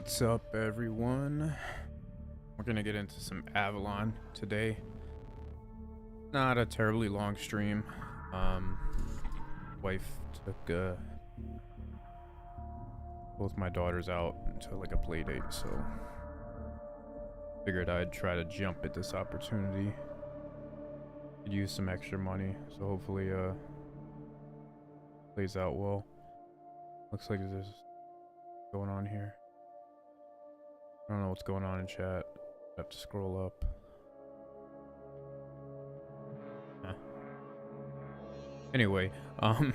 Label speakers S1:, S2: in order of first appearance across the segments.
S1: What's up, everyone? We're gonna get into some Avalon today. Not a terribly long stream. Wife took both my daughters out to like a play date, so figured I'd try to jump at this opportunity. Could use some extra money, so hopefully plays out well. Looks like there's going on here. I don't know what's going on in chat. I have to scroll up. Huh. Anyway, trying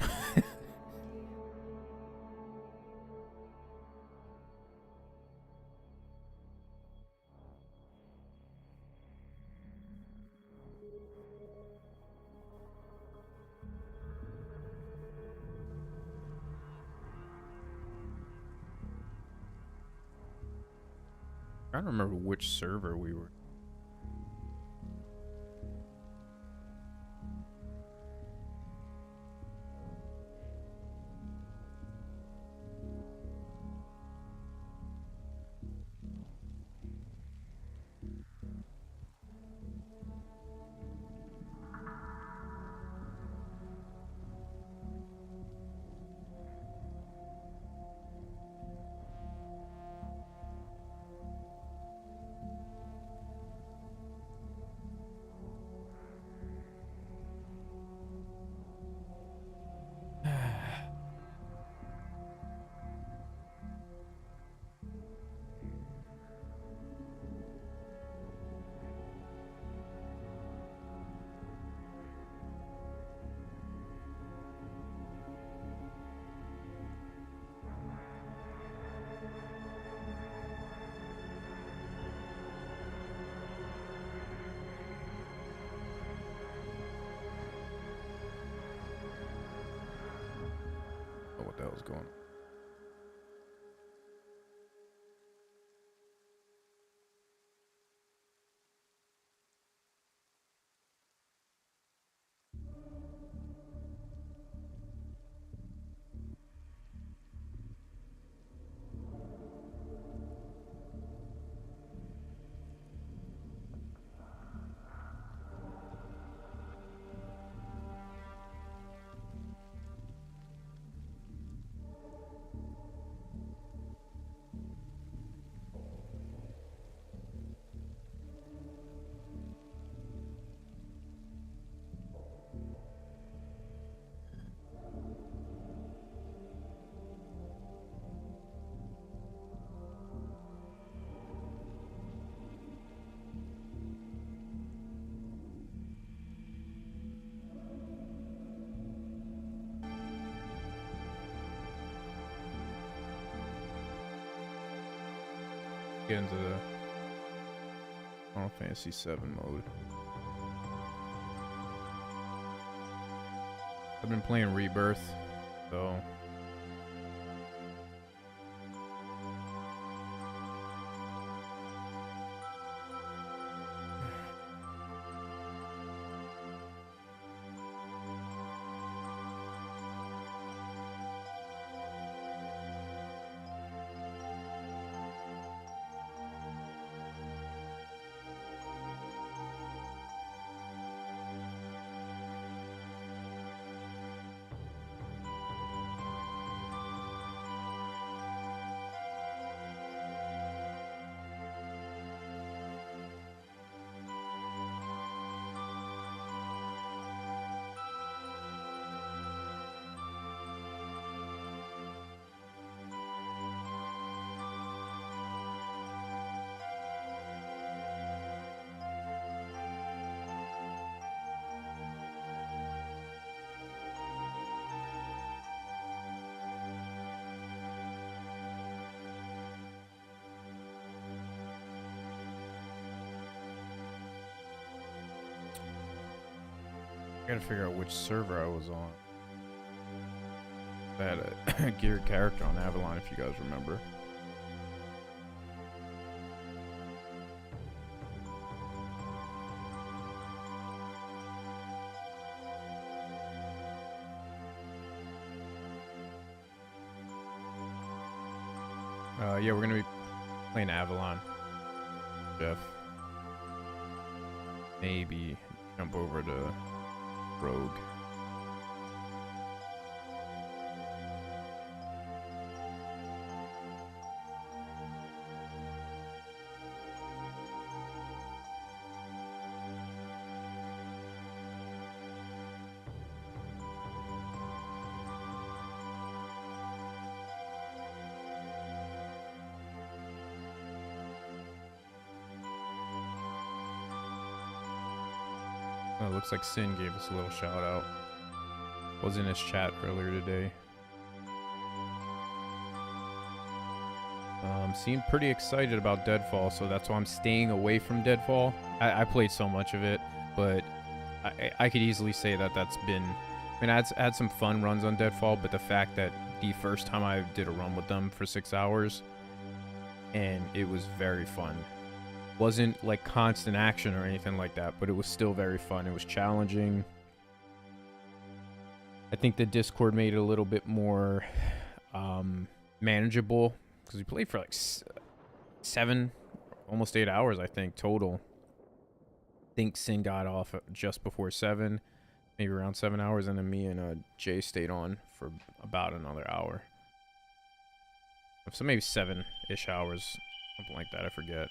S1: to remember which server we were. What the hell's going on? Get into the Final Fantasy VII mode. I've been playing Rebirth, so I gotta figure out which server I was on. I had a geared character on Avalon, if you guys remember. Yeah, we're gonna be Playing Avalon, Jeff. Maybe jump over to Rogue. Oh, it looks like Sin gave us a little shout out. Was in his chat earlier today. Seemed pretty excited about Deadfall, so that's why I'm staying away from Deadfall. I played so much of it, but I could easily say that that's been... I mean, I had some fun runs on Deadfall, but the fact that the first time I did a run with them for 6 hours, and it was very fun. Wasn't like constant action or anything like that, but it was still very fun. It was challenging. I think the Discord made it a little bit more manageable, because we played for like 7, almost 8 hours, I think, total. I think Sin got off just before 7, maybe around 7 hours, and then me and Jay stayed on for about another hour. So maybe 7-ish hours, something like that, I forget.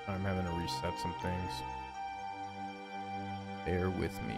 S1: I'm having to reset some things. Bear with me.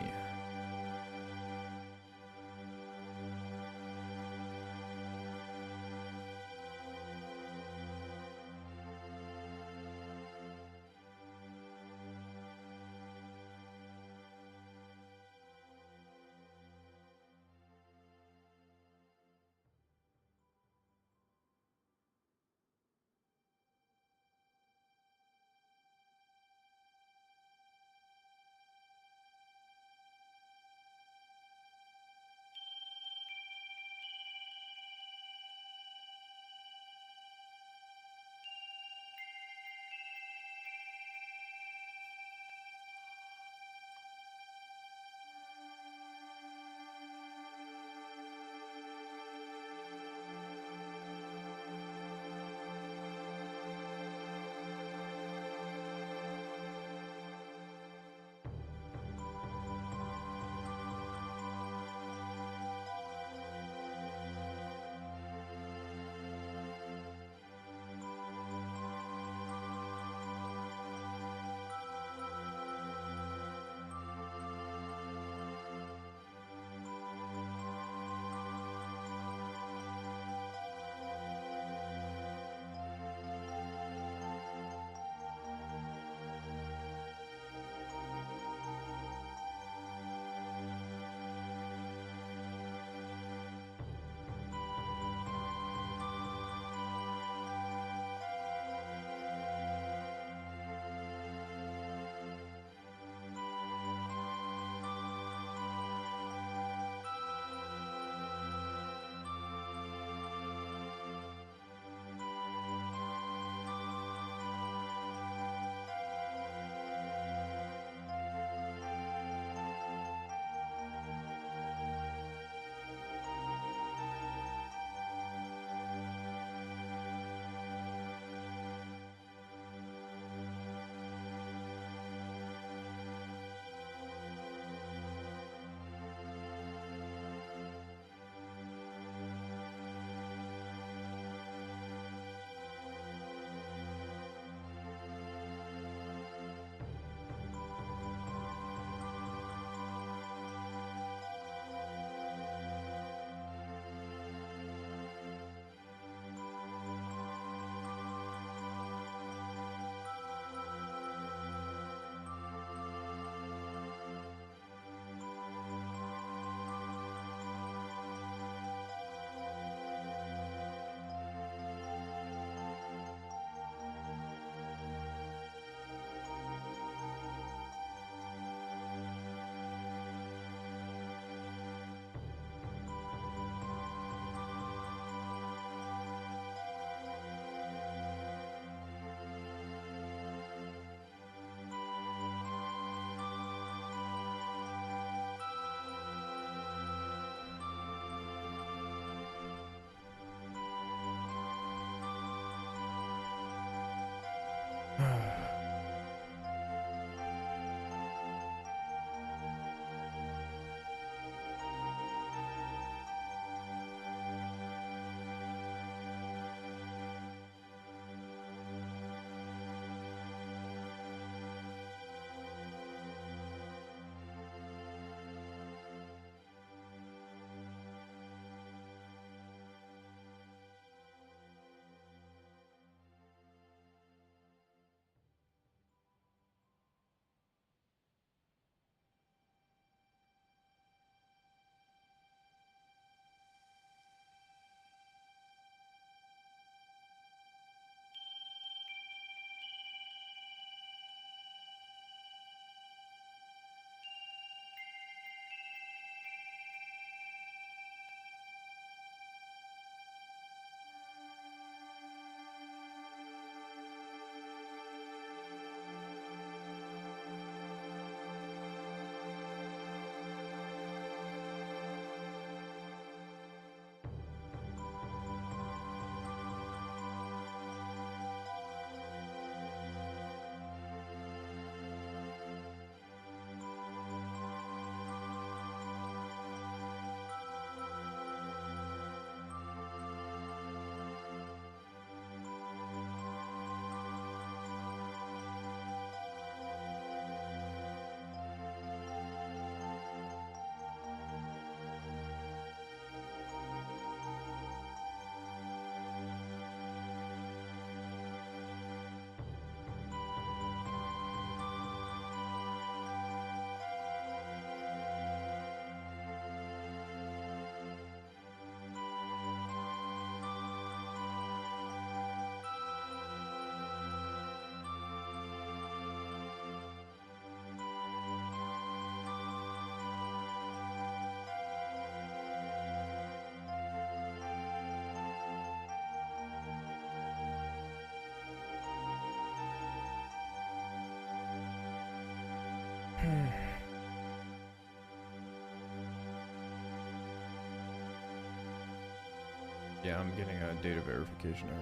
S1: Yeah, I'm getting a data verification error.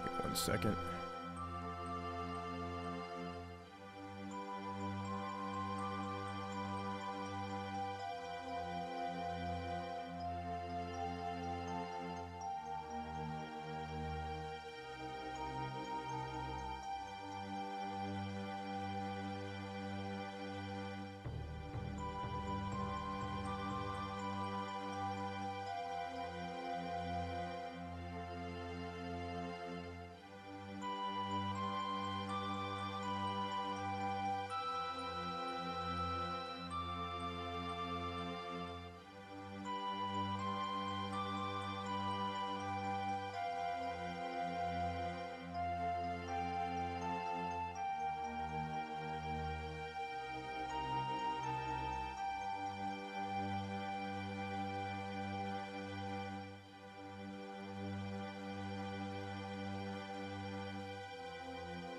S1: Wait 1 second.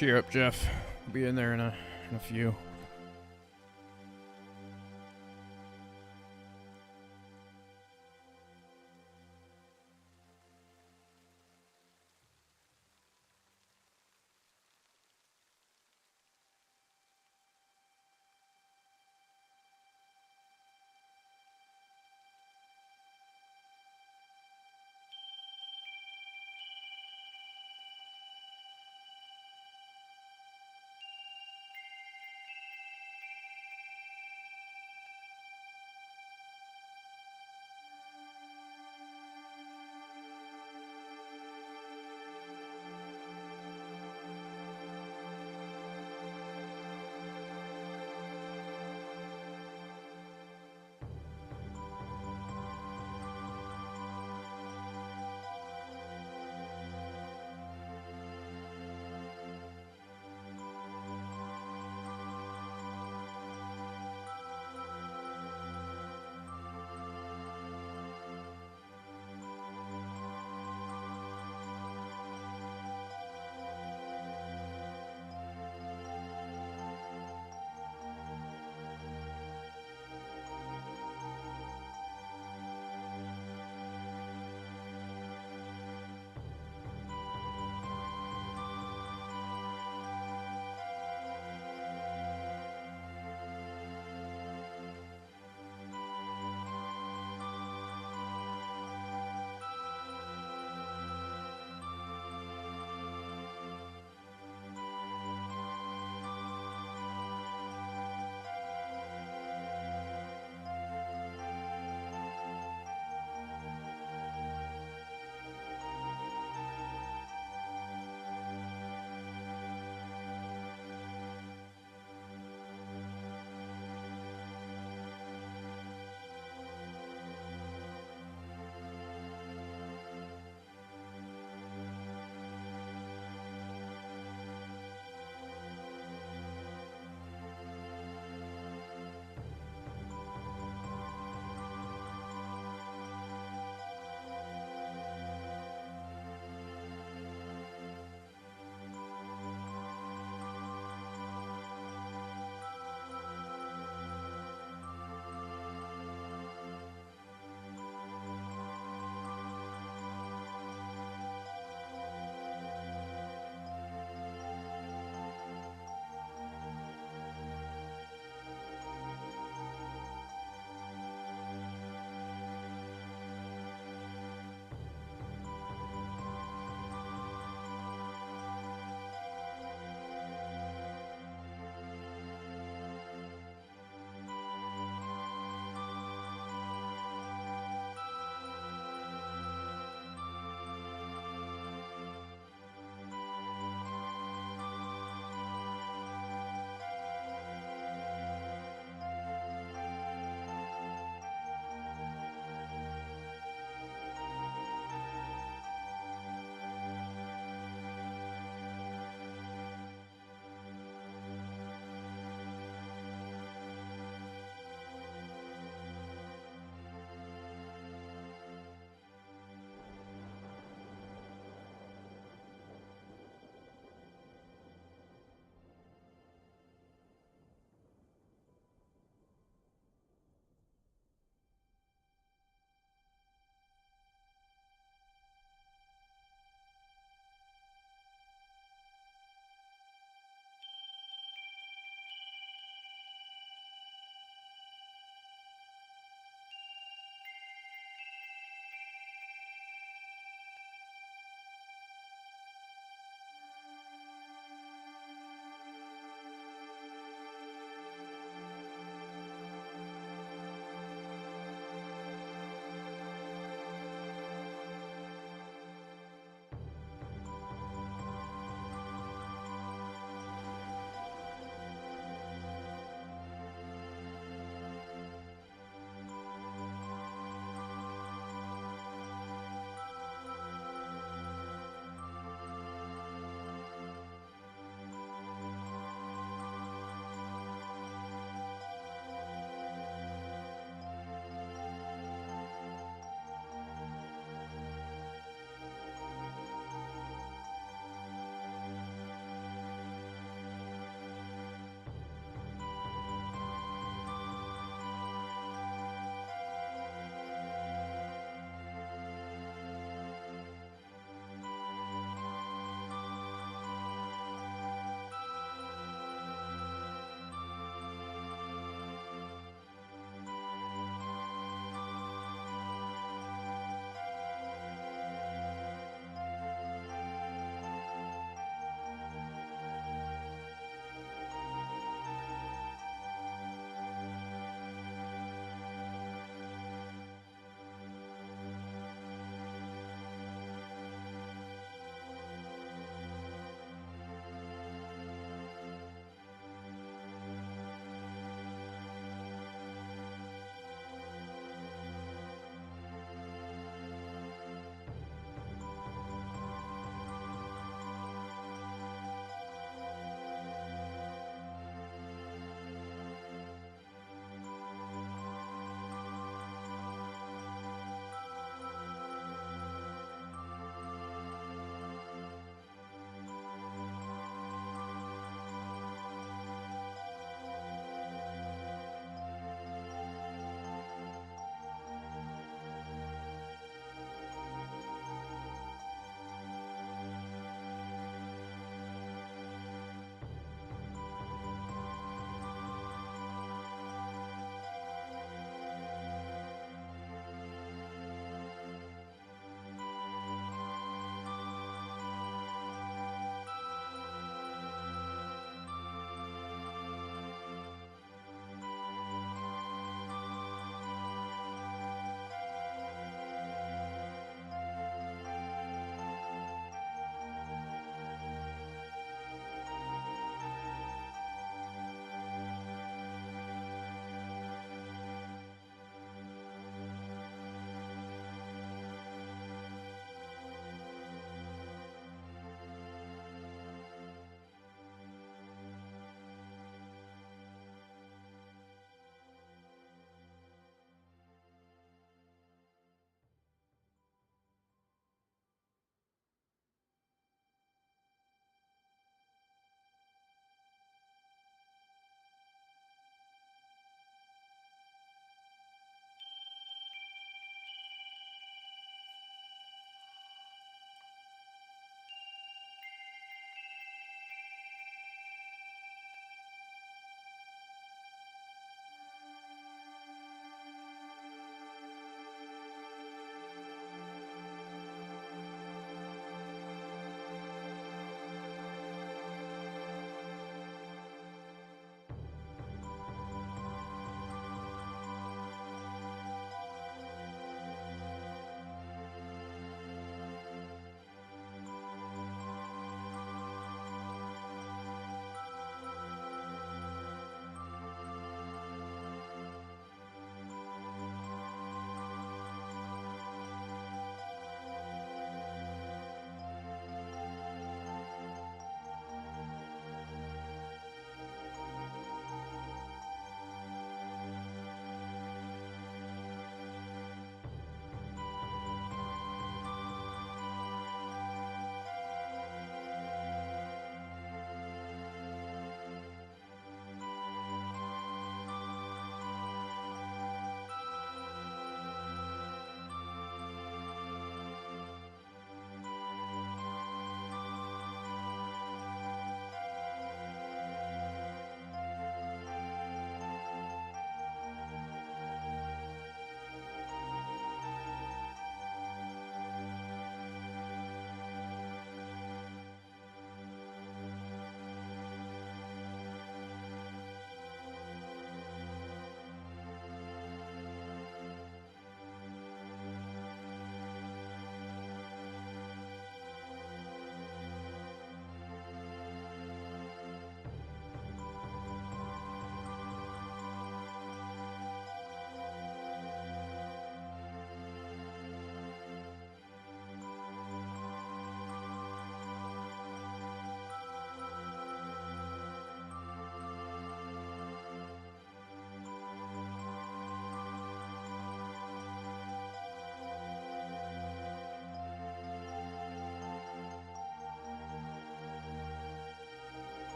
S1: Cheer up, Jeff. Be in there in a few.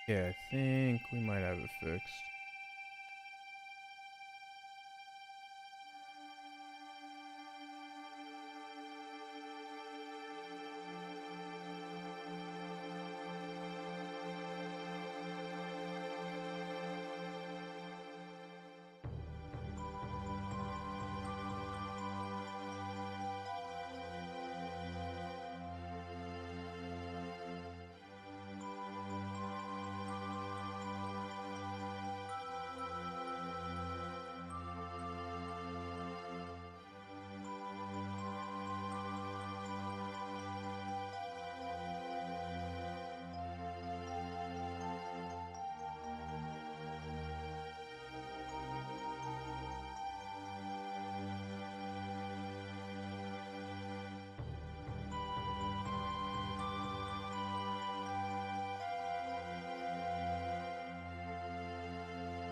S1: Yeah, I think we might have it fixed.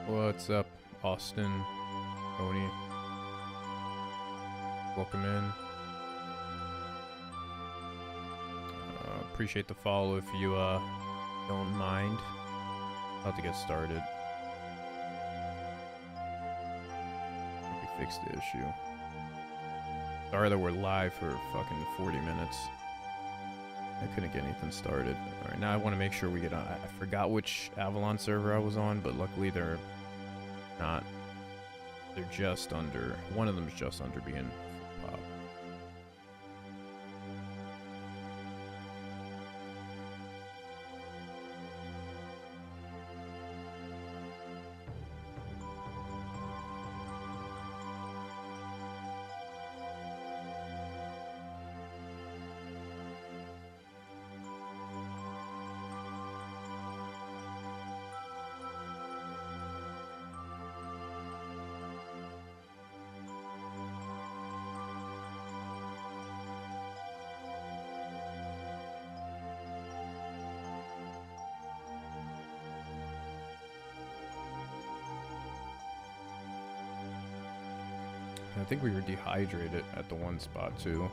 S1: What's up, Austin? Tony? Welcome in. Appreciate the follow if you don't mind. About to get started. We fixed the issue. Sorry that we're live for fucking 40 minutes. I couldn't get anything started. Alright, now I want to make sure we get on. I forgot which Avalon server I was on, but luckily they're not. They're just under. One of them's just under being pop. I think we were dehydrated at the one spot too.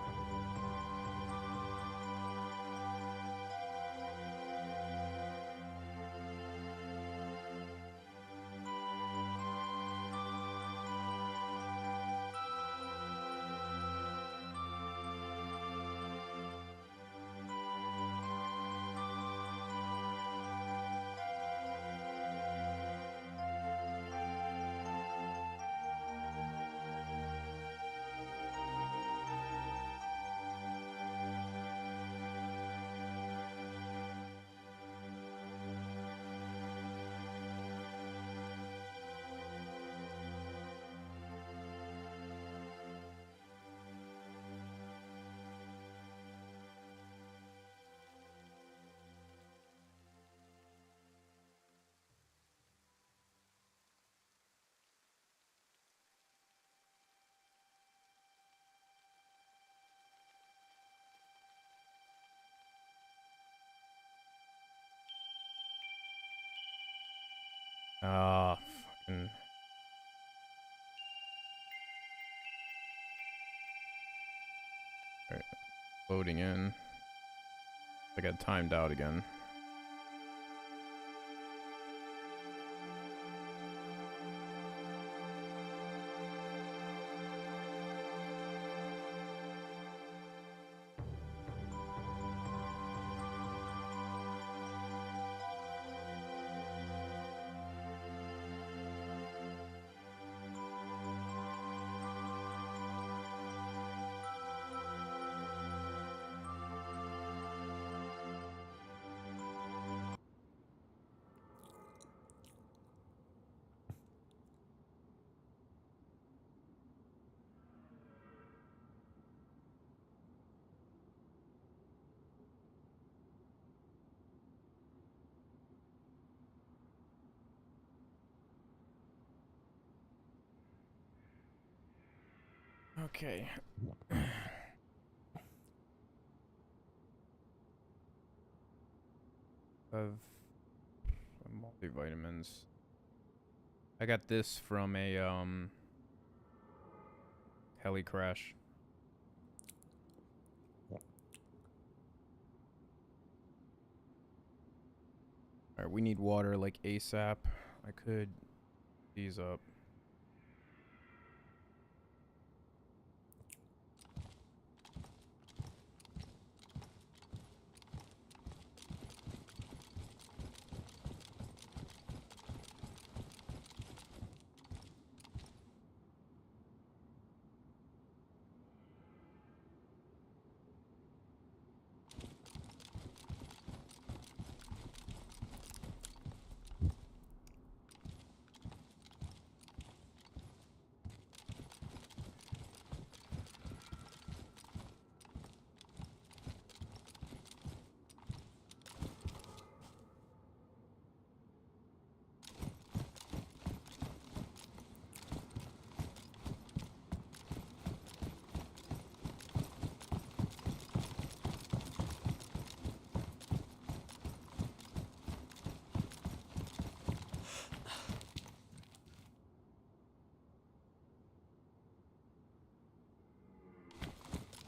S1: Ah, fucking. Alright, loading in. I got timed out again. Okay. Of multivitamins. I got this from a heli crash. Alright, we need water like ASAP. I could these up.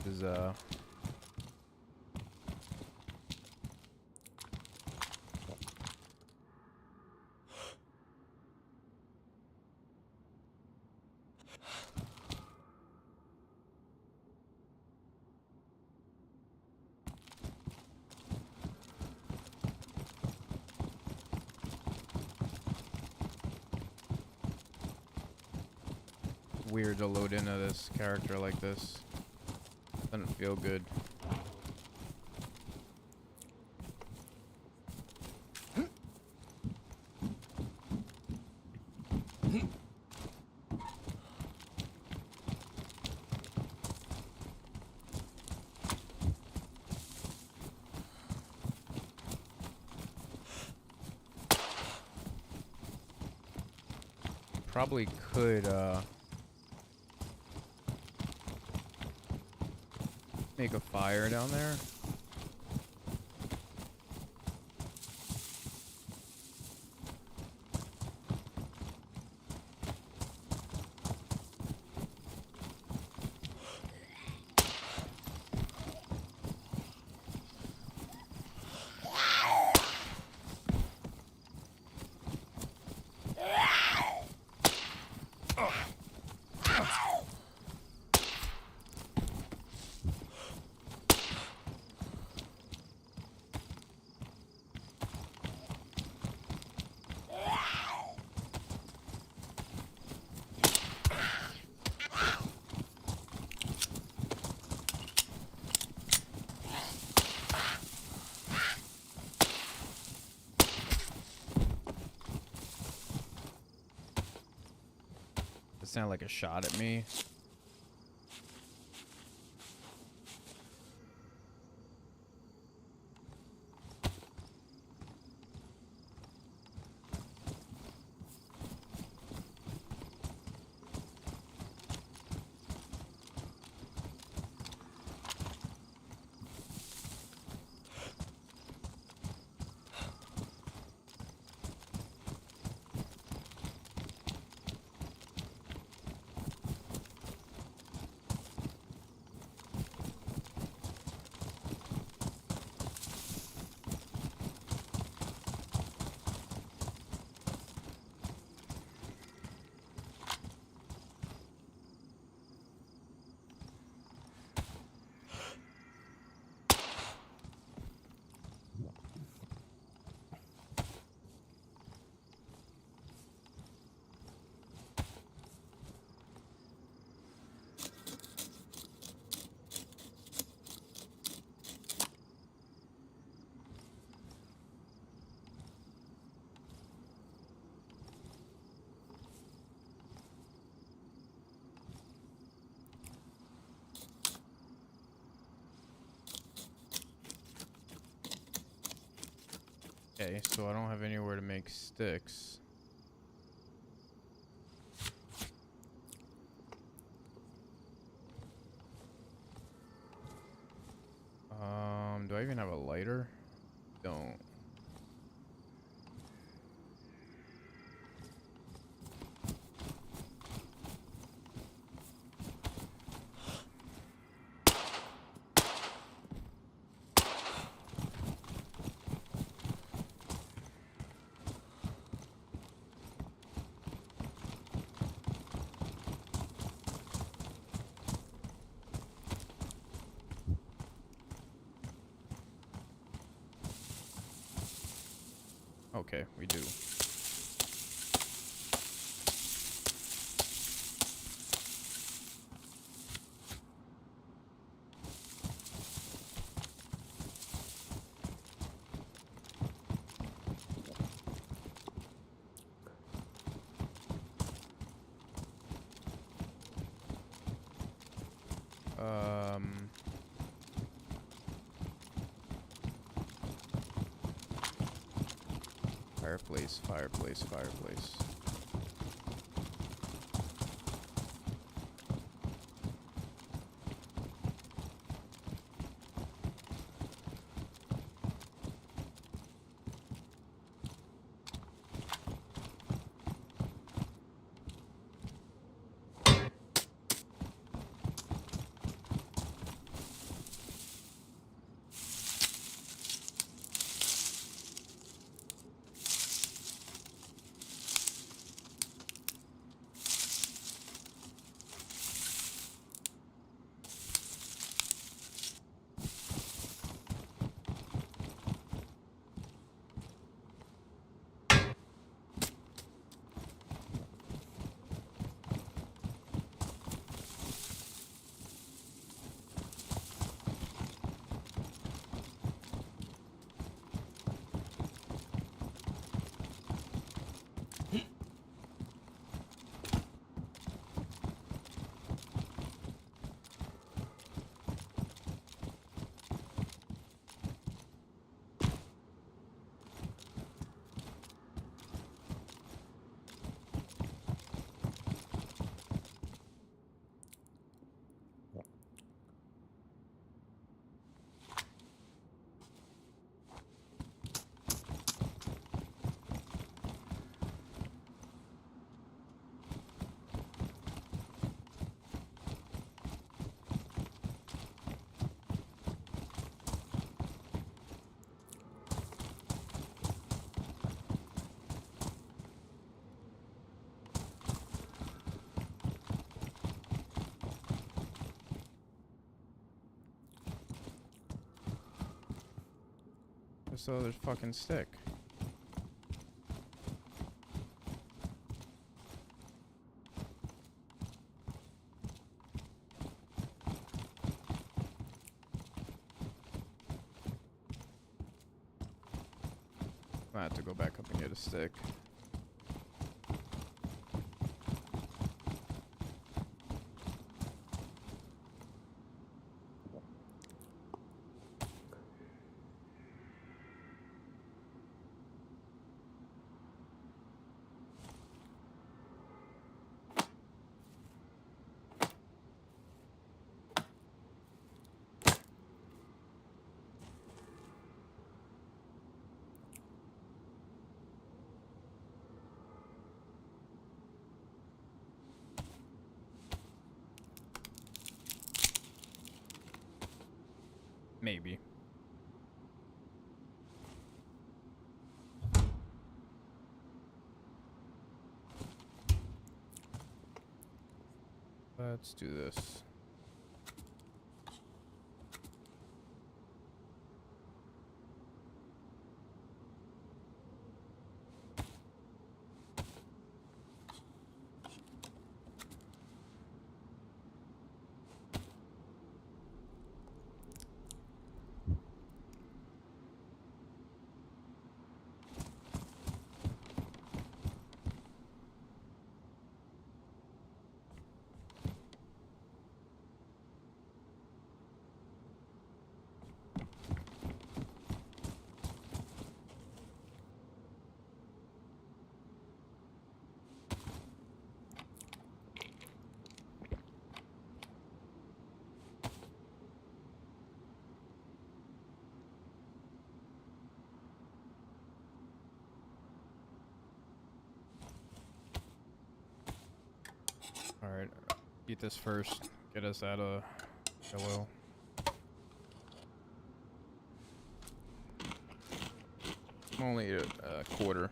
S1: Is weird to load into this character like this. Doesn't feel good. Probably could make a fire down there. It sounded like a shot at me. Okay, so I don't have anywhere to make sticks. Do I even have a lighter? Don't. Okay, we do. Fireplace, fireplace, fireplace. Where's the other fucking stick? I have to go back up and get a stick. Maybe. Let's do this. Alright, eat this first. Get us out of hello. I'm only a quarter.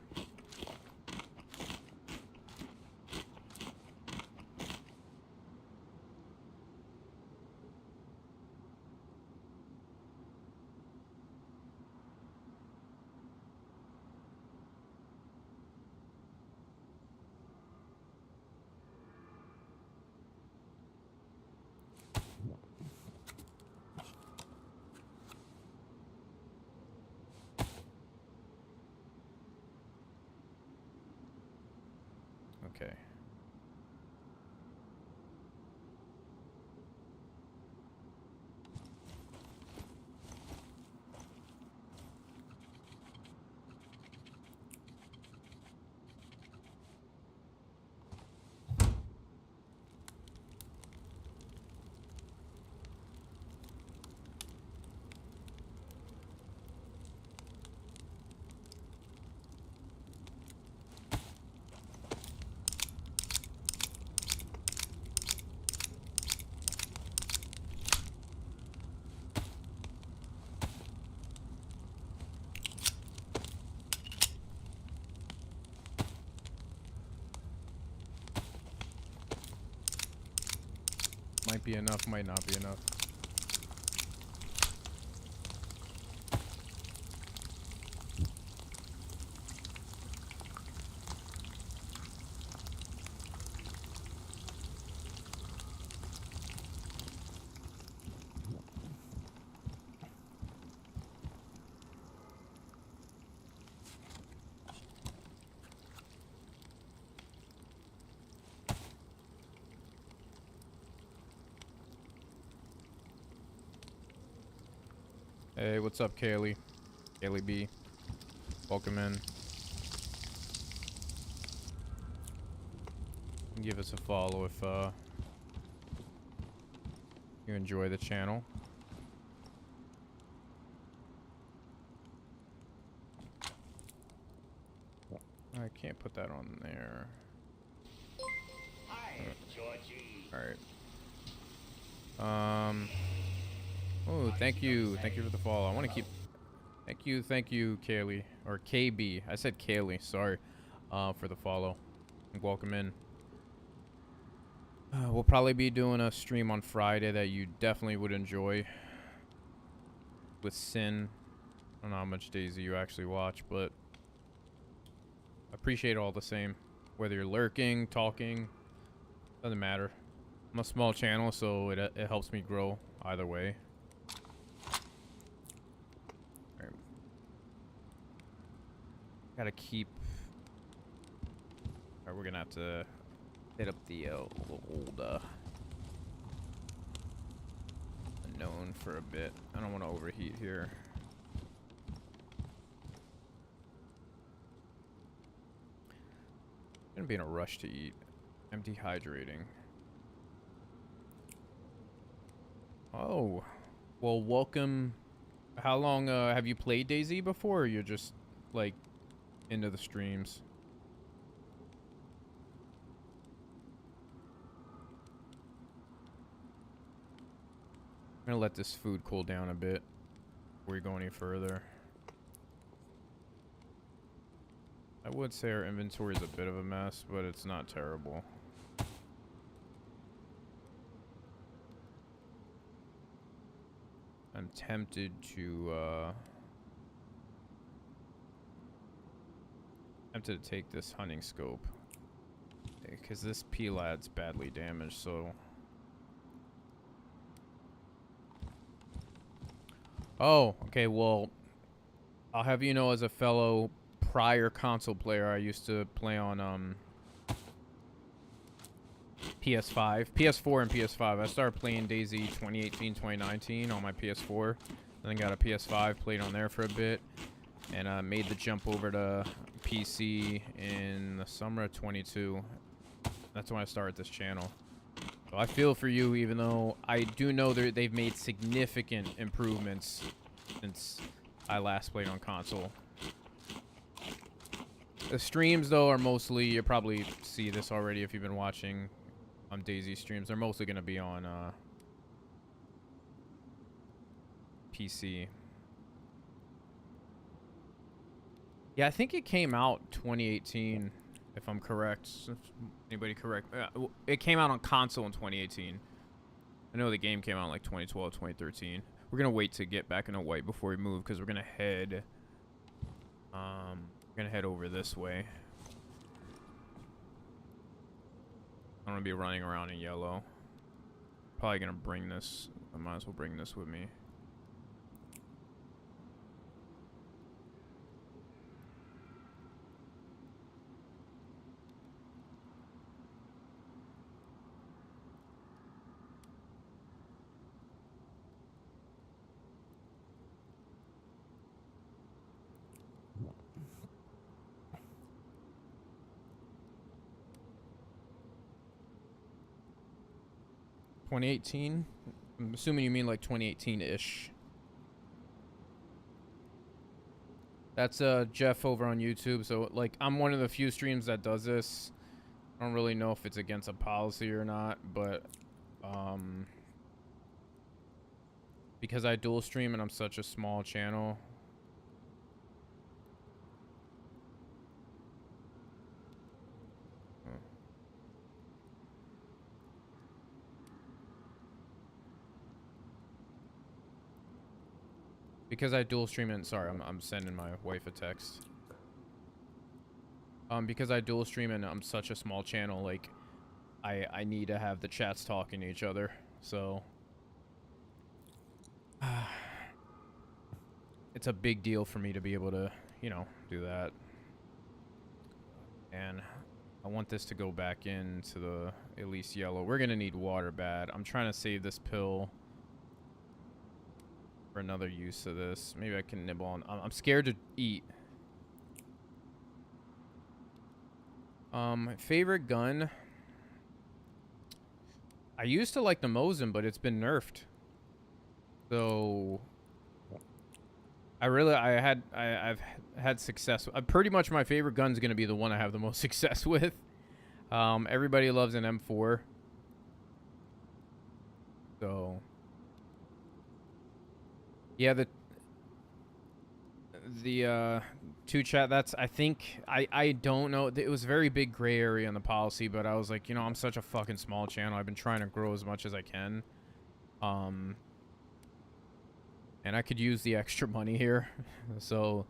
S1: Okay. Might be enough, might not be enough. Hey, what's up, Kaylee? Kaylee B. Welcome in. Give us a follow if you enjoy the channel. I can't put that on there.
S2: Hi, Georgie.
S1: Alright. Oh, thank you. Thank you for the follow. I want to keep... Thank you, Kaylee. Or KB. I said Kaylee, sorry. For the follow. And welcome in. We'll probably be doing a stream on Friday that you definitely would enjoy. With Sin. I don't know how much DayZ you actually watch, but... I appreciate it all the same. Whether you're lurking, talking... Doesn't matter. I'm a small channel, so it helps me grow either way. Alright. Gotta keep... Alright, we're gonna have to hit up the old unknown for a bit. I don't want to overheat here. I'm gonna be in a rush to eat. I'm dehydrating. Oh, well, welcome. How long have you played DayZ before, or you're just like into the streams? I'm gonna let this food cool down a bit before we go any further. I would say our inventory is a bit of a mess, but it's not terrible. I'm tempted to take this hunting scope because this P-Lad's badly damaged, so... Oh, okay, well, I'll have you know, as a fellow prior console player, I used to play on PS5, PS4 and PS5. I started playing DayZ 2018, 2019 on my PS4. Then got a PS5, played on there for a bit, and made the jump over to PC in the summer of 22. That's when I started this channel. So I feel for you, even though I do know they've made significant improvements since I last played on console. The streams, though, are mostly... You probably see this already if you've been watching on DayZ streams. They're mostly going to be on PC. Yeah, I think it came out 2018, if I'm correct. If anybody correct? It came out on console in 2018. I know the game came out in like 2012, 2013. We're going to wait to get back into white before we move, because we're going to head... we're going to head over this way. I'm going to be running around in yellow. Probably going to bring this. I might as well bring this with me. 2018? I'm assuming you mean like 2018-ish. That's Jeff over on YouTube. So like I'm one of the few streams that does this. I don't really know if it's against a policy or not, but because I dual stream and I'm such a small channel. Because I dual stream and sorry, I'm sending my wife a text. Because I dual stream and I'm such a small channel, like I need to have the chats talking to each other. So it's a big deal for me to be able to, you know, do that. And I want this to go back into the at least yellow. We're gonna need water bad. I'm trying to save this pill for another use of this. Maybe I can nibble on. I'm scared to eat. Favorite gun. I used to like the Mosin, but it's been nerfed. So I've had success. Pretty much my favorite gun's gonna be the one I have the most success with. Everybody loves an M4. So yeah, the two chat, that's, I think, I don't know, it was a very big gray area in the policy, but I was like, you know, I'm such a fucking small channel. I've been trying to grow as much as I can. And I could use the extra money here. So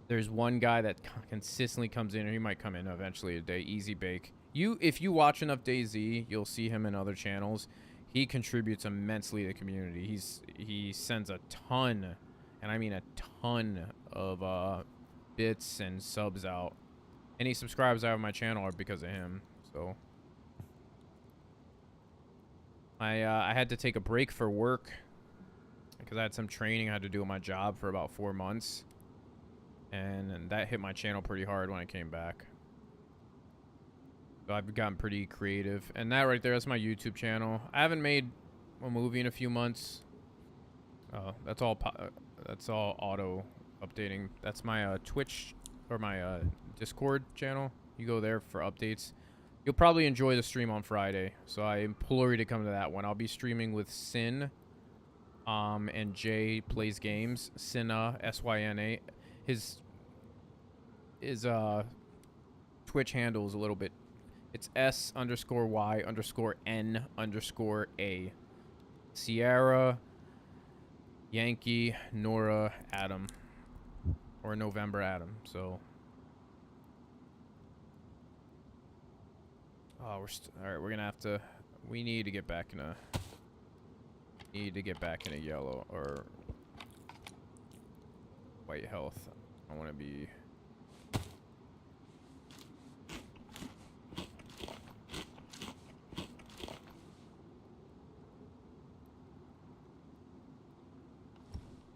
S1: there's one guy that consistently comes in, and he might come in eventually today, Easy Bake. If you watch enough DayZ, you'll see him in other channels. He contributes immensely to the community. He sends a ton, and I mean a ton of bits and subs out. Any subscribers I have on my channel are because of him. So I had to take a break for work because I had some training I had to do at my job for about 4 months, and that hit my channel pretty hard when I came back. So I've gotten pretty creative, and that right there, that's my YouTube channel. I haven't made a movie in a few months. That's all auto updating. That's my Twitch or my Discord channel. You go there for updates. You'll probably enjoy the stream on Friday, so I implore you to come to that one. I'll be streaming with Sin, and Jay Plays Games. Syna, S-Y-N-A. His Twitch handle is a little bit. It's S_Y_N_A. Sierra, Yankee, Nora, Adam. Or November Adam, so. Oh, alright, we're gonna have to. We need to get back in a. Yellow or white health. I want to be.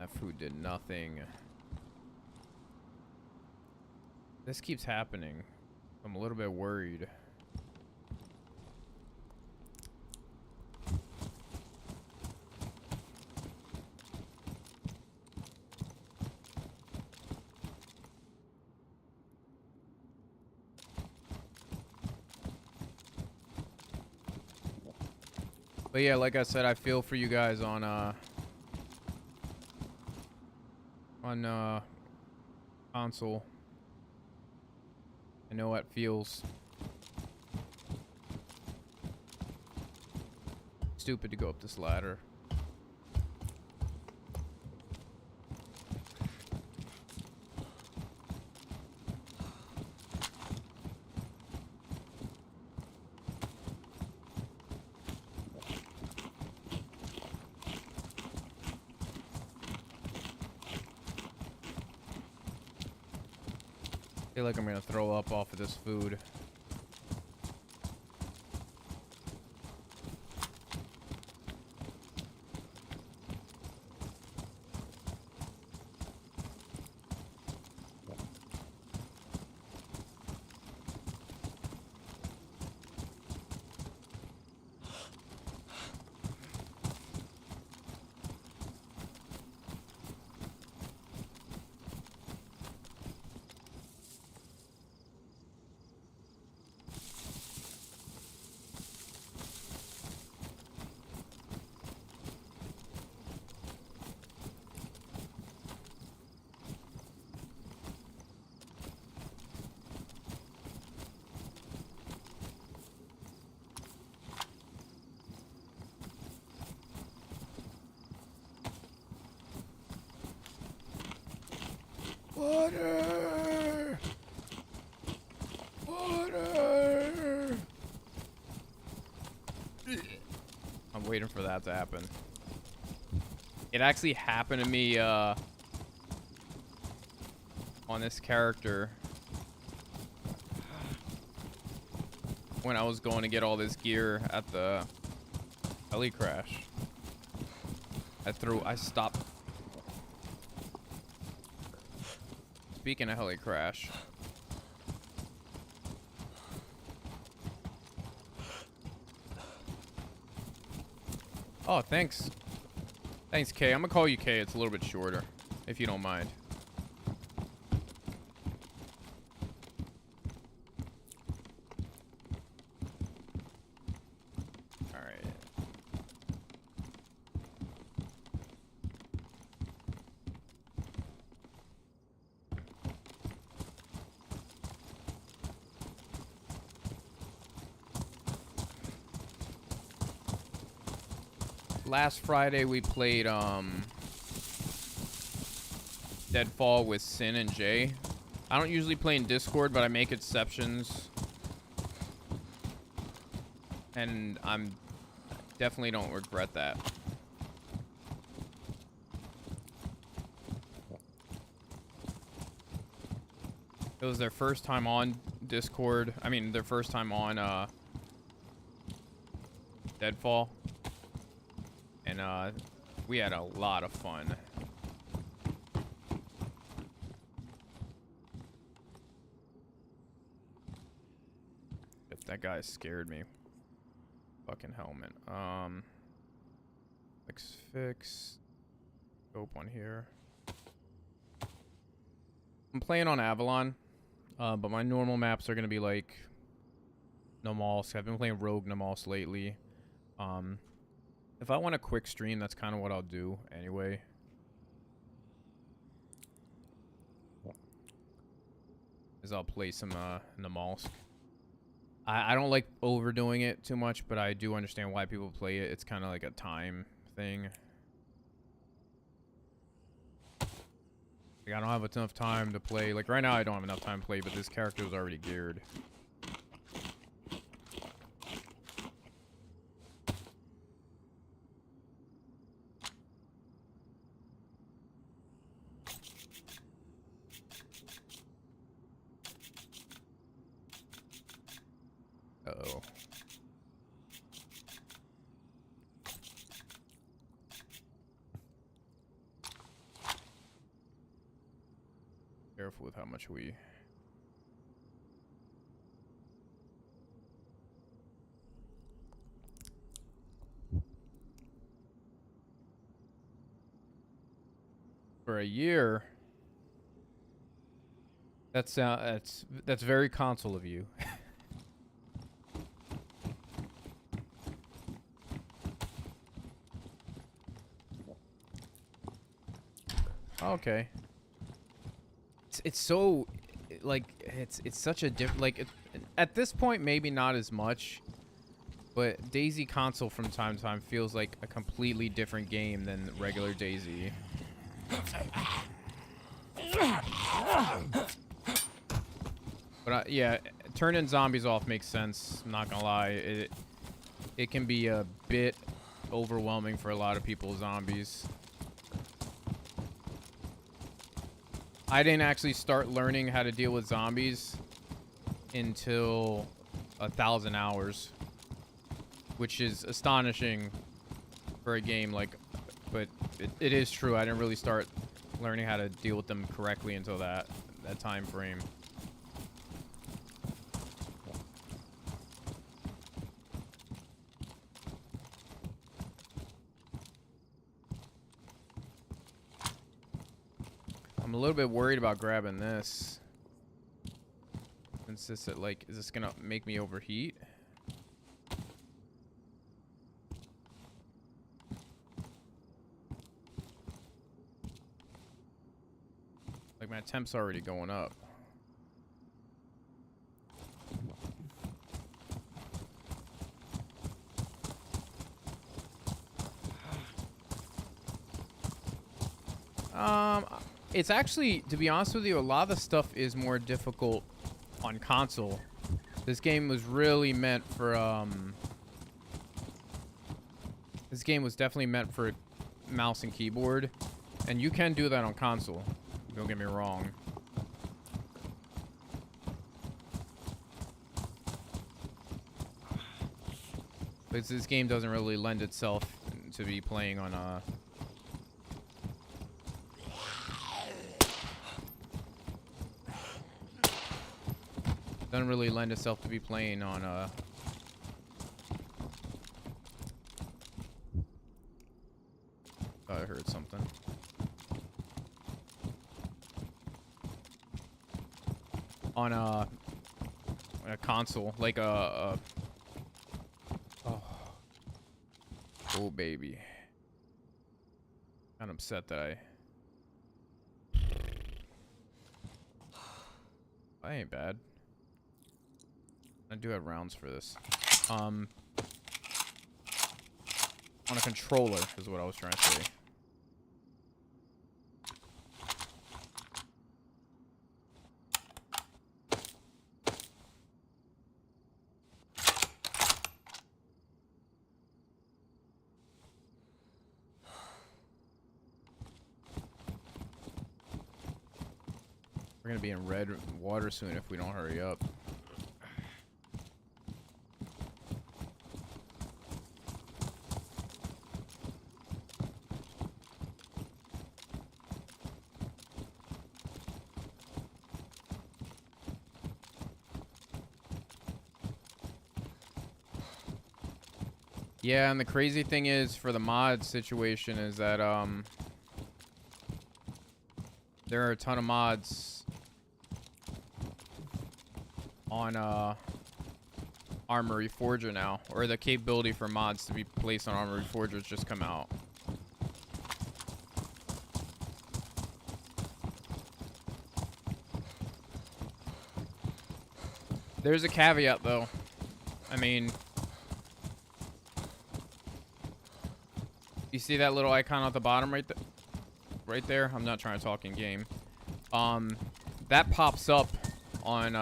S1: That food did nothing. This keeps happening. I'm a little bit worried. But yeah, like I said, I feel for you guys on console. I know how it feels. Stupid to go up this ladder. I feel like I'm gonna throw up off of this food. waiting for that to happen. It actually happened to me on this character when I was going to get all this gear at the heli crash. I stopped. Speaking of heli crash. Oh, thanks. Thanks, Kay. I'm gonna call you Kay. It's a little bit shorter, if you don't mind. All right. Last Friday we played Deadfall with Sin and Jay. I don't usually play in Discord, but I make exceptions. And definitely don't regret that. It was their first time on Discord. I mean, their first time on Deadfall. And we had a lot of fun. If that guy scared me. Fucking helmet. Fix. Scope one here. I'm playing on Avalon. But my normal maps are gonna be like Nomalsk. I've been playing Rogue Nomalsk lately. If I want a quick stream, that's kind of what I'll do anyway. Is I'll play some Nomalsk. I don't like overdoing it too much, but I do understand why people play it. It's kind of like a time thing. Like, I don't have enough time to play. Like right now I don't have enough time to play, but this character is already geared. Uh-oh. Careful with how much we... For a year... That's very console of you. Okay. It's so, like, it's such a different, like, at this point, maybe not as much, but DayZ console from time to time feels like a completely different game than regular DayZ. But, yeah, turning zombies off makes sense, I'm not gonna lie. It can be a bit overwhelming for a lot of people, zombies. I didn't actually start learning how to deal with zombies until 1,000 hours, which is astonishing for a game like, but it is true. I didn't really start learning how to deal with them correctly until that time frame. I'm a little bit worried about grabbing this. Since this, like, is this gonna make me overheat? Like, my temp's already going up. It's actually, to be honest with you, a lot of the stuff is more difficult on console. This game was really meant for This game was definitely meant for mouse and keyboard, and you can do that on console. Don't get me wrong. But this game doesn't really lend itself to be playing on doesn't really lend itself to be playing on I heard something. On a console, like oh baby. I'm upset that I ain't bad. I do have rounds for this. On a controller is what I was trying to say. We're gonna be in red water soon if we don't hurry up. Yeah, and the crazy thing is for the mod situation is that there are a ton of mods on Armory Forger now, or the capability for mods to be placed on Armory Forger has just come out. There's a caveat though. I mean, you see that little icon at the bottom right there? I'm not trying to talk in game. That pops up on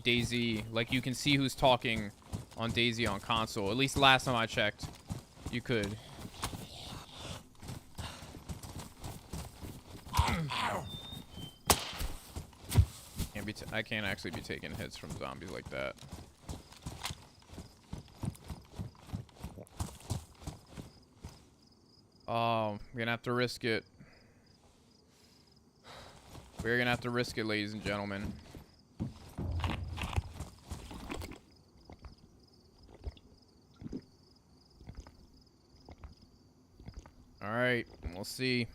S1: DayZ. Like, you can see who's talking on DayZ on console. At least last time I checked, you could. I can't actually be taking hits from zombies like that. Oh, I'm gonna have to risk it. We're gonna have to risk it, ladies and gentlemen. Alright, we'll see.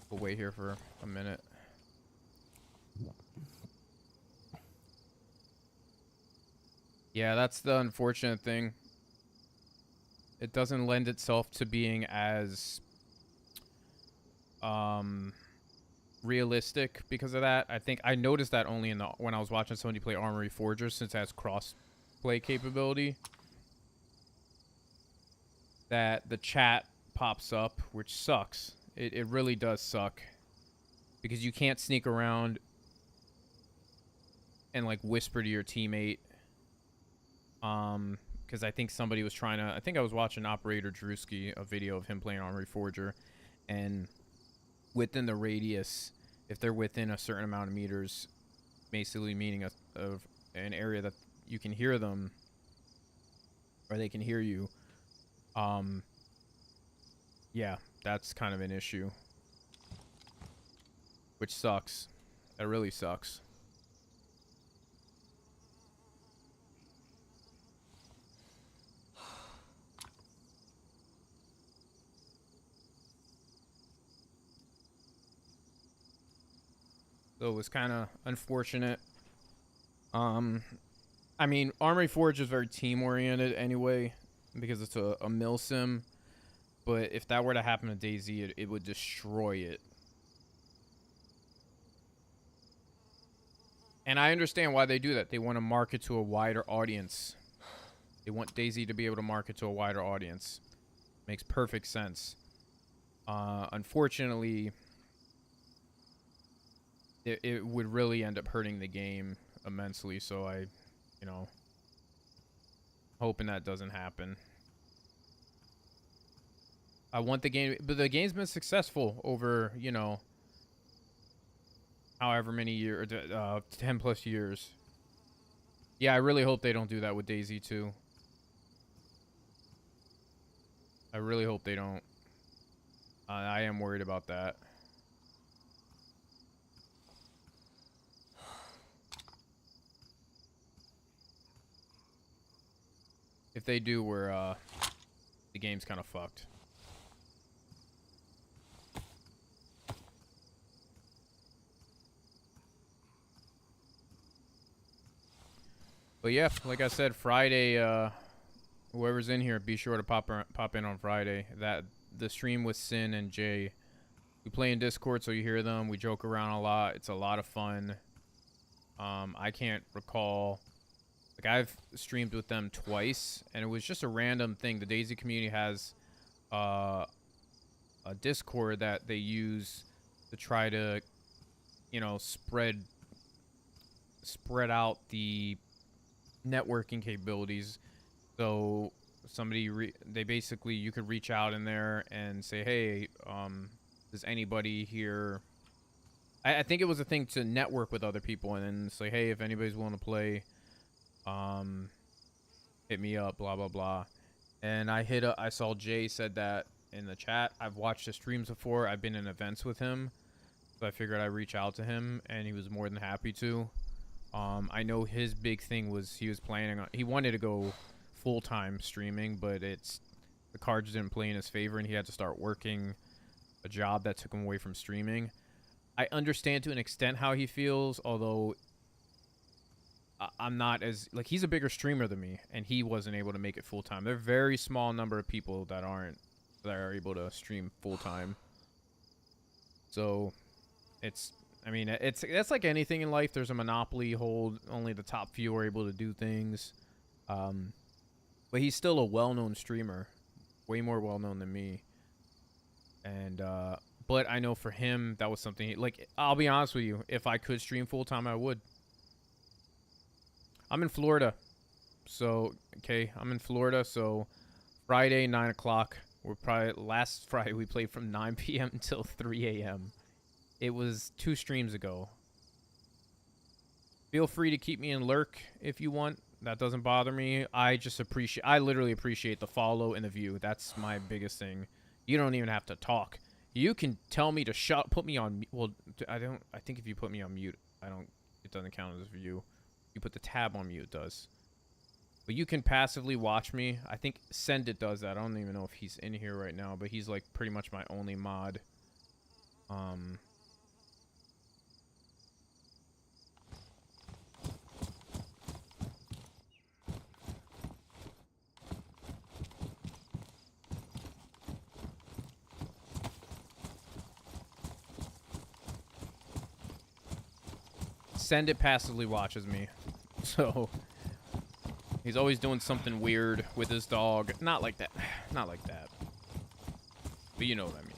S1: We'll wait here for a minute. Yeah, that's the unfortunate thing. It doesn't lend itself to being as realistic because of that. I think I noticed that only when I was watching somebody play Armory Forger, since it has cross play capability, that the chat pops up, which sucks. It really does suck because you can't sneak around and like whisper to your teammate. Because I think somebody was trying to. I think I was watching Operator Drewski, a video of him playing Armory Forger, and within the radius, if they're within a certain amount of meters, basically meaning of an area that you can hear them, or they can hear you. Yeah, that's kind of an issue, which sucks. That really sucks. So it was kind of unfortunate. I mean, Armory Forge is very team-oriented anyway, because it's a mill sim. But if that were to happen to DayZ, it would destroy it. And I understand why they do that. They want to market to a wider audience. They want DayZ to be able to market to a wider audience. Makes perfect sense. Unfortunately, it would really end up hurting the game immensely. So I, you know, hoping that doesn't happen. I want the game, but the game's been successful over, you know, however many years, 10 plus years. Yeah, I really hope they don't do that with DayZ 2. I really hope they don't. I am worried about that. If they do, we're, the game's kind of fucked. But yeah, like I said, Friday, whoever's in here, be sure to pop in on Friday. That the stream with Sin and Jay. We play in Discord, so you hear them. We joke around a lot. It's a lot of fun. I can't recall. Like, I've streamed with them twice, and it was just a random thing. The DayZ community has a Discord that they use to try to, you know, spread out the networking capabilities. So they basically, you could reach out in there and say, hey, does anybody here, I think it was a thing to network with other people and then say, hey, if anybody's willing to play, hit me up, blah blah blah. And I saw Jay said that in the chat. I've watched his streams before. I've been in events with him, so I figured I'd reach out to him, and he was more than happy to. I know his big thing was he wanted to go full-time streaming, but the cards didn't play in his favor, and he had to start working a job that took him away from streaming. I understand to an extent how he feels, although I'm not as, like, he's a bigger streamer than me, and he wasn't able to make it full-time. There are a very small number of people that are able to stream full-time. So it's like anything in life. There's a monopoly hold. Only the top few are able to do things. But he's still a well-known streamer, way more well-known than me. And but I know for him that was something like, I'll be honest with you, if I could stream full-time, I would. I'm in Florida, so I'm in Florida. So Friday 9 o'clock. Last Friday we played from 9 p.m. until 3 a.m. It was 2 streams ago. Feel free to keep me in lurk if you want. That doesn't bother me. I literally appreciate the follow and the view. That's my biggest thing. You don't even have to talk. You can tell me to put me on, well, I think if you put me on mute, it doesn't count as a view. You put the tab on mute, it does. But you can passively watch me. I think Send It does that. I don't even know if he's in here right now, but he's like pretty much my only mod. Send It passively watches me. So he's always doing something weird with his dog. Not like that. Not like that. But you know what I mean.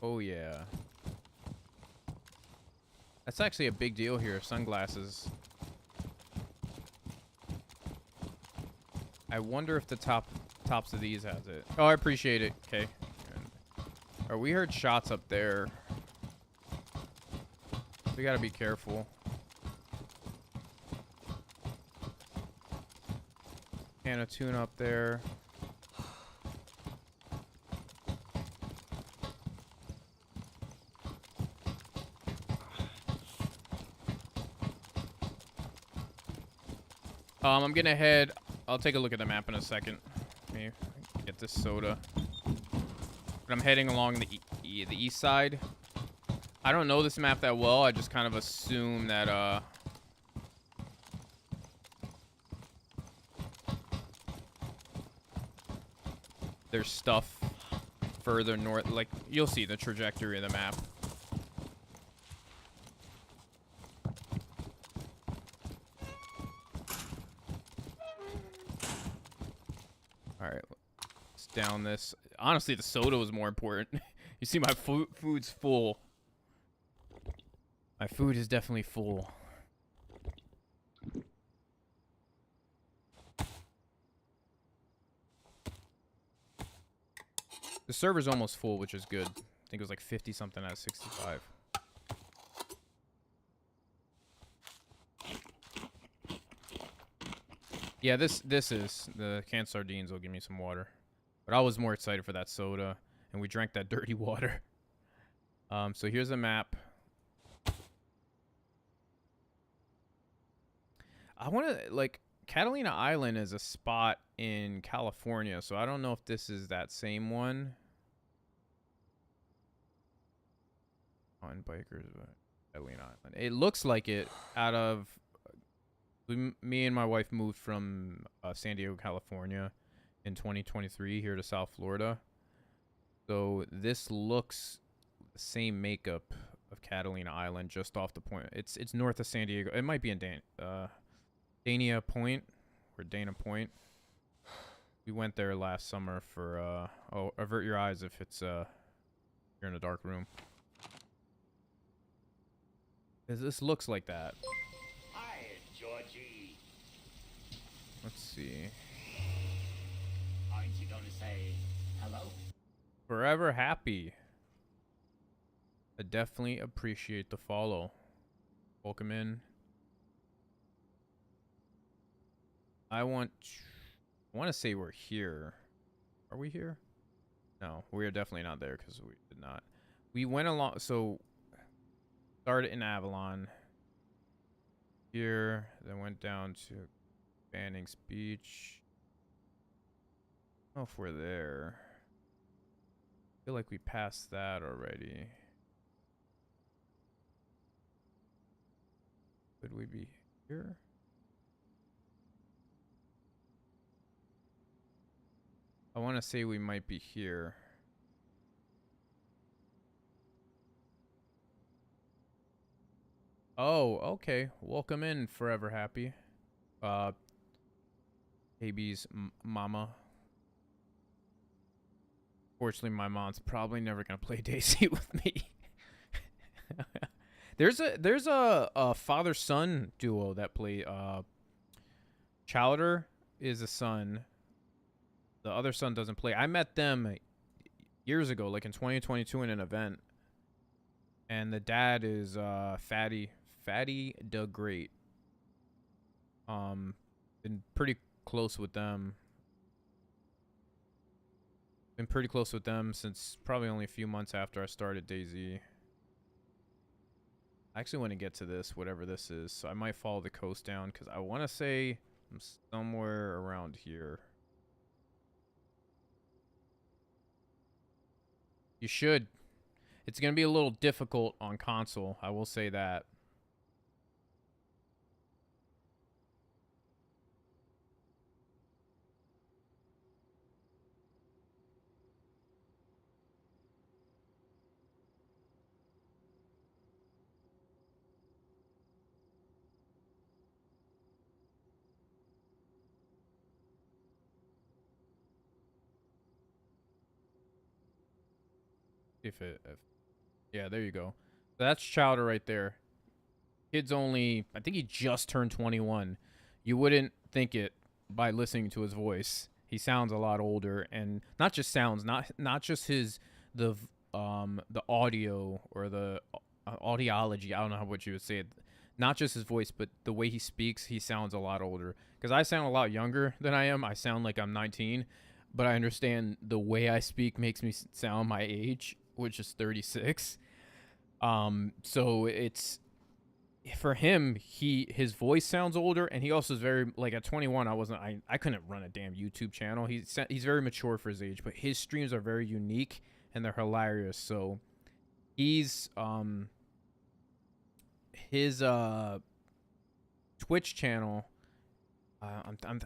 S1: Oh yeah. That's actually a big deal here, sunglasses. I wonder if the tops of these has it. Oh, I appreciate it. Okay. Or we heard shots up there. We gotta be careful. Can of tuna up there. I'm gonna head. I'll take a look at the map in a second. Let me get this soda. But I'm heading along the east side. I don't know this map that well. I just kind of assume that there's stuff further north. Like, you'll see the trajectory of the map. All right, let's down this. Honestly, the soda was more important. You see, my food's full. My food is definitely full. The server's almost full, which is good. I think it was like 50 something out of 65. Yeah, this is the canned sardines will give me some water. But I was more excited for that soda, and we drank that dirty water. So here's a map. I want to, like, Catalina Island is a spot in California, so I don't know if this is that same one. On bikers, Catalina Island. It looks like it. Out of me and my wife moved from San Diego, California, in 2023 here to South Florida. So this looks the same makeup of Catalina Island, just off the point. It's north of San Diego. It might be in Dania Point or Dana Point. We went there last summer for oh, avert your eyes if it's you're in a dark room. This looks like that.
S2: Hi, Georgie.
S1: Let's see.
S2: Aren't you gonna say hello?
S1: Forever happy. I definitely appreciate the follow. Welcome in. I want to say we're here. Are we here? No, we are definitely not there because we did not. We went along, so started in Avalon. Here, then went down to Banning's Beach. I don't know if we're there. I feel like we passed that already. Could we be here? I want to say we might be here. Oh, okay. Welcome in, Forever Happy. AB's mama. Fortunately, my mom's probably never gonna play DayZ with me. There's a father-son duo that play. Chowder is a son. The other son doesn't play. I met them years ago, like in 2022, in an event. And the dad is Fatty the Great. Been pretty close with them. Been pretty close with them since probably only a few months after I started DayZ. I actually want to get to this, whatever this is. So I might follow the coast down because I want to say I'm somewhere around here. You should. It's going to be a little difficult on console. I will say that. Yeah, there you go. That's Chowder right there. Kid's only, I think he just turned 21. You wouldn't think it by listening to his voice. He sounds a lot older, and not just sounds, not just the audio or the audiology. I don't know what you would say it. Not just his voice, but the way he speaks, he sounds a lot older. Because I sound a lot younger than I am. I sound like I'm 19, but I understand the way I speak makes me sound my age, which is 36. So it's, for him, his voice sounds older, and he also is very, like, at 21, I couldn't run a damn YouTube channel. He's very mature for his age, but his streams are very unique and they're hilarious. So he's his Twitch channel, I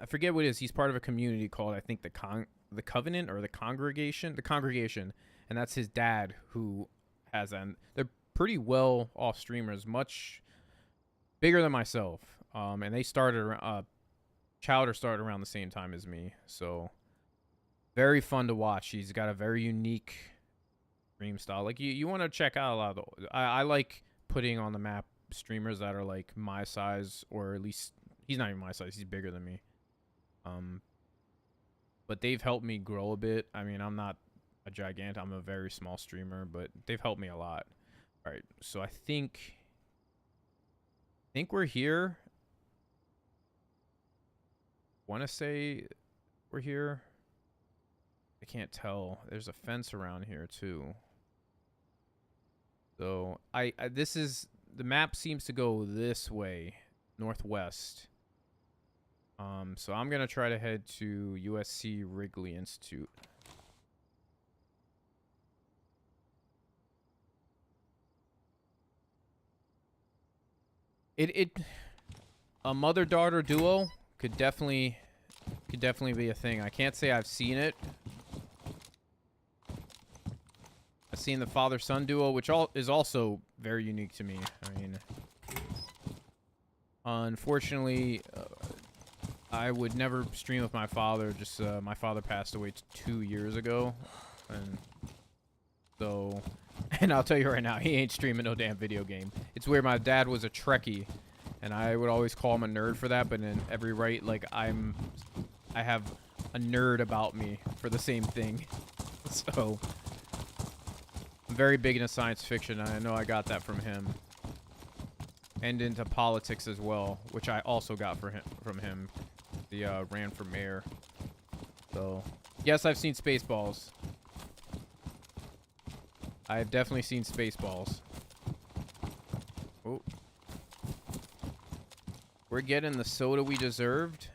S1: forget what it is. He's part of a community called, I think, the the Covenant or the congregation, and that's his dad who has them. They're pretty well off streamers, much bigger than myself. And they started around, Chowder started around the same time as me, so very fun to watch. He's got a very unique stream style. Like you want to check out a lot of I like putting on the map streamers that are like my size, or at least he's not even my size. He's bigger than me. But they've helped me grow a bit. I mean, I'm not a gigantic. I'm a very small streamer, but they've helped me a lot. All right, so I think we're here. Want to say we're here. I can't tell. There's a fence around here too. So this is, the map seems to go this way, northwest. So I'm gonna try to head to USC Wrigley Institute. A mother-daughter duo could definitely be a thing. I can't say I've seen it. I've seen the father-son duo, which is also very unique to me. I mean, unfortunately, I would never stream with my father. Just my father passed away 2 years ago, and so, and I'll tell you right now, he ain't streaming no damn video game. It's weird. My dad was a Trekkie, and I would always call him a nerd for that. But in every right, like I have a nerd about me for the same thing. So I'm very big into science fiction. And I know I got that from him, and into politics as well, which I also got from him. He ran for mayor. So yes, I've seen Spaceballs. I've definitely seen Spaceballs. Oh. We're getting the soda we deserved.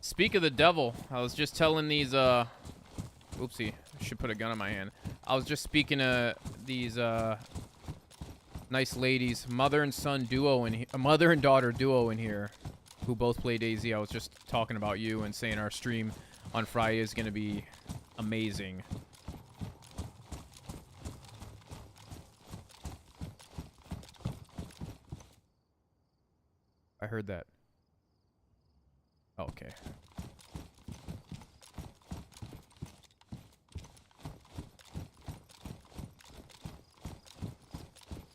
S1: Speak of the devil, I was just telling these, oopsie, I should put a gun in my hand. I was just speaking to these, nice ladies, mother and daughter duo in here, who both play DayZ. I was just talking about you and saying our stream on Friday is going to be amazing. I heard that. Okay.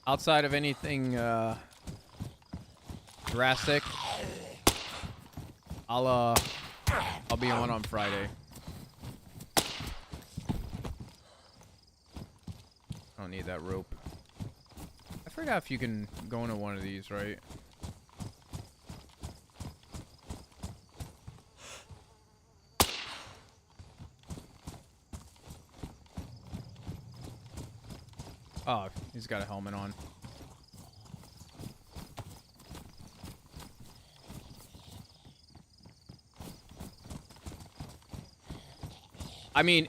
S1: Outside of anything drastic, I'll be on Friday. I don't need that rope. I forgot if you can go into one of these, right? Oh, he's got a helmet on. I mean,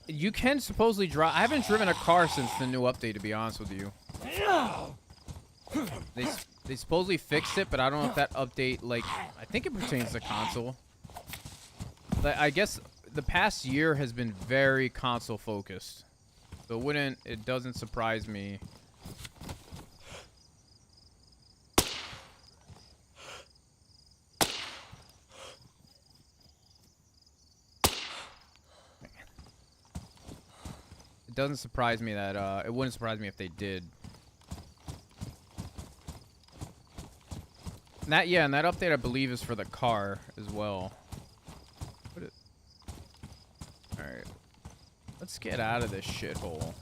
S1: you can supposedly drive. I haven't driven a car since the new update, to be honest with you. They supposedly fixed it, but I don't know if that update, like, I think it pertains to console. But I guess the past year has been very console focused. So it doesn't surprise me. It doesn't surprise me that, it wouldn't surprise me if they did. And that update I believe is for the car as well. Alright. Let's get out of this shithole.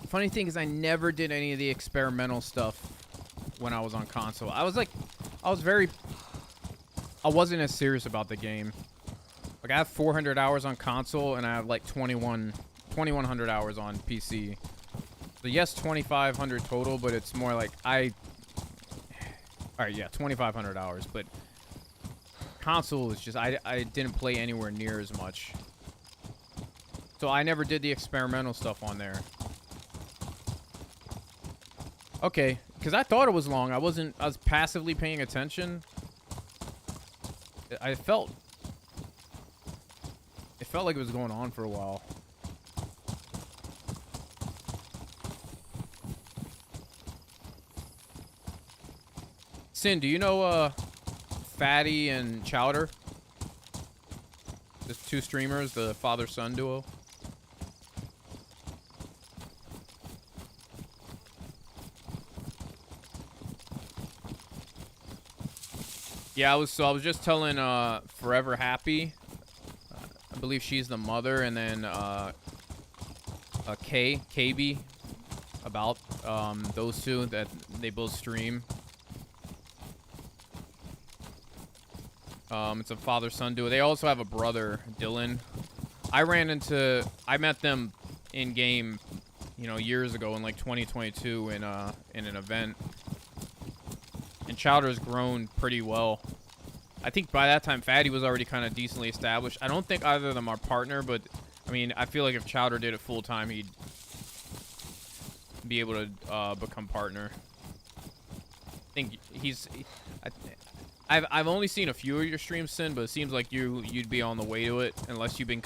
S1: Funny thing is I never did any of the experimental stuff when I was on console. I wasn't as serious about the game. Like, I have 400 hours on console, and I have like 2,100 hours on PC. So yes, 2,500 total, but it's more like Alright, yeah, 2,500 hours, but console is just I didn't play anywhere near as much. So I never did the experimental stuff on there. Okay, because I thought it was long. I was passively paying attention. It felt like it was going on for a while. Sin, do you know Fatty and Chowder? The two streamers, the father-son duo. Yeah, I was just telling Forever Happy. I believe she's the mother, and then KB about those two that they both stream. It's a father-son duo. They also have a brother, Dylan. I met them in game, you know, years ago in like 2022 in an event. And Chowder's grown pretty well. I think by that time, Fatty was already kind of decently established. I don't think either of them are partner, but I mean, I feel like if Chowder did it full time, he'd be able to become partner. I think I've only seen a few of your streams, Sin, but it seems like you'd be on the way to it, unless you've been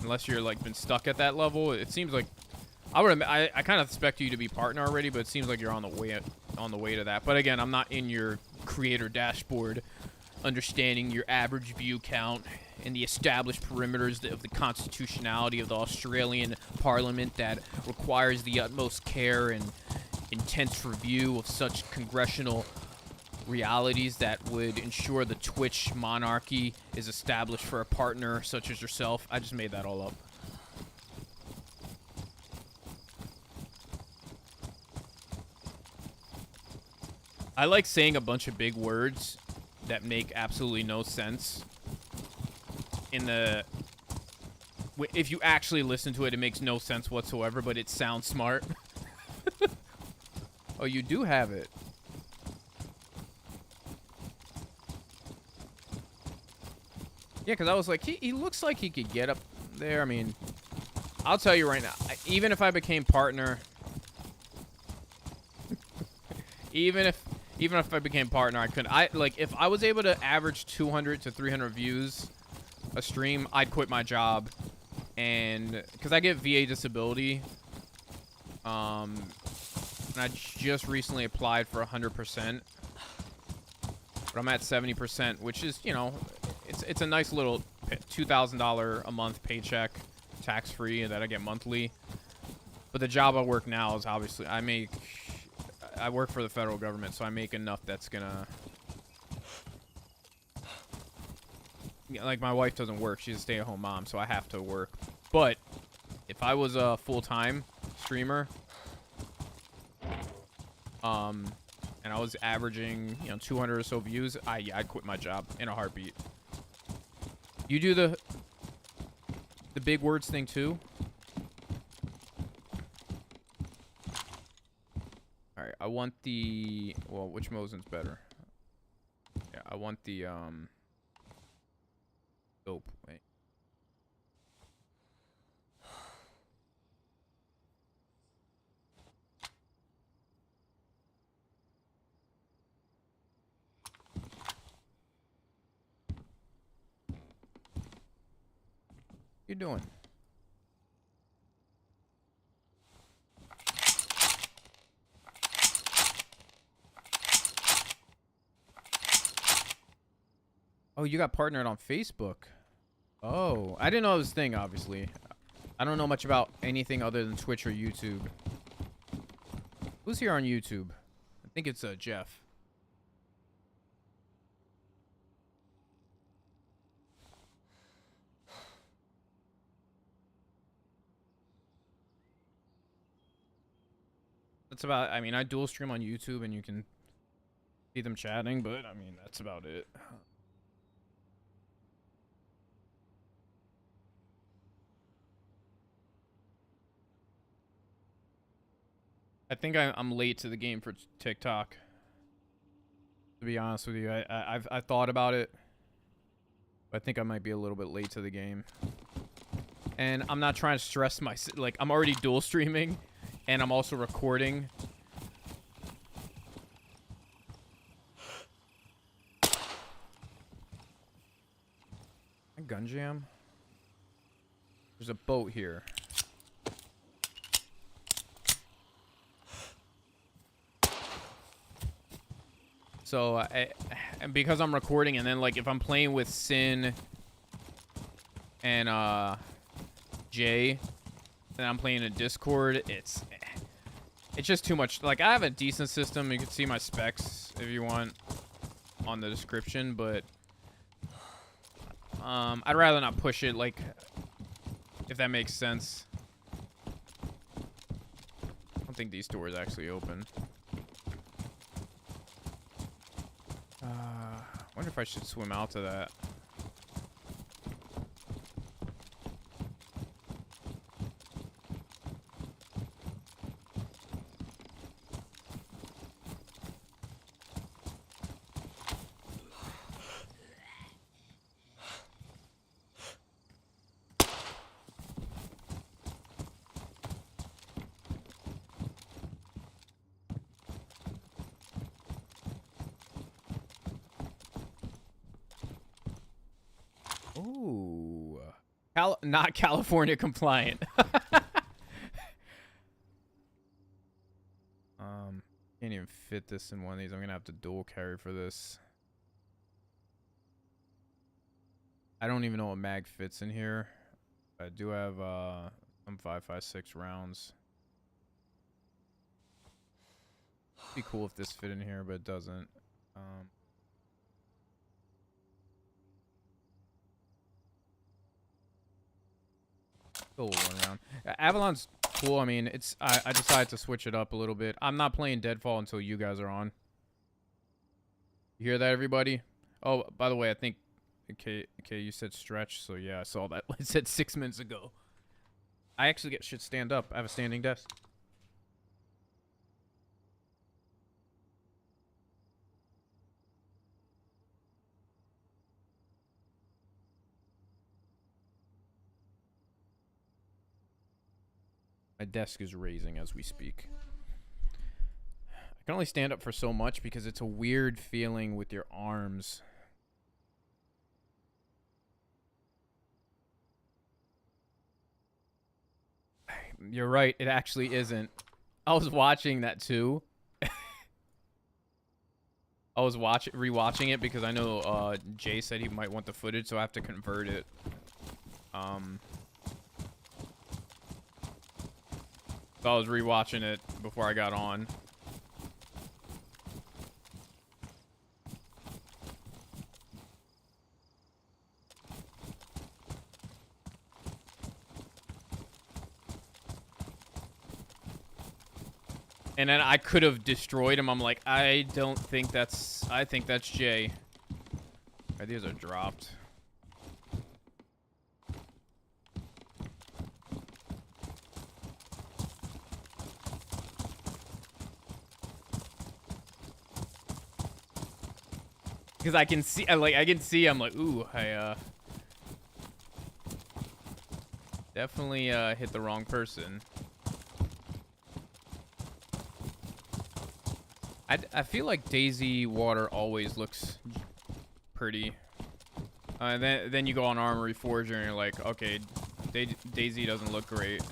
S1: unless you're like been stuck at that level. It seems like I kind of expect you to be partner already, but it seems like you're on the way to that. But again, I'm not in your creator dashboard, understanding your average view count and the established perimeters of the constitutionality of the Australian Parliament that requires the utmost care and intense review of such congressional realities that would ensure the Twitch monarchy is established for a partner such as yourself. I just made that all up. I like saying a bunch of big words that make absolutely no sense. If you actually listen to it, it makes no sense whatsoever, but it sounds smart. Oh, you do have it. Yeah, because I was like, he looks like he could get up there. I mean, I'll tell you right now, even if I became partner, even if I became partner, I couldn't. If I was able to average 200 to 300 views a stream, I'd quit my job, and because I get VA disability, and I just recently applied for 100%, but I'm at 70%, which is, you know, it's a nice little $2,000 a month paycheck, tax free, that I get monthly. But the job I work now is obviously I work for the federal government, so I make enough that's gonna... Like, my wife doesn't work. She's a stay-at-home mom, so I have to work. But if I was a full-time streamer, and I was averaging, you know, 200 or so views, I'd quit my job in a heartbeat. You do the big words thing, too? Alright, I want the... Well, which Mosin's better? Yeah, I want the, Dope. Wait. What you doing? Oh, you got partnered on Facebook. Oh, I didn't know it was a thing, obviously. I don't know much about anything other than Twitch or YouTube. Who's here on YouTube? I think it's Jeff. That's about... I mean, I dual stream on YouTube and you can see them chatting, but I mean, that's about it. I think I'm late to the game for TikTok. To be honest with you, I thought about it. But I think I might be a little bit late to the game. And I'm not trying to stress my... Like, I'm already dual streaming. And I'm also recording. A gun jam? There's a boat here. So, and because I'm recording, and then, like, if I'm playing with Sin and, Jay, and I'm playing in Discord, it's just too much. Like, I have a decent system. You can see my specs, if you want, on the description, but, I'd rather not push it, like, if that makes sense. I don't think these doors actually open. I wonder if I should swim out to that. Ooh. Not California compliant. Can't even fit this in one of these. I'm gonna have to dual carry for this. I don't even know what mag fits in here. I do have some 5.56 rounds. It'd be cool if this fit in here, but it doesn't. Still one round. Avalon's cool. I mean, it's I decided to switch it up a little bit. I'm not playing Deadfall until you guys are on. You hear that, everybody? Oh, by the way, I think okay, you said stretch, so yeah, I saw that. It said 6 minutes ago. I actually should stand up. I have a standing desk. My desk is raising as we speak. I can only stand up for so much because it's a weird feeling with your arms. You're right, it actually isn't. I was watching that too. I was rewatching it because I know Jay said he might want the footage, so I have to convert it. So I was rewatching it before I got on. And then I could have destroyed him. I'm like, I don't think that's... I think that's Jay. These are dropped. Because I can see... I can see... I'm like, ooh, I, definitely, hit the wrong person. I feel like DayZ water always looks pretty. Then you go on Armory Forger and you're like, okay, DayZ doesn't look great.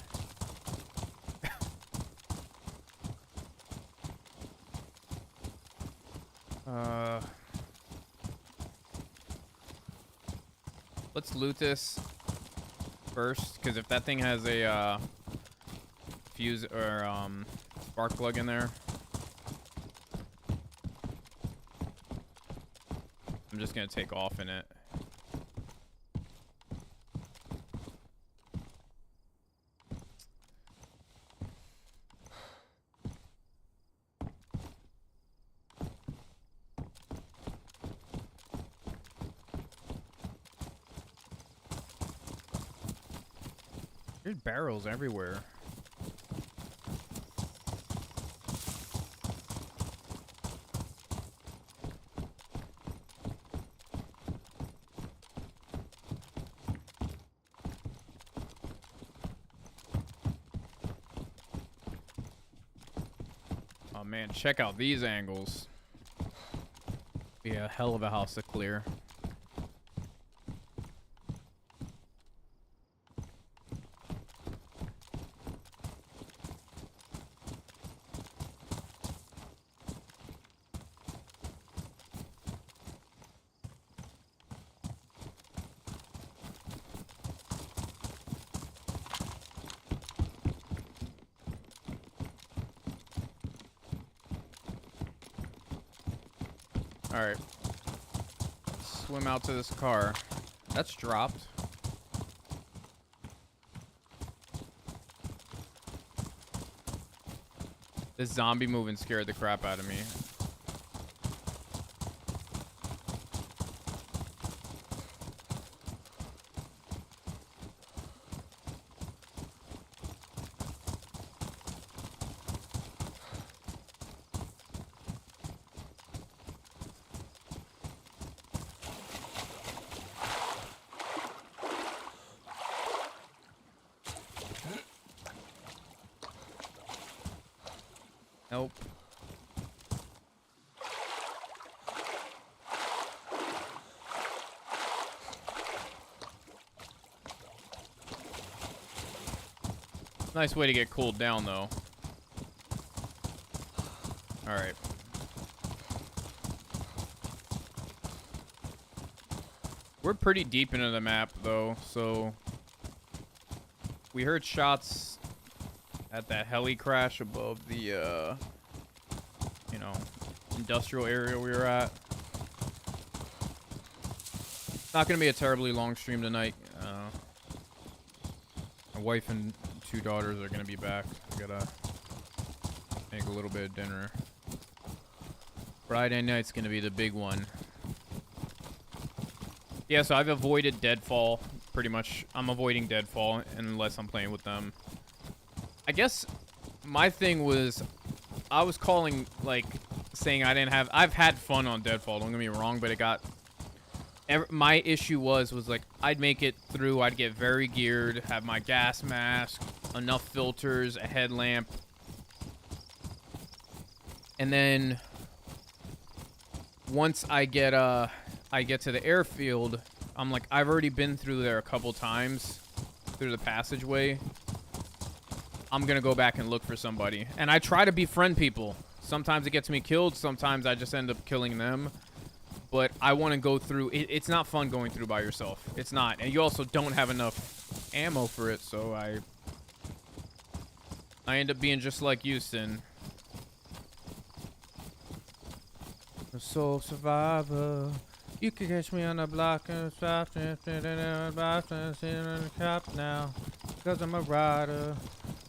S1: Let's loot this first, because if that thing has a fuse or spark plug in there, I'm just gonna take off in it. There's barrels everywhere. man, check out these angles. Yeah, hell of a house to clear. Alright. Swim out to this car. That's dropped. This zombie moving scared the crap out of me. Nope. Nice way to get cooled down, though. Alright. We're pretty deep into the map, though, so... We heard shots at that heli crash above the, you know, industrial area we were at. Not gonna be a terribly long stream tonight. My wife and 2 daughters are gonna be back. I gotta make a little bit of dinner. Friday night's gonna be the big one. Yeah, so I've avoided Deadfall. Pretty much, I'm avoiding Deadfall unless I'm playing with them. I guess my thing was, I was calling, like, saying I didn't have... I've had fun on Deadfall, don't get me wrong, but it got... my issue was like, I'd make it through, I'd get very geared, have my gas mask, enough filters, a headlamp. And then, once I get to the airfield, I'm like, I've already been through there a couple times, through the passageway. I'm gonna go back and look for somebody. And I try to befriend people. Sometimes it gets me killed, sometimes I just end up killing them. But I want to go through... It's not fun going through by yourself. It's not. And you also don't have enough ammo for it, so I end up being just like you, Sin. The soul survivor. You can catch me on the block and stop in the cop now. Cause I'm a rider.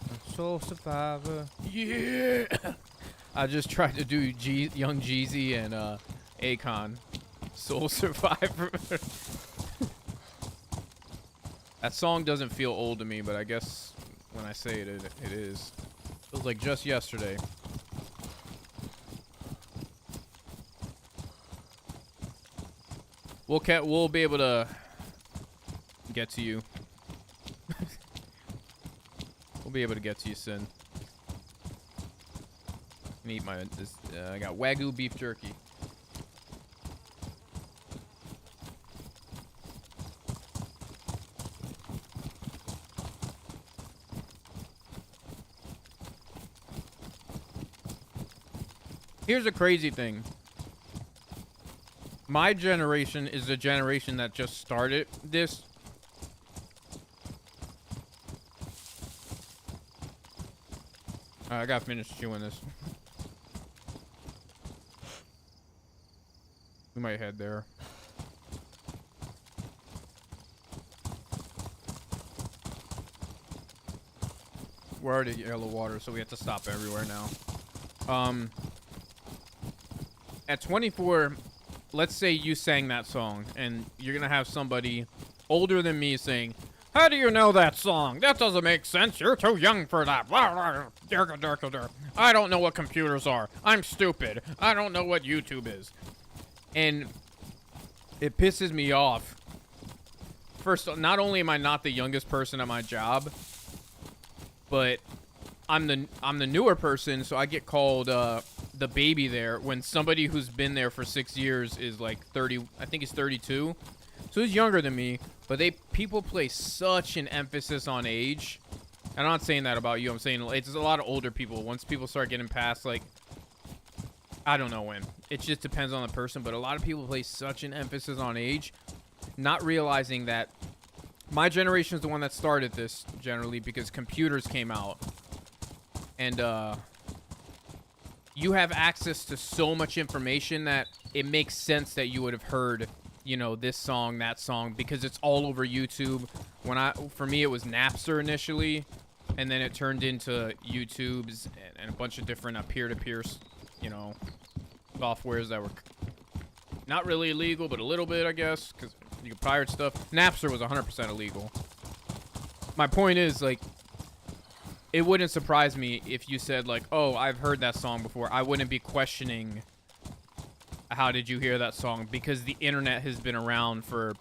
S1: A soul survivor. Yeah! I just tried to do Young Jeezy and Akon. Soul Survivor. That song doesn't feel old to me, but I guess when I say it, it is. Feels like just yesterday. We'll be able to get to you. We'll be able to get to you, Sin. Let me eat I got Wagyu beef jerky. Here's a crazy thing. My generation is the generation that just started this. I gotta finish chewing this. We might head there. We're already at yellow water, so we have to stop everywhere now. At 24, let's say you sang that song, and you're gonna have somebody older than me saying, "How do you know that song? That doesn't make sense. You're too young for that. I don't know what computers are. I'm stupid. I don't know what YouTube is." And it pisses me off. First, not only am I not the youngest person at my job, but I'm the newer person, so I get called the baby there when somebody who's been there for 6 years is like 30. I think he's 32, so he's younger than me. But people place such an emphasis on age. And I'm not saying that about you. I'm saying it's a lot of older people. Once people start getting past, like, I don't know when. It just depends on the person. But a lot of people place such an emphasis on age, not realizing that my generation is the one that started this generally because computers came out. And you have access to so much information that it makes sense that you would have heard, you know, this song, that song, because it's all over YouTube. For me, it was Napster initially, and then it turned into YouTube's and a bunch of different peer-to-peer, you know, softwares that were not really illegal, but a little bit, I guess, because you could pirate stuff. Napster was 100% illegal. My point is, like, it wouldn't surprise me if you said, like, oh, I've heard that song before. I wouldn't be questioning how did you hear that song, because the internet has been around for,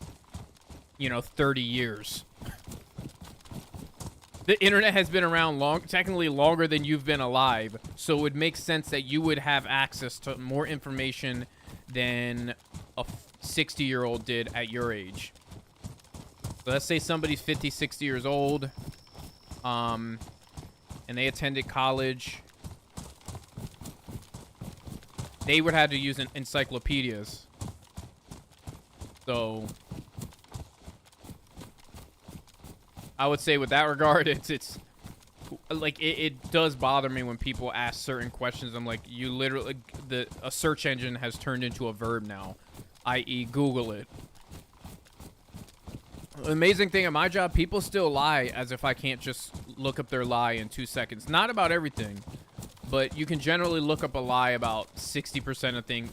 S1: you know, 30 years. The internet has been around technically longer than you've been alive, so it would make sense that you would have access to more information than a 60-year-old did at your age. So let's say somebody's 50, 60 years old, and they attended college. They would have to use encyclopedias. So I would say with that regard, it's like it does bother me when people ask certain questions. I'm like, you literally, a search engine has turned into a verb now, i.e. Google it. The amazing thing at my job, people still lie as if I can't just look up their lie in 2 seconds. Not about everything, but you can generally look up a lie about 60% of things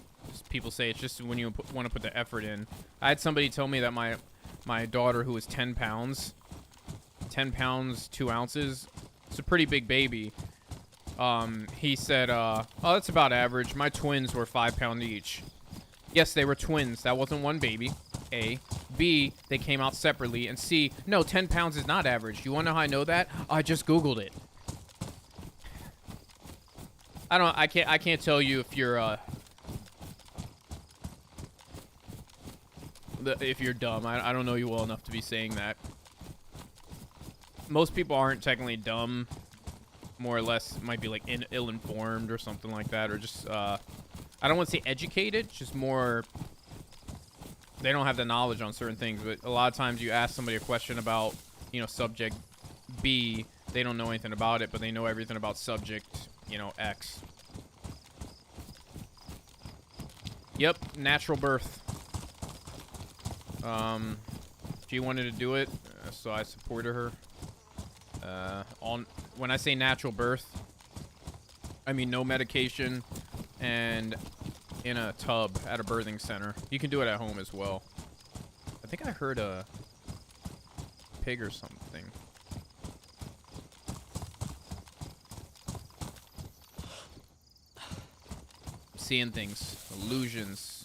S1: people say. It's just when you want to put the effort in. I had somebody tell me that my daughter, who was 10 pounds, 2 ounces, it's a pretty big baby. He said, oh, that's about average. My twins were 5 pounds each. Yes, they were twins. That wasn't one baby. A. B, they came out separately. And C, no, 10 pounds is not average. You want to know how I know that? I just Googled it. I can't tell you if you're, if you're dumb. I don't know you well enough to be saying that. Most people aren't technically dumb. More or less might be like ill-informed or something like that. Or just, I don't want to say educated, just more, they don't have the knowledge on certain things. But a lot of times you ask somebody a question about, you know, subject B, they don't know anything about it, but they know everything about subject, you know, X. Yep, natural birth. She wanted to do it, so I supported her. When I say natural birth, I mean no medication and in a tub at a birthing center. You can do it at home as well. I think I heard a pig or something. Seeing things, illusions.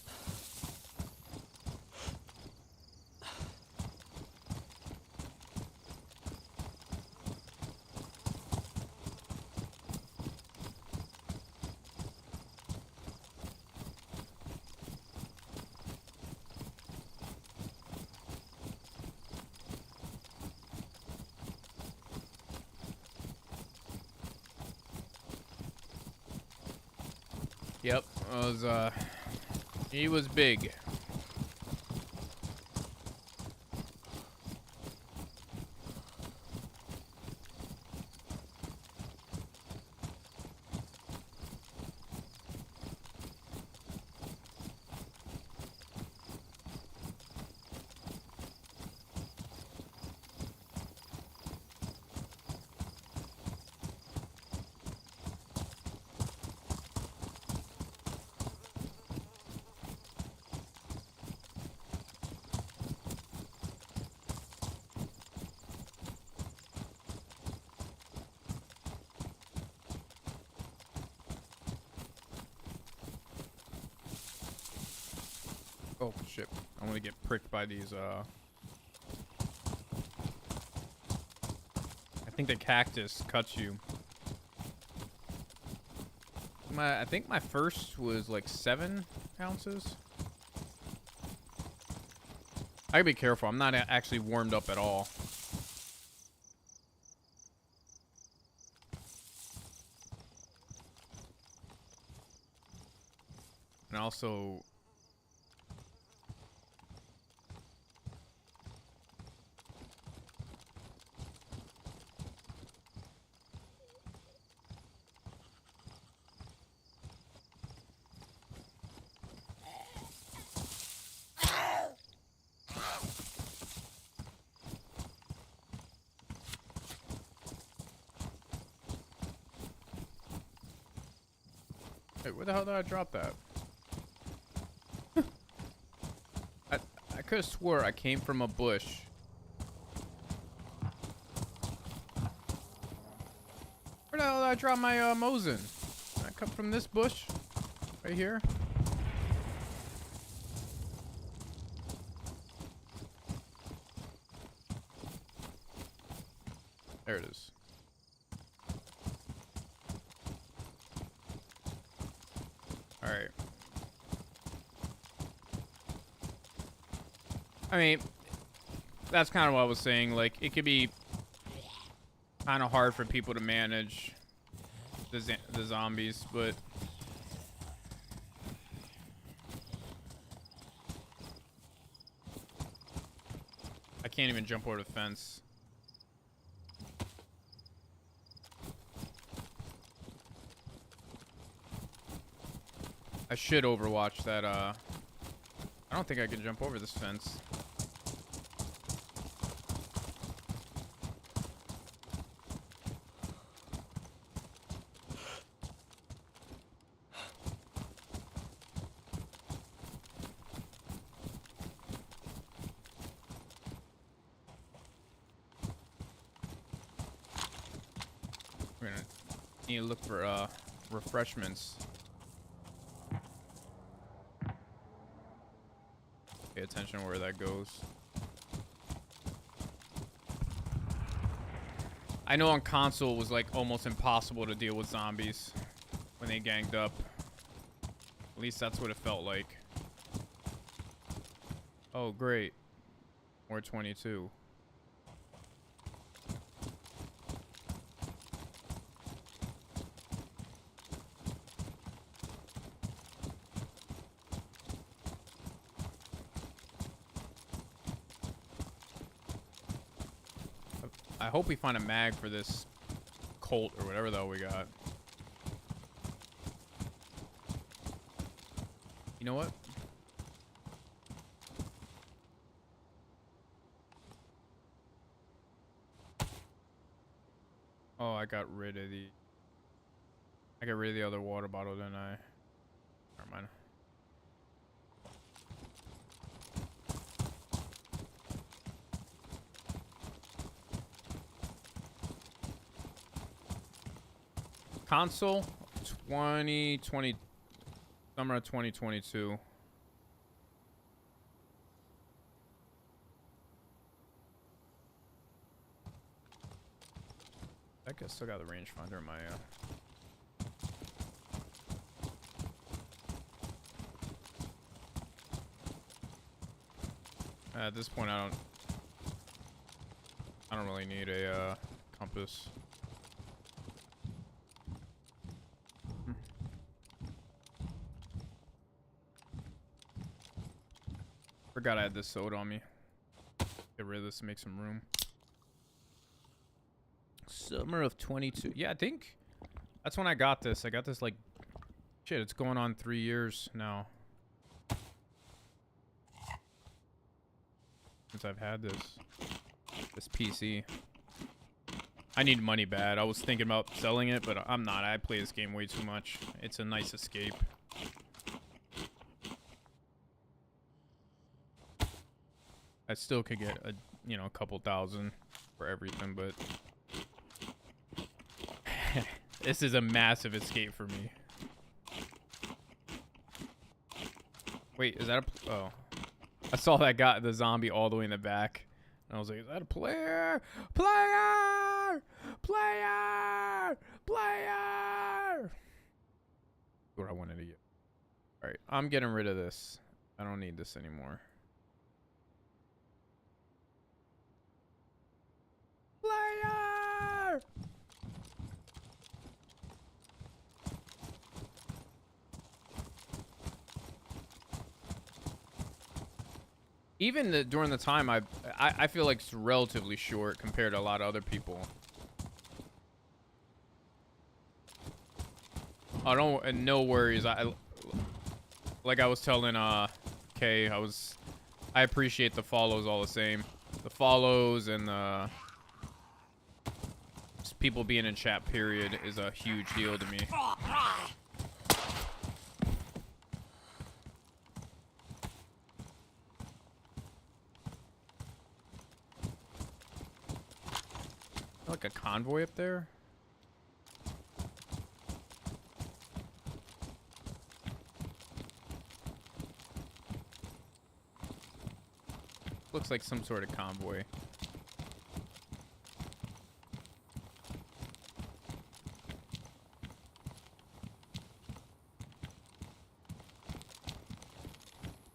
S1: Yep, he was big. Oh, shit. I want to get pricked by these, I think the cactus cuts you. I think my first was like 7 ounces. I gotta be careful. I'm not actually warmed up at all. And also... Wait, where the hell did I drop that? I could have swore I came from a bush. Where the hell did I drop my Mosin? Did I come from this bush? Right here? There it is. Alright. I mean, that's kind of what I was saying. Like, it could be kind of hard for people to manage the zombies, but... I can't even jump over the fence. I should overwatch that, I don't think I can jump over this fence. We're gonna need to look for, refreshments. Pay attention where that goes. I know on console it was like almost impossible to deal with zombies when they ganged up. At least that's what it felt like. Oh, great. More 22. I hope we find a mag for this Colt or whatever the hell we got. You know what? Oh, I got rid of the... I got rid of the other water bottle, didn't I? Never mind. Console 2020 summer of 2022. I guess I still got the rangefinder in my at this point I don't really need a compass. Forgot I had this soda on me. Get rid of this and make some room. Summer of 22. Yeah, I think that's when I got this. I got this like... Shit, it's going on 3 years now. Since I've had this PC. I need money bad. I was thinking about selling it, but I'm not. I play this game way too much. It's a nice escape. I still could get a, you know, a couple thousand for everything, but this is a massive escape for me. Wait, is that a... Oh. I saw that guy, the zombie, all the way in the back. And I was like, is that a player? Player! Player! Player! what I wanted to get. All right, I'm getting rid of this. I don't need this anymore. Player! Even during the time, I feel like it's relatively short compared to a lot of other people. I don't, no worries. Like I was telling Kay, I appreciate the follows all the same. The follows and the just people being in chat period is a huge deal to me. Like a convoy up there? Looks like some sort of convoy.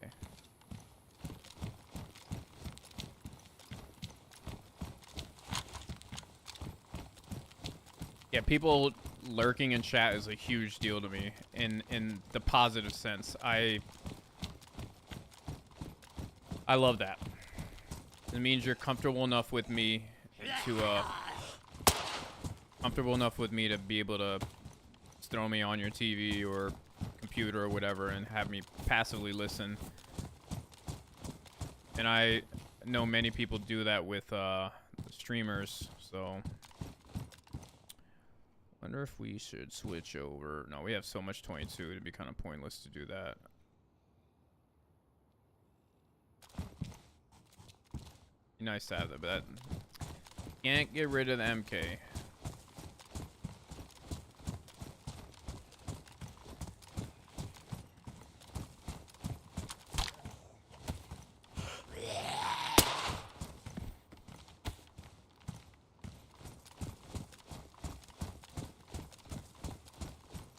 S1: Okay. Yeah, people lurking in chat is a huge deal to me in the positive sense. I love that. It means you're comfortable enough with me to be able to just throw me on your TV or computer or whatever and have me passively listen. And I know many people do that with streamers, so wonder if we should switch over. No, we have so much 22, it'd be kind of pointless to do that. Nice to have that, but that can't get rid of the MK.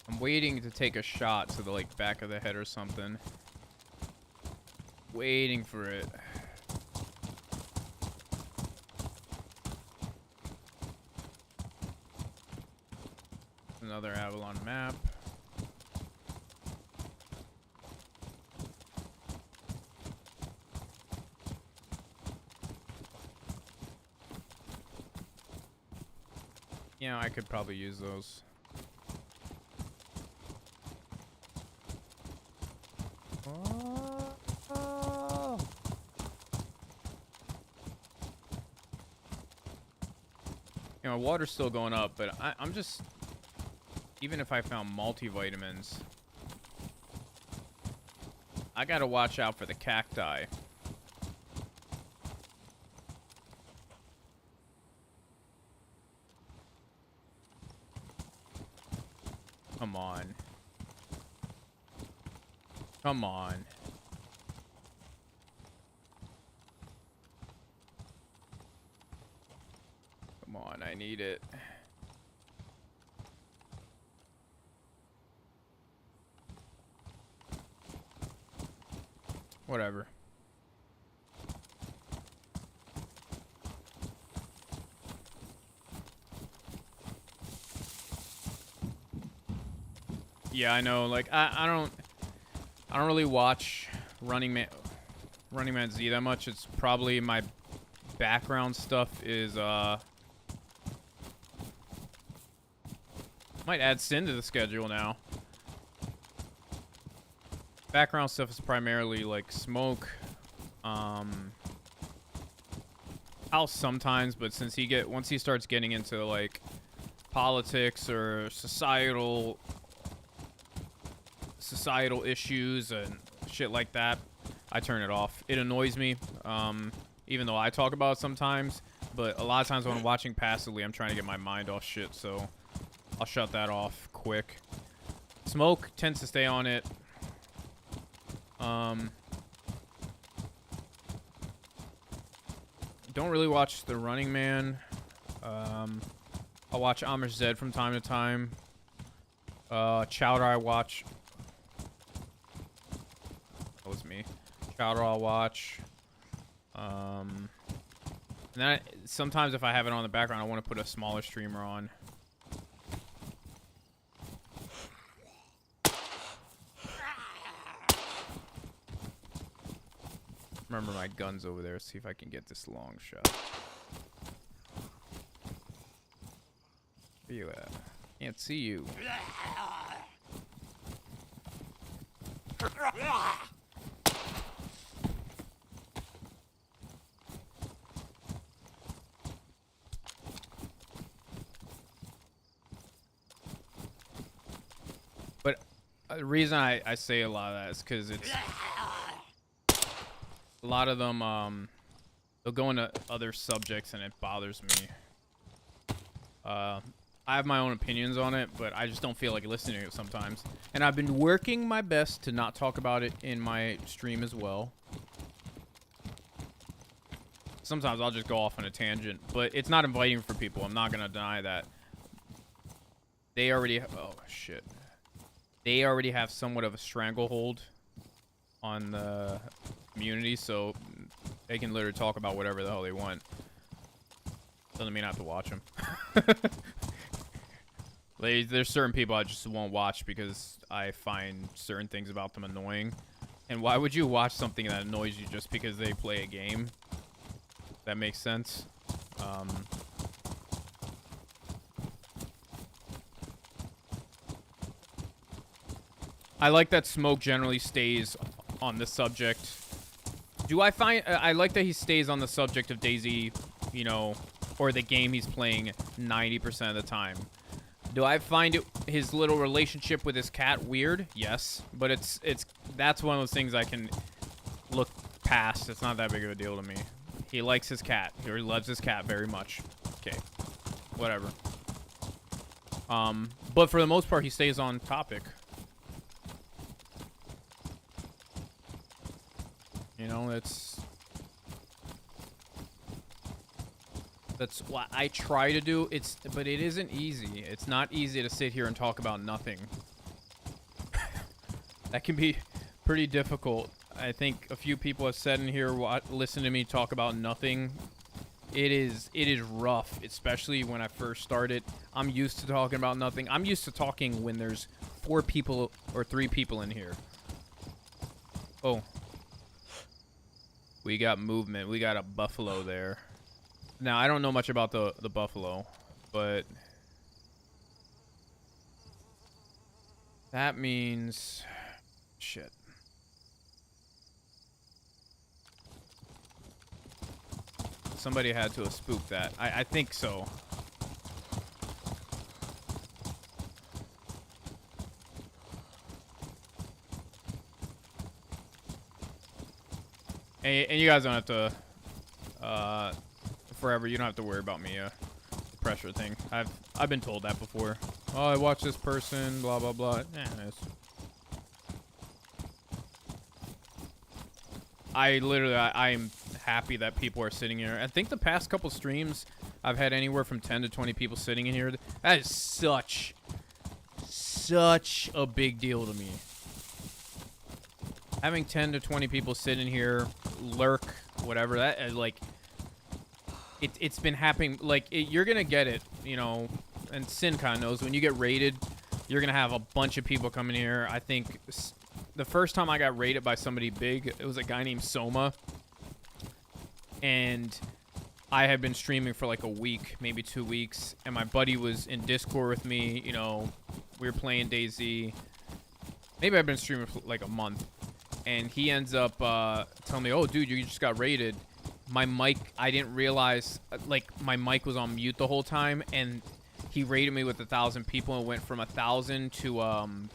S1: I'm waiting to take a shot to the like back of the head or something. Waiting for it. Another Avalon map. Yeah, I could probably use those. Oh. You know, water's still going up, but I'm just... Even if I found multivitamins, I gotta watch out for the cacti. Come on. Come on. Come on, I need it. Whatever. Yeah, I know. Like I don't really watch Running Man Z that much. It's probably my background stuff is might add Sin to the schedule now. Background stuff is primarily like Smoke, House sometimes, but since once he starts getting into like politics or societal issues and shit like that, I turn it off. It annoys me, even though I talk about it sometimes, but a lot of times when I'm watching passively, I'm trying to get my mind off shit, so I'll shut that off quick. Smoke tends to stay on it. Don't really watch The Running Man. I'll watch Amish Zed from time to time. Chowder I watch Chowder I'll watch. And then sometimes if I have it on the background, I want to put a smaller streamer on. Remember my guns over there. See if I can get this long shot. Where you at? Can't see you. But the reason I say a lot of that is because it's a lot of them they'll go into other subjects and it bothers me. I have my own opinions on it, but I just don't feel like listening to it sometimes. And I've been working my best to not talk about it in my stream as well. Sometimes I'll just go off on a tangent, but it's not inviting for people. I'm not going to deny that. They already... Oh, shit. They already have somewhat of a stranglehold on the community, so they can literally talk about whatever the hell they want. Doesn't mean I have to watch them. There's certain people I just won't watch because I find certain things about them annoying. And why would you watch something that annoys you just because they play a game? That makes sense. I like that Smoke generally stays on the subject. I like that he stays on the subject of DayZ, you know, or the game he's playing 90% of the time. Do I find his little relationship with his cat weird? Yes, but that's one of those things I can look past. It's not that big of a deal to me. He likes his cat. He loves his cat very much. Okay, whatever. But for the most part, he stays on topic. You know, that's what I try to do. But it isn't easy. It's not easy to sit here and talk about nothing. That can be pretty difficult. I think a few people have said in here, listen to me talk about nothing. It is rough, especially when I first started. I'm used to talking about nothing. I'm used to talking when there's 4 people or 3 people in here. Oh. We got movement. We got a buffalo there. Now, I don't know much about the buffalo, but that means... Shit. Somebody had to have spooked that. I think so. And you guys don't have to... forever, you don't have to worry about me, the pressure thing. I've been told that before. Oh, I watch this person, blah, blah, blah. I'm happy that people are sitting here. I think the past couple streams, I've had anywhere from 10 to 20 people sitting in here. That is such a big deal to me. Having 10 to 20 people sit in here, lurk, whatever, that, like... It's been happening, like, you're gonna get it, you know, and Sin kind of knows, when you get raided, you're gonna have a bunch of people coming here. I think the first time I got raided by somebody big, it was a guy named Soma, and I had been streaming for like a week, maybe 2 weeks, and my buddy was in Discord with me, you know, we were playing DayZ. Maybe I've been streaming for like a month, and he ends up telling me, oh, dude, you just got raided. My mic, I didn't realize, like, my mic was on mute the whole time, and he raided me with 1,000 people and went from 1,000 to,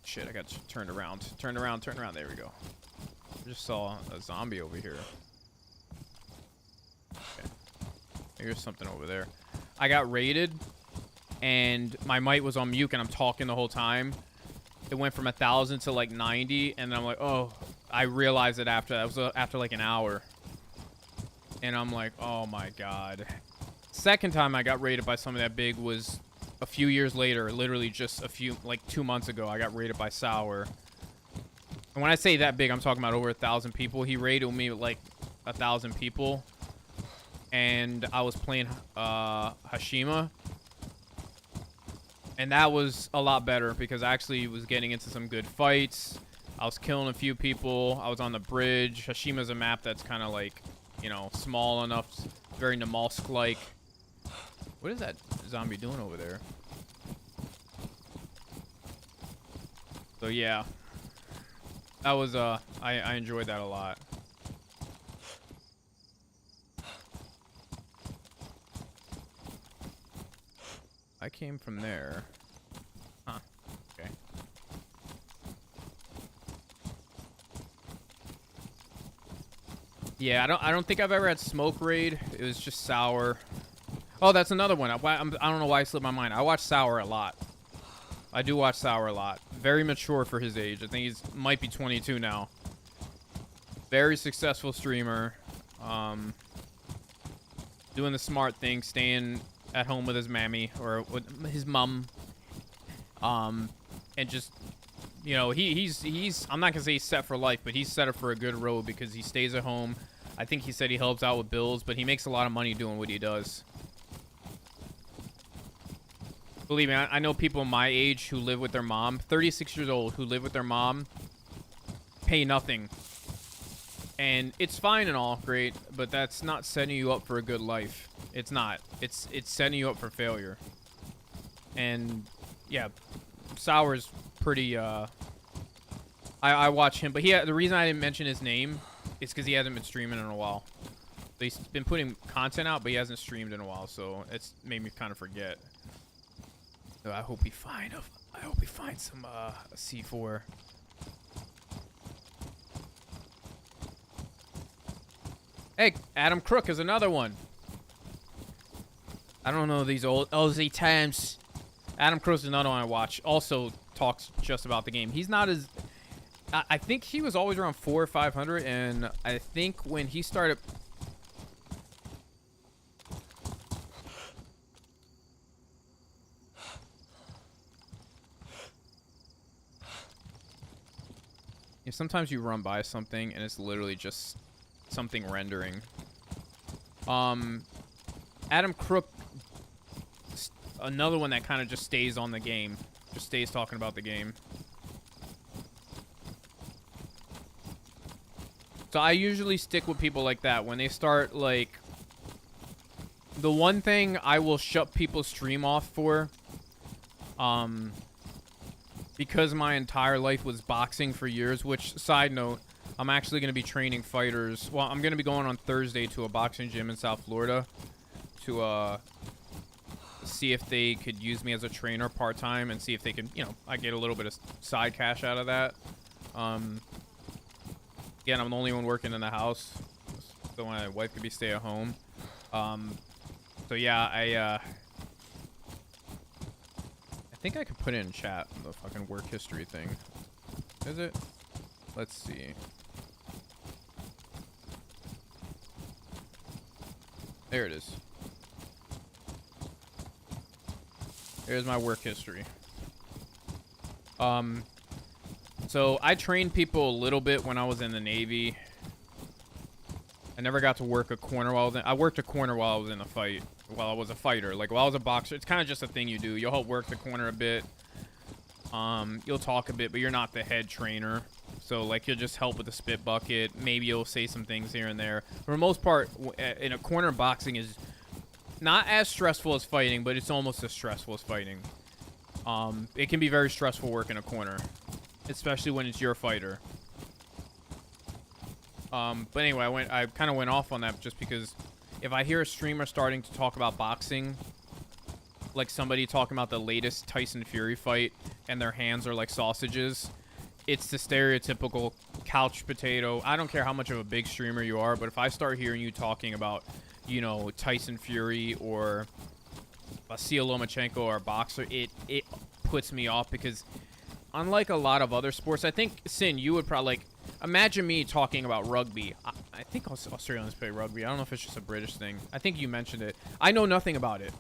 S1: shit, I got turned around. There we go. I just saw a zombie over here. Okay. There's something over there. I got raided, and my mic was on mute, and I'm talking the whole time. It went from 1,000 to, like, 90, and I'm like, oh... I realized it after that. It was after like an hour. And I'm like, oh my god. Second time I got raided by somebody that big was a few years later. Literally just like 2 months ago. I got raided by Sour. And when I say that big, I'm talking about over 1,000 people. He raided me with like 1,000 people. And I was playing Hashima. And that was a lot better because I actually was getting into some good fights. I was killing a few people. I was on the bridge. Hashima's a map that's kind of like, you know, small enough, very Namalsk-like. What is that zombie doing over there? So yeah, that was I enjoyed that a lot. I came from there. Huh. Okay. Yeah, I don't think I've ever had smoke raid. It was just sour. Oh, that's another one. I don't know why I slipped my mind. I watch Sour a lot. I do watch Sour a lot. Very mature for his age. I think he's might be 22 now. Very successful streamer. Doing the smart thing, staying at home with his mammy or with his mum. And just, you know, he's I'm not gonna say he's set for life, but he's set up for a good road because he stays at home. I think he said he helps out with bills, but he makes a lot of money doing what he does. Believe me, I know people my age who live with their mom, 36 years old, who live with their mom, pay nothing. And it's fine and all, great, but that's not setting you up for a good life. It's not. It's setting you up for failure. And, yeah, Sour's pretty, I watch him, but the reason I didn't mention his name is because he hasn't been streaming in a while. He's been putting content out, but he hasn't streamed in a while, so it's made me kind of forget. So I hope he finds some C4. Hey, Adam Crook is another one. I don't know these old LZ times. Adam Crook's another one I watch. Also talks just about the game. He's not as... I think he was always around 400 or 500, and I think when he started... Sometimes you run by something and it's literally just something rendering. Adam Crook, another one that kind of just stays on the game, just stays talking about the game. So I usually stick with people like that when they start like. The one thing I will shut people's stream off for, because my entire life was boxing for years, which, side note, I'm actually going to be training fighters. Well, I'm going to be going on Thursday to a boxing gym in South Florida to see if they could use me as a trainer part-time and see if they can, you know, I get a little bit of side cash out of that. Again, I'm the only one working in the house, so my wife could be stay at home. So yeah, I think I could put it in chat, the fucking work history thing. Is it? Let's see. There it is. Here's my work history. So I trained people a little bit when I was in the Navy. I never got to work a corner while I worked a corner while I was in a fight. While I was a fighter, like while I was a boxer, it's kind of just a thing you do. You'll help work the corner a bit. You'll talk a bit, but you're not the head trainer. So like you'll just help with the spit bucket. Maybe you'll say some things here and there. For the most part, in a corner, boxing is not as stressful as fighting, but it's almost as stressful as fighting. It can be very stressful work in a corner, especially when it's your fighter. But anyway, I kind of went off on that just because if I hear a streamer starting to talk about boxing, like somebody talking about the latest Tyson Fury fight and their hands are like sausages, it's the stereotypical couch potato. I don't care how much of a big streamer you are, but if I start hearing you talking about, you know, Tyson Fury or Vasyl Lomachenko or a boxer, it puts me off because unlike a lot of other sports, I think, Sin, you would probably, like, imagine me talking about rugby. I think Australians play rugby. I don't know if it's just a British thing. I think you mentioned it. I know nothing about it.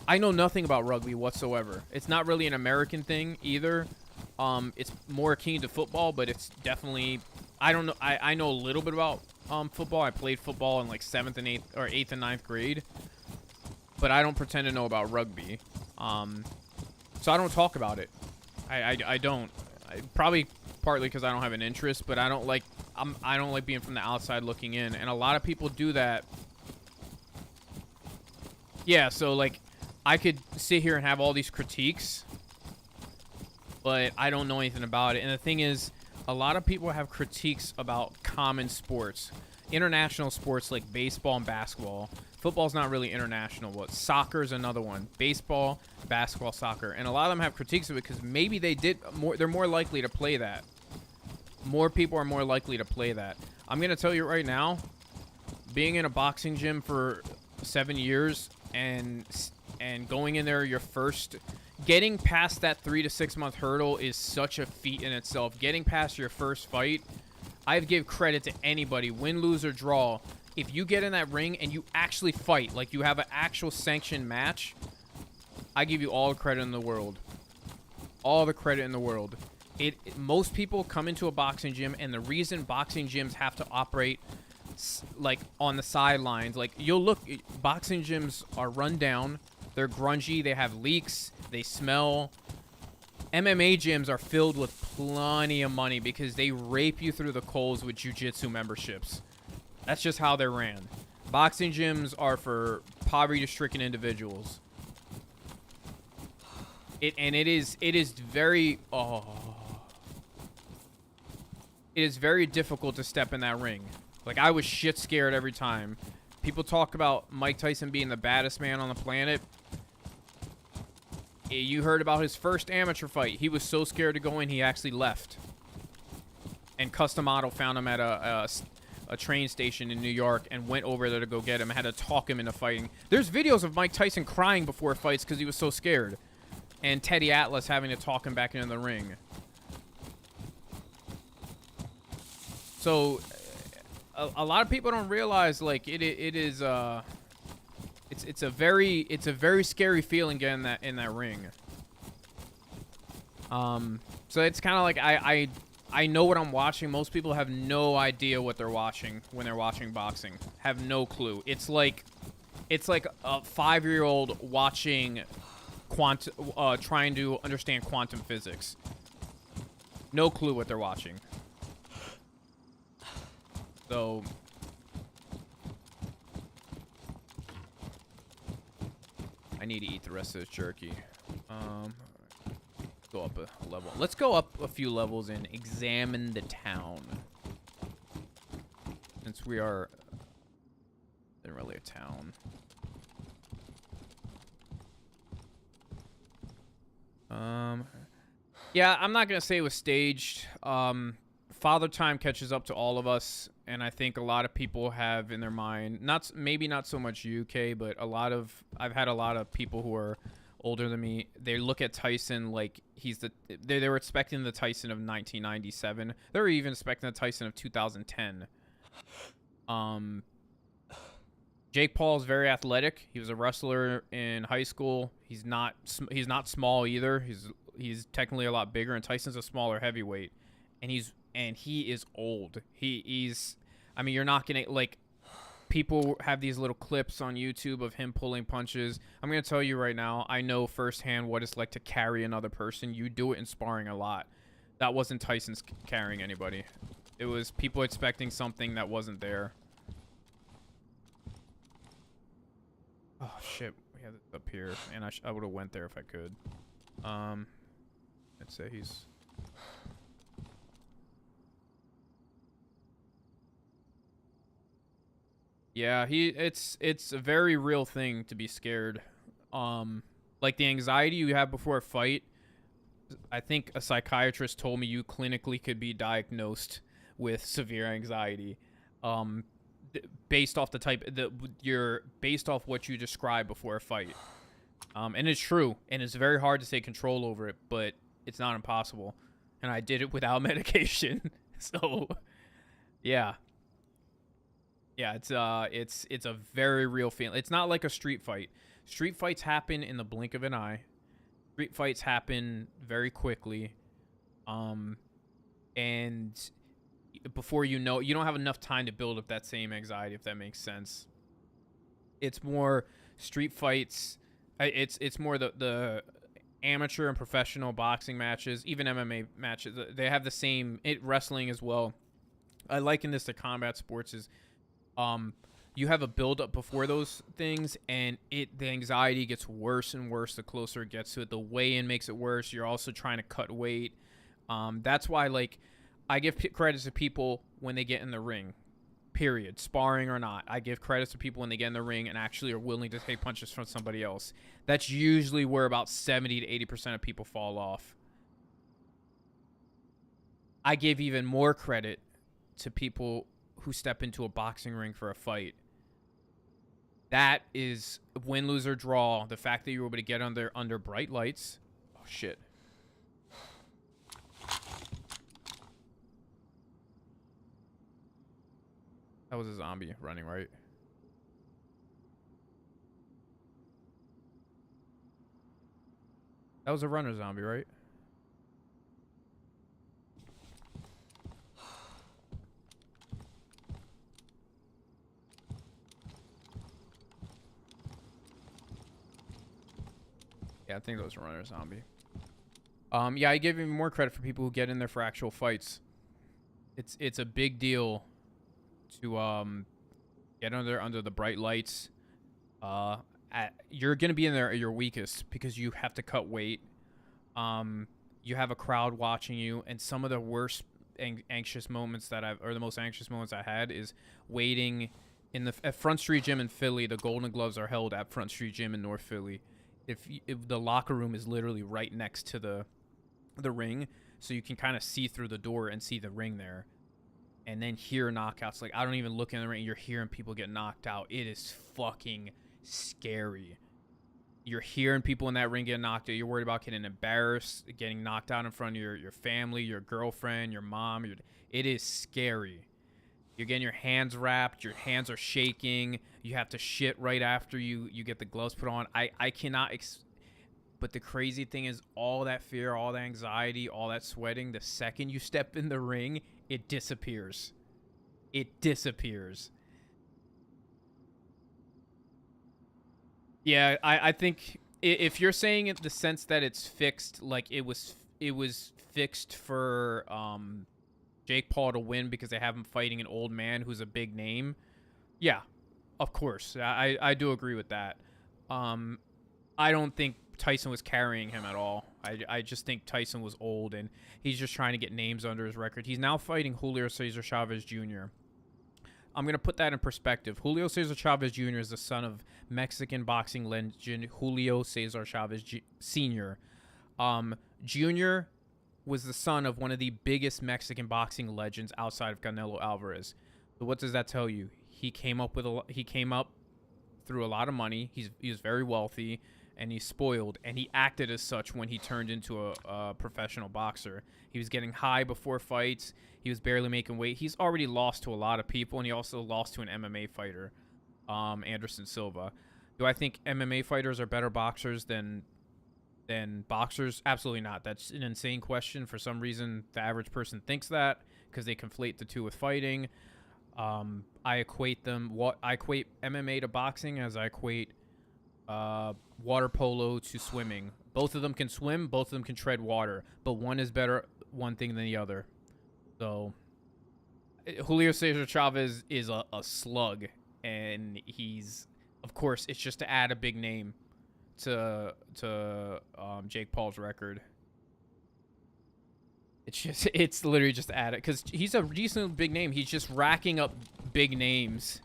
S1: I know nothing about rugby whatsoever. It's not really an American thing either. It's more akin to football, but it's definitely, I don't know. I know a little bit about football. I played football in like 7th and 8th or 8th and 9th grade, but I don't pretend to know about rugby. So I don't talk about it. I don't. Probably partly because I don't have an interest, but I don't like being from the outside looking in, and a lot of people do that. Yeah, so like I could sit here and have all these critiques, but I don't know anything about it. And the thing is, a lot of people have critiques about common sports, international sports like baseball and basketball. Football's not really international, but soccer is another one. Baseball, basketball, soccer. And a lot of them have critiques of it because maybe they're more likely to play that. More people are more likely to play that. I'm going to tell you right now, being in a boxing gym for 7 years and going in there getting past that 3 to 6 month hurdle is such a feat in itself. Getting past your first fight, I give credit to anybody, win, lose, or draw. If you get in that ring and you actually fight, like you have an actual sanctioned match, I give you all the credit in the world. All the credit in the world. Most people come into a boxing gym, and the reason boxing gyms have to operate like on the sidelines, like you'll look, boxing gyms are run down, they're grungy, they have leaks, they smell. MMA gyms are filled with plenty of money because they rape you through the coals with jiu-jitsu memberships. That's just how they're ran. Boxing gyms are for poverty-stricken individuals. It is very difficult to step in that ring. Like, I was shit scared every time. People talk about Mike Tyson being the baddest man on the planet. You heard about his first amateur fight. He was so scared to go in, he actually left. And Custom Auto found him at a train station in New York and went over there to go get him. Had to talk him into fighting. There's videos of Mike Tyson crying before fights because he was so scared. And Teddy Atlas having to talk him back into the ring. So a lot of people don't realize, like, it's a very scary feeling getting in that ring. So it's kind of like I know what I'm watching. Most people have no idea what they're watching when they're watching boxing. Have no clue. It's like a 5-year-old watching trying to understand quantum physics. No clue what they're watching. So I need to eat the rest of this jerky. Go up a level. Let's go up a few levels and examine the town. Since we are in really a town. Yeah, I'm not gonna say it was staged. Father Time catches up to all of us, and I think a lot of people have in their mind, maybe not so much UK, but I've had a lot of people who are older than me. They look at Tyson like they were expecting the Tyson of 1997. They were even expecting the Tyson of 2010. Jake Paul is very athletic. He was a wrestler in high school. He's not small either. He's technically a lot bigger, and Tyson's a smaller heavyweight, and he is old. I mean, you're not gonna, like, people have these little clips on YouTube of him pulling punches. I'm gonna tell you right now, I know firsthand what it's like to carry another person. You do it in sparring a lot. That wasn't Tyson's carrying anybody. It was people expecting something that wasn't there. Oh shit, we had it up here, and I would have went there if I could. Let's say he's. Yeah, it's a very real thing to be scared. Like the anxiety you have before a fight. I think a psychiatrist told me you clinically could be diagnosed with severe anxiety. Based off based off what you describe before a fight. And it's true, and it's very hard to take control over it, but it's not impossible. And I did it without medication. So, yeah. Yeah, it's a very real feeling. It's not like a street fight. Street fights happen in the blink of an eye. Street fights happen very quickly. And before you know, you don't have enough time to build up that same anxiety, if that makes sense. It's more street fights. It's more the amateur and professional boxing matches, even MMA matches. They have the same wrestling as well. I liken this to combat sports. Is you have a build up before those things, and the anxiety gets worse and worse the closer it gets to it. The weigh-in makes it worse. You're also trying to cut weight. That's why, like, I give credit to people when they get in the ring. Period. Sparring or not, I give credit to people when they get in the ring and actually are willing to take punches from somebody else. That's usually where about 70 to 80% of people fall off. I give even more credit to people who step into a boxing ring for a fight. That is win, lose, or draw. The fact that you were able to get under bright lights. Oh, shit. That was a zombie running, right? That was a runner zombie, right? Yeah, I think that was a runner zombie. Yeah, I give even more credit for people who get in there for actual fights. It's a big deal to get under the bright lights. You're gonna be in there at your weakest because you have to cut weight. You have a crowd watching you, and some of the worst anxious moments or the most anxious moments I had is waiting at Front Street Gym in Philly. The Golden Gloves are held at Front Street Gym in North Philly. If the locker room is literally right next to the ring, so you can kind of see through the door and see the ring there. And then hear knockouts. Like, I don't even look in the ring. You're hearing people get knocked out. It is fucking scary. You're hearing people in that ring get knocked out. You're worried about getting embarrassed, getting knocked out in front of your family, your girlfriend, your mom. It is scary. You're getting your hands wrapped. Your hands are shaking. You have to shit right after you get the gloves put on. I cannot... But the crazy thing is, all that fear, all that anxiety, all that sweating, the second you step in the ring, it disappears. It disappears. Yeah, I think if you're saying it the sense that it's fixed, like it was fixed for Jake Paul to win because they have him fighting an old man who's a big name, yeah, of course. I do agree with that. I don't think Tyson was carrying him at all. I just think Tyson was old, and he's just trying to get names under his record. He's now fighting Julio Cesar Chavez Jr. I'm going to put that in perspective. Julio Cesar Chavez Jr. is the son of Mexican boxing legend Julio Cesar Chavez Sr. Jr. was the son of one of the biggest Mexican boxing legends outside of Canelo Alvarez. So what does that tell you? He came up through a lot of money. He was very wealthy, and he's spoiled, and he acted as such when he turned into a professional boxer. He was getting high before fights. He was barely making weight. He's already lost to a lot of people, and he also lost to an MMA fighter, Anderson Silva. Do I think MMA fighters are better boxers than boxers? Absolutely not. That's an insane question. For some reason, the average person thinks that because they conflate the two with fighting. I equate MMA to boxing as I equate water polo to swimming. Both of them can swim, both of them can tread water, but one is better one thing than the other. So Julio Cesar Chavez is a slug, and he's, of course, it's just to add a big name to Jake Paul's record. It's literally just to add it because he's a decent big name. He's just racking up big names.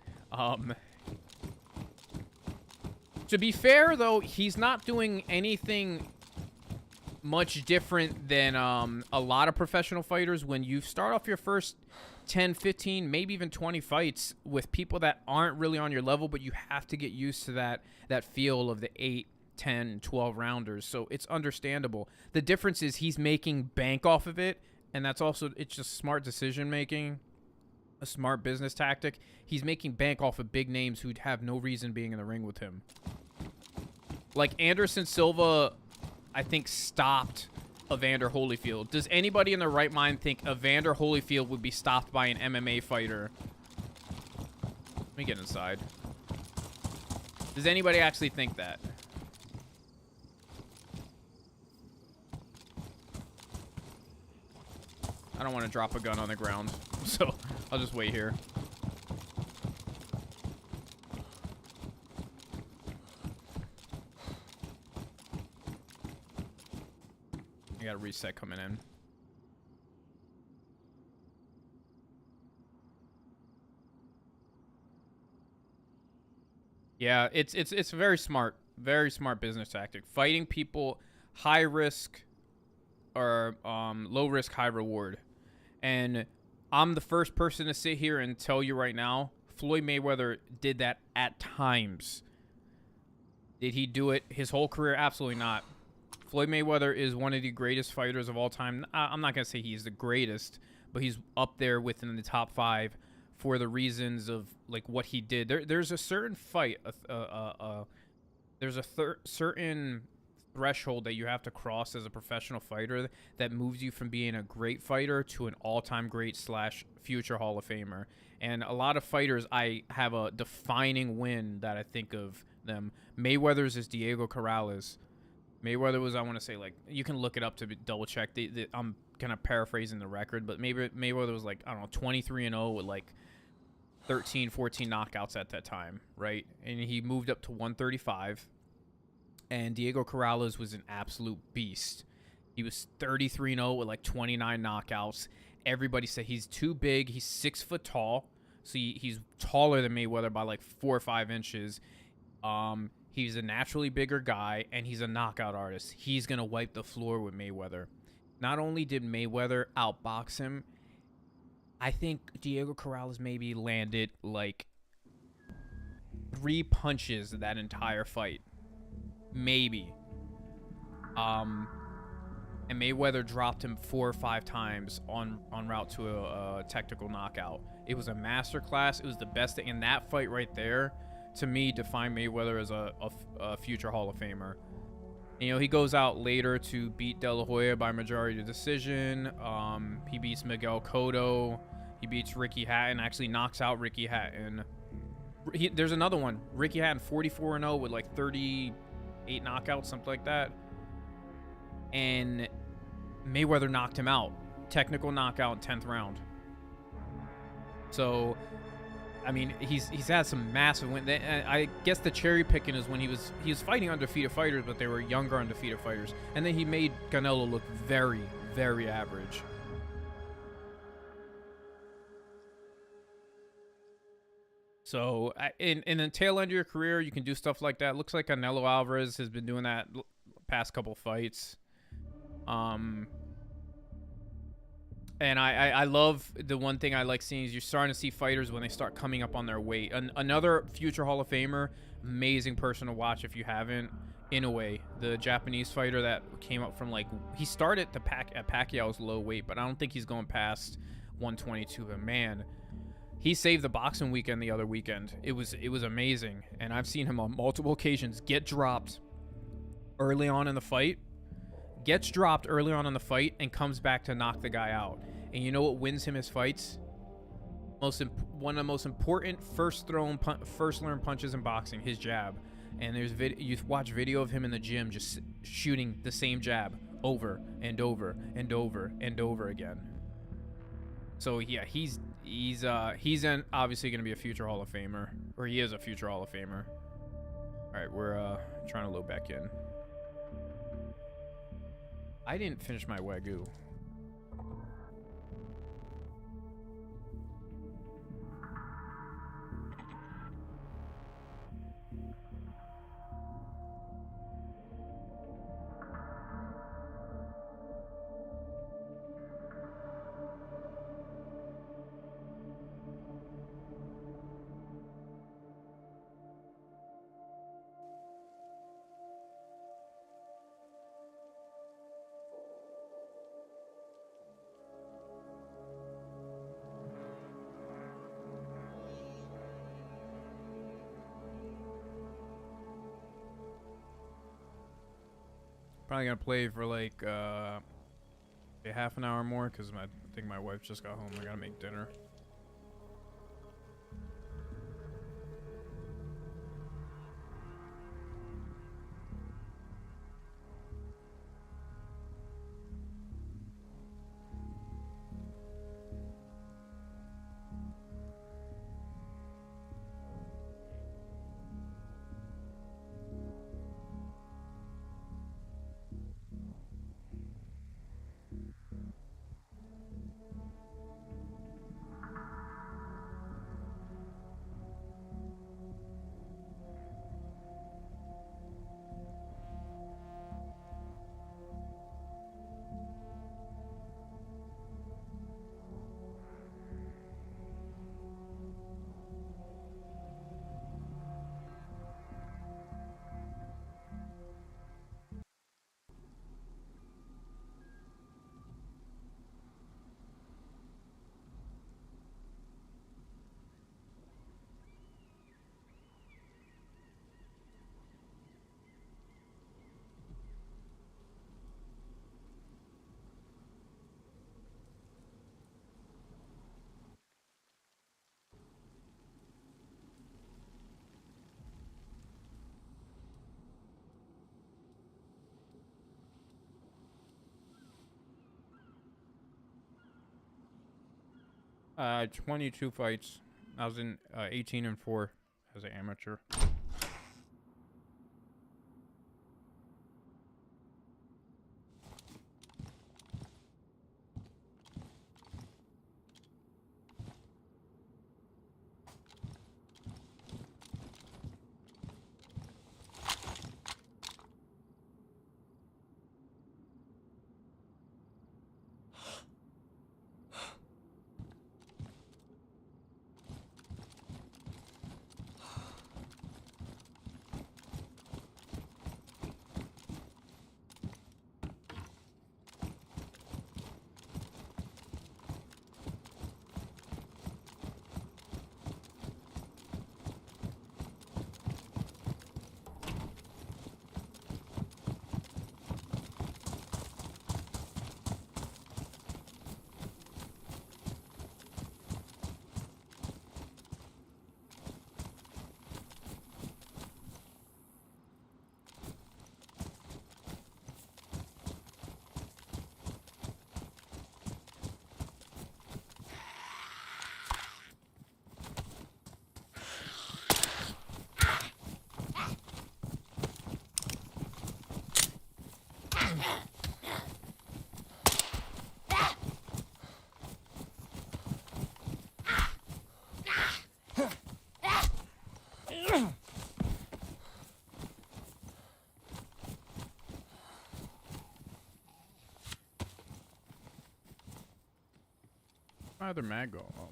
S1: To be fair, though, he's not doing anything much different than a lot of professional fighters. When you start off your first 10, 15, maybe even 20 fights with people that aren't really on your level, but you have to get used to that feel of the 8, 10, 12 rounders. So it's understandable. The difference is he's making bank off of it, and it's just smart decision making, a smart business tactic. He's making bank off of big names who'd have no reason being in the ring with him. Like Anderson Silva, I think, stopped Evander Holyfield. Does anybody in their right mind think Evander Holyfield would be stopped by an MMA fighter? Let me get inside. Does anybody actually think that? I don't want to drop a gun on the ground, so I'll just wait here. I got a reset coming in. Yeah, it's very smart business tactic. Fighting people, high risk or low risk, high reward. And I'm the first person to sit here and tell you right now, Floyd Mayweather did that at times. Did he do it his whole career? Absolutely not. Floyd Mayweather is one of the greatest fighters of all time. I'm not going to say he's the greatest, but he's up there within the top 5 for the reasons of like what he did. There's a certain fight, there's a certain threshold that you have to cross as a professional fighter that moves you from being a great fighter to an all-time great / future Hall of Famer. And a lot of fighters, I have a defining win that I think of them. Mayweather's is Diego Corrales. Mayweather was, I want to say, like, you can look it up to double check. I'm kind of paraphrasing the record, but Mayweather was like, I don't know, 23-0 with like 13, 14 knockouts at that time, right? And he moved up to 135. And Diego Corrales was an absolute beast. He was 33-0 with like 29 knockouts. Everybody said he's too big. He's 6 foot tall. So he's taller than Mayweather by like 4 or 5 inches. He's a naturally bigger guy, and he's a knockout artist. He's going to wipe the floor with Mayweather. Not only did Mayweather outbox him, I think Diego Corrales maybe landed like 3 punches that entire fight. Maybe. And Mayweather dropped him 4 or 5 times on route to a technical knockout. It was a masterclass. It was the best thing. And that fight right there, to me, defined Mayweather as a future Hall of Famer. You know, he goes out later to beat De La Hoya by majority decision. He beats Miguel Cotto. He beats Ricky Hatton. Actually knocks out Ricky Hatton. There's another one. Ricky Hatton, 44-0 with like 38 knockouts, something like that. And Mayweather knocked him out. Technical knockout, 10th round. So, I mean, he's had some massive wins. I guess the cherry picking is when he was fighting undefeated fighters, but they were younger undefeated fighters. And then he made Canelo look very, very average. So, in the tail end of your career, you can do stuff like that. Looks like Canelo Alvarez has been doing that past couple fights. And I love, the one thing I like seeing is you're starting to see fighters when they start coming up on their weight. Another future Hall of Famer, amazing person to watch if you haven't, Inoue, the Japanese fighter that came up from like, he started at Pacquiao's low weight, but I don't think he's going past 122. But man, he saved the boxing weekend the other weekend. It was amazing. And I've seen him on multiple occasions get dropped early on in the fight. Gets dropped early on in the fight and comes back to knock the guy out. And you know what wins him his fights? One of the most important first learned punches in boxing, his jab. And you watch video of him in the gym just shooting the same jab over and over and over and over again. So yeah, he's obviously going to be a future Hall of Famer, or he is a future Hall of Famer. All right, we're trying to load back in. I didn't finish my Wagyu. Probably gonna play for like A half an hour more because I think my wife just got home. I gotta make dinner. Uh, 22 fights. I was in 18-4 as an amateur. Either mag go. Oh.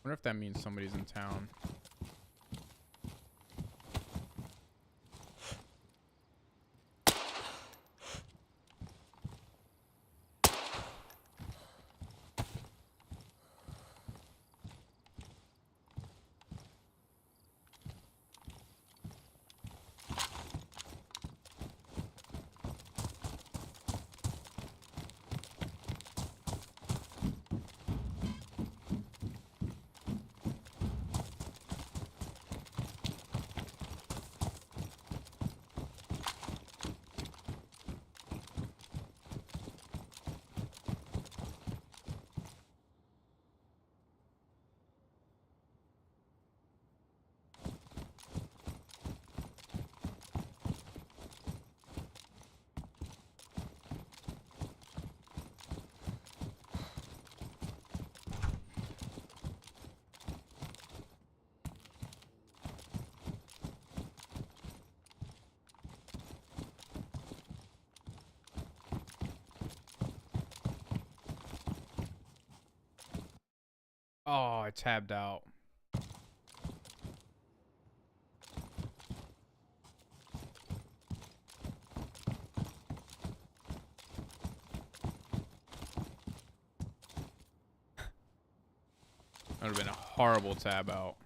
S1: I wonder if that means somebody's in town. Oh, I tabbed out. That would have been a horrible tab out.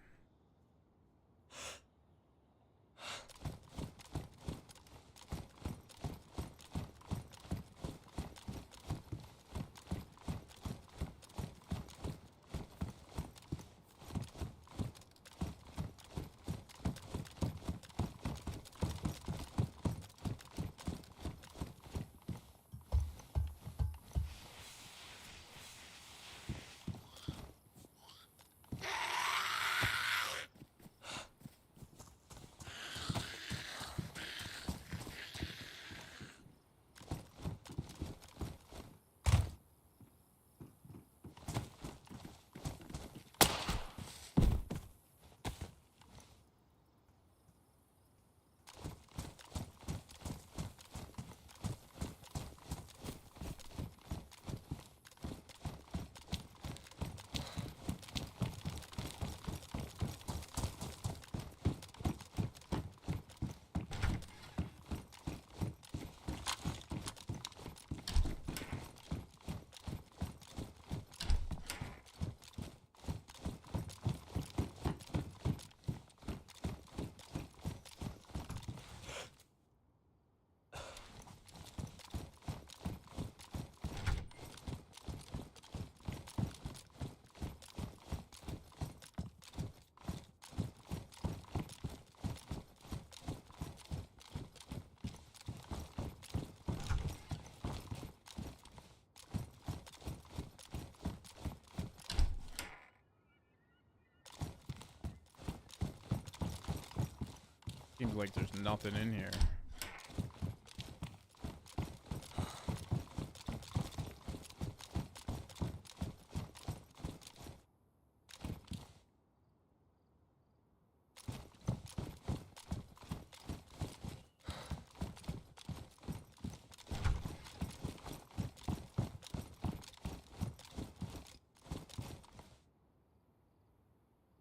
S1: Seems like there's nothing in here.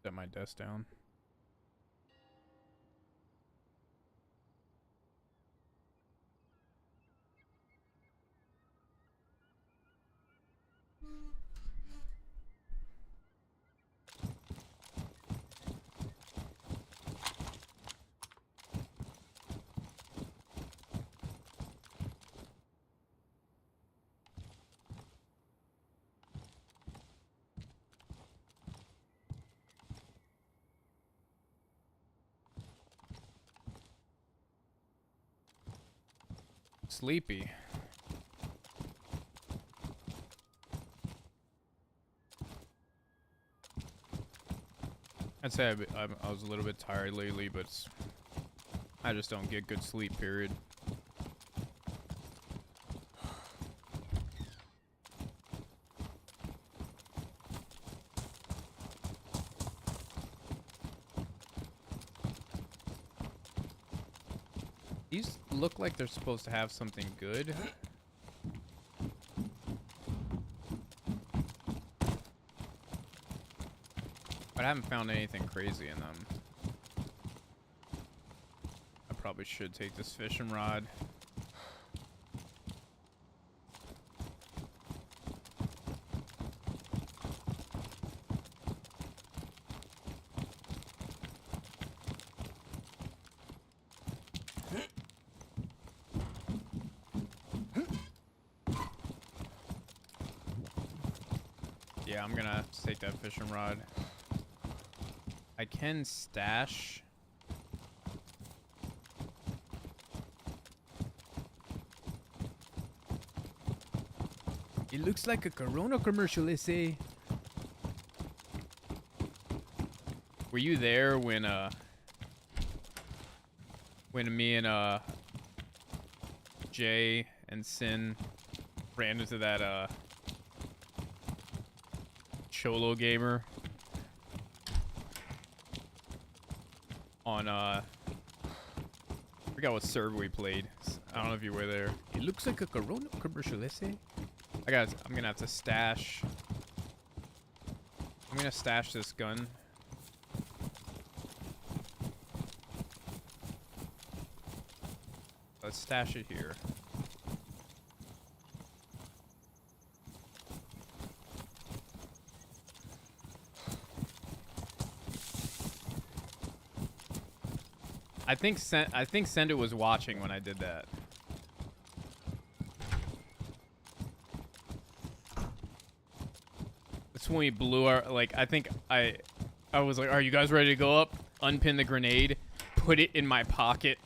S1: Set my desk down. Sleepy. I'd say I was a little bit tired lately, but I just don't get good sleep, period. These look like they're supposed to have something good. But I haven't found anything crazy in them. I probably should take this fishing rod. Yeah, I'm gonna have to take that fishing rod. I can stash. It looks like a Corona commercial, they say. Were you there when me and Jay and Sin ran into that Cholo gamer on I forgot what server we played. I don't know if you were there. It looks like a Corona commercial, they say. I'm gonna have to stash I'm gonna stash this gun. Let's stash it here. I think Send It was watching when I did that. That's when we blew our, like, I think I was like, are you guys ready to go up? Unpin the grenade, put it in my pocket.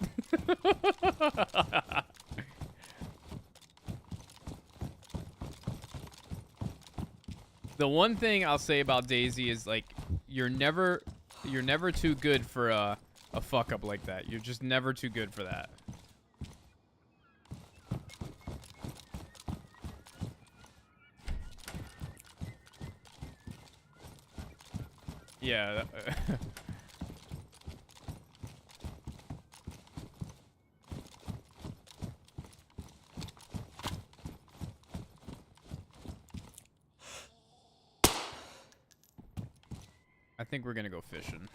S1: The one thing I'll say about DayZ is, like, you're never too good for a fuck up like that. You're just never too good for that. Yeah. I think we're gonna go fishing.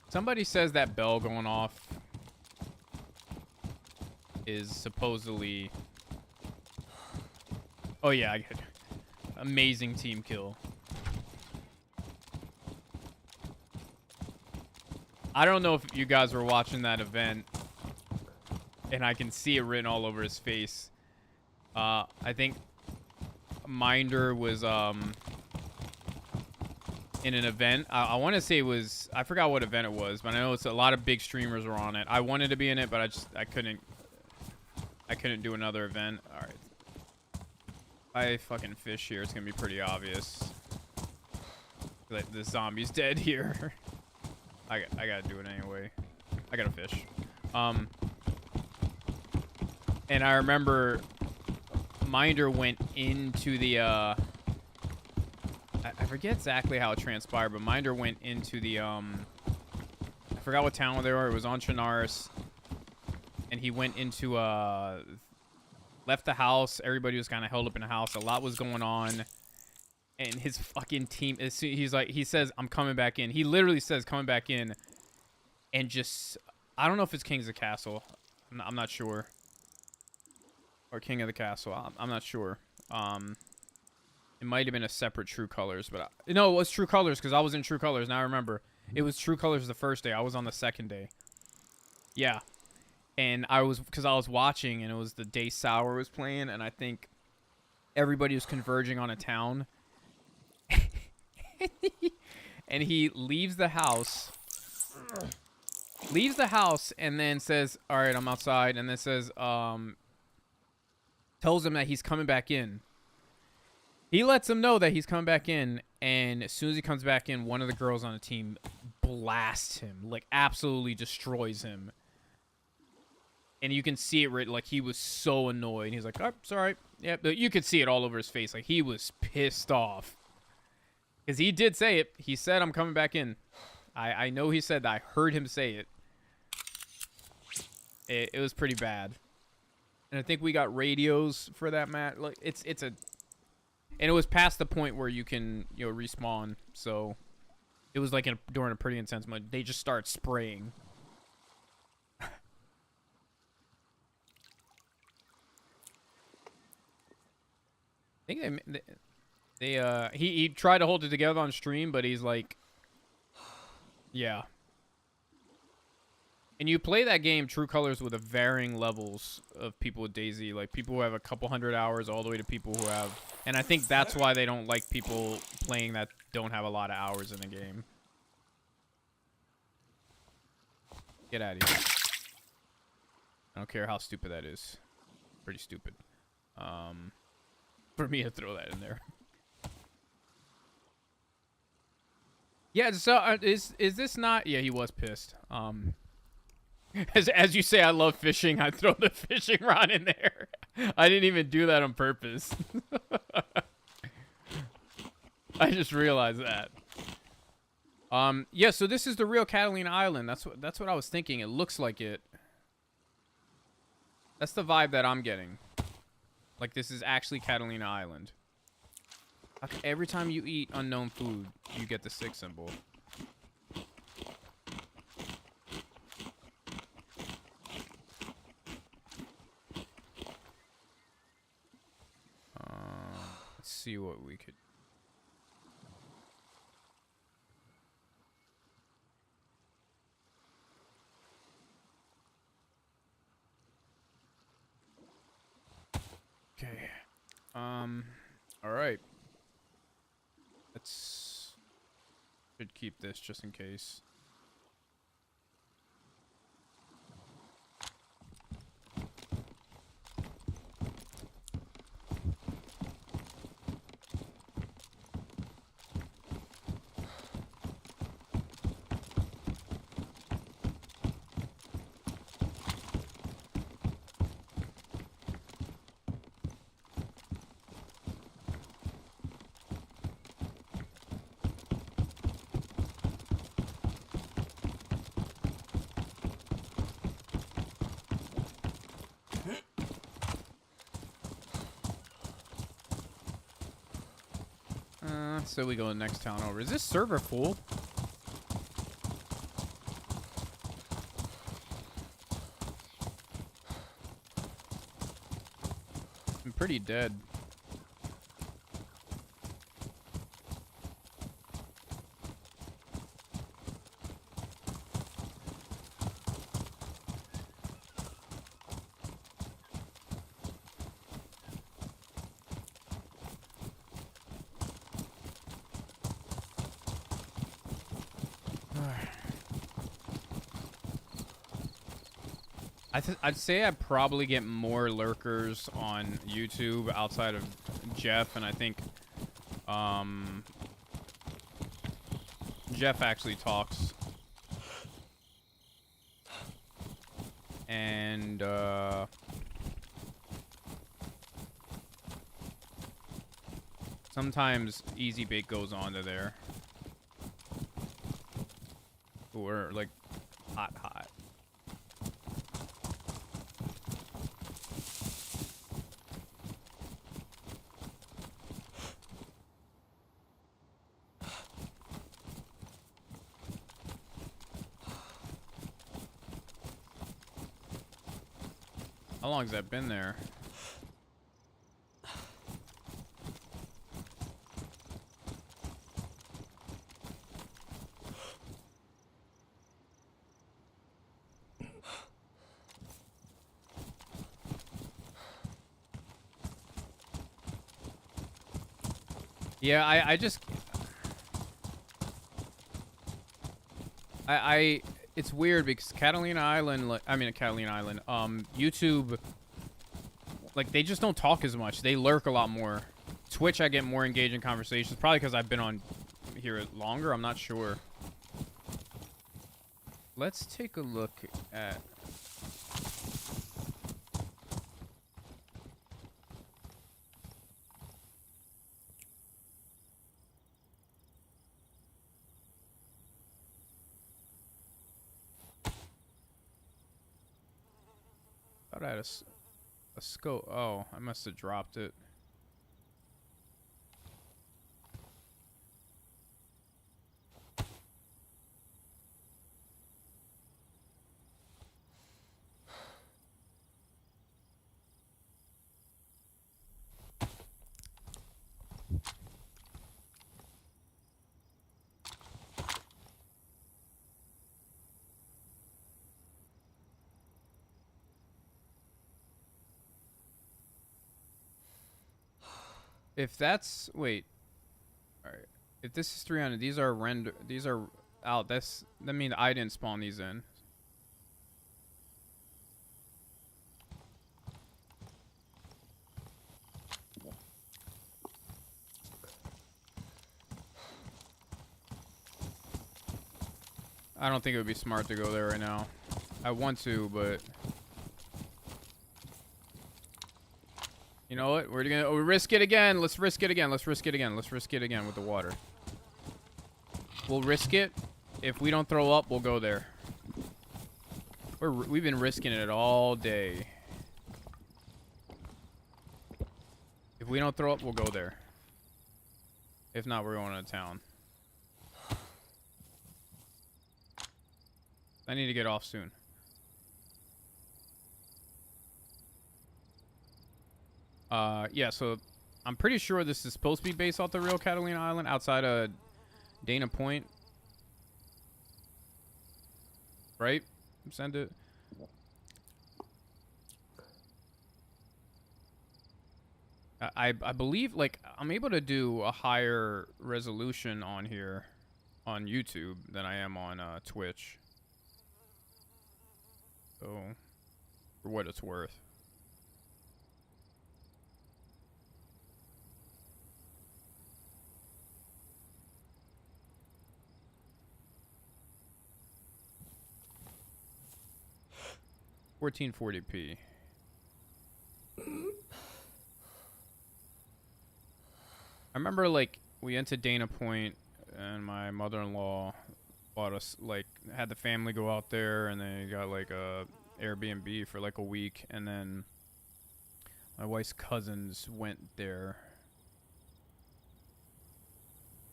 S1: Somebody says that bell going off is supposedly... Oh yeah, I get it. Amazing team kill. I don't know if you guys were watching that event, and I can see it written all over his face. I think Minder was in an event. I want to say it was, I forgot what event it was, but I know it's a lot of big streamers were on it. I wanted to be in it, but I couldn't do another event. All right. I fucking fish here. It's gonna be pretty obvious. Like the zombie's dead here. I gotta do it anyway. I gotta fish. And I remember Minder went into the I forget exactly how it transpired, but Minder went into the I forgot what town they were. It was on Chinaris, and he went into left the house. Everybody was kind of held up in the house. A lot was going on, and his fucking team. He's like, he says, "I'm coming back in." He literally says, "Coming back in," and just, I don't know if it's Kings of the Castle. I'm not sure, or King of the Castle. I'm not sure. It might have been a separate True Colors, but no, it was True Colors because I was in True Colors. Now I remember. It was True Colors the first day. I was on the second day. Yeah. And I was, because I was watching, and it was the day Sour was playing, and I think everybody was converging on a town. And he leaves the house, and then says, all right, I'm outside, and then says, tells him that he's coming back in. He lets him know that he's coming back in, and as soon as he comes back in, one of the girls on the team blasts him, like absolutely destroys him. And you can see it right, like he was so annoyed. He's like, "Oh, sorry." Yeah, but you could see it all over his face. Like he was pissed off. Because he did say it. He said, "I'm coming back in." I know he said that. I heard him say it. It was pretty bad. And I think we got radios for that match. Like it's a, and it was past the point where you can, you know, respawn. So it was like during a pretty intense mode. They just start spraying. I think he tried to hold it together on stream, but he's like, yeah. And you play that game True Colors with a varying levels of people with DayZ, like people who have a couple hundred hours all the way to people who have, and I think that's why they don't like people playing that don't have a lot of hours in the game. Get out of here. I don't care how stupid that is. Pretty stupid. For me to throw that in there. Yeah, so is this not? Yeah, he was pissed. As you say, I love fishing. I throw the fishing rod in there. I didn't even do that on purpose. I just realized that. Yeah, so this is the real Catalina Island. That's what I was thinking. It looks like it. That's the vibe that I'm getting. Like this is actually Catalina Island. Okay, every time you eat unknown food, you get the 6 symbol. Let's see what we could. Okay. All right. Let's should keep this just in case. So we go to the next town over. Is this server full? I'm pretty dead. I'd say I probably get more lurkers on YouTube outside of Jeff, and I think Jeff actually talks. And sometimes Easy Bake goes on to there. Or like hot. How long has that been there? Yeah, I just... It's weird because Catalina Island, YouTube, like, they just don't talk as much. They lurk a lot more. Twitch, I get more engaging conversations. Probably because I've been on here longer. I'm not sure. Let's take a look at... thought I had a scope. Oh, I must have dropped it. If that's... wait. Alright. If this is 300, these are render... these are out. That means I didn't spawn these in. I don't think it would be smart to go there right now. I want to, but... you know what? We're gonna risk it again. Let's risk it again. Let's risk it again. Let's risk it again with the water. We'll risk it. If we don't throw up, we'll go there. We've been risking it all day. If we don't throw up, we'll go there. If not, we're going to town. I need to get off soon. Yeah, so I'm pretty sure this is supposed to be based off the real Catalina Island outside of Dana Point. Right? Send it. I believe, like, I'm able to do a higher resolution on here on YouTube than I am on Twitch. So, for what it's worth. $1440p. I remember, like, we went to Dana Point, and my mother-in-law bought us, like, had the family go out there, and they got, like, a Airbnb for, like, a week, and then my wife's cousins went there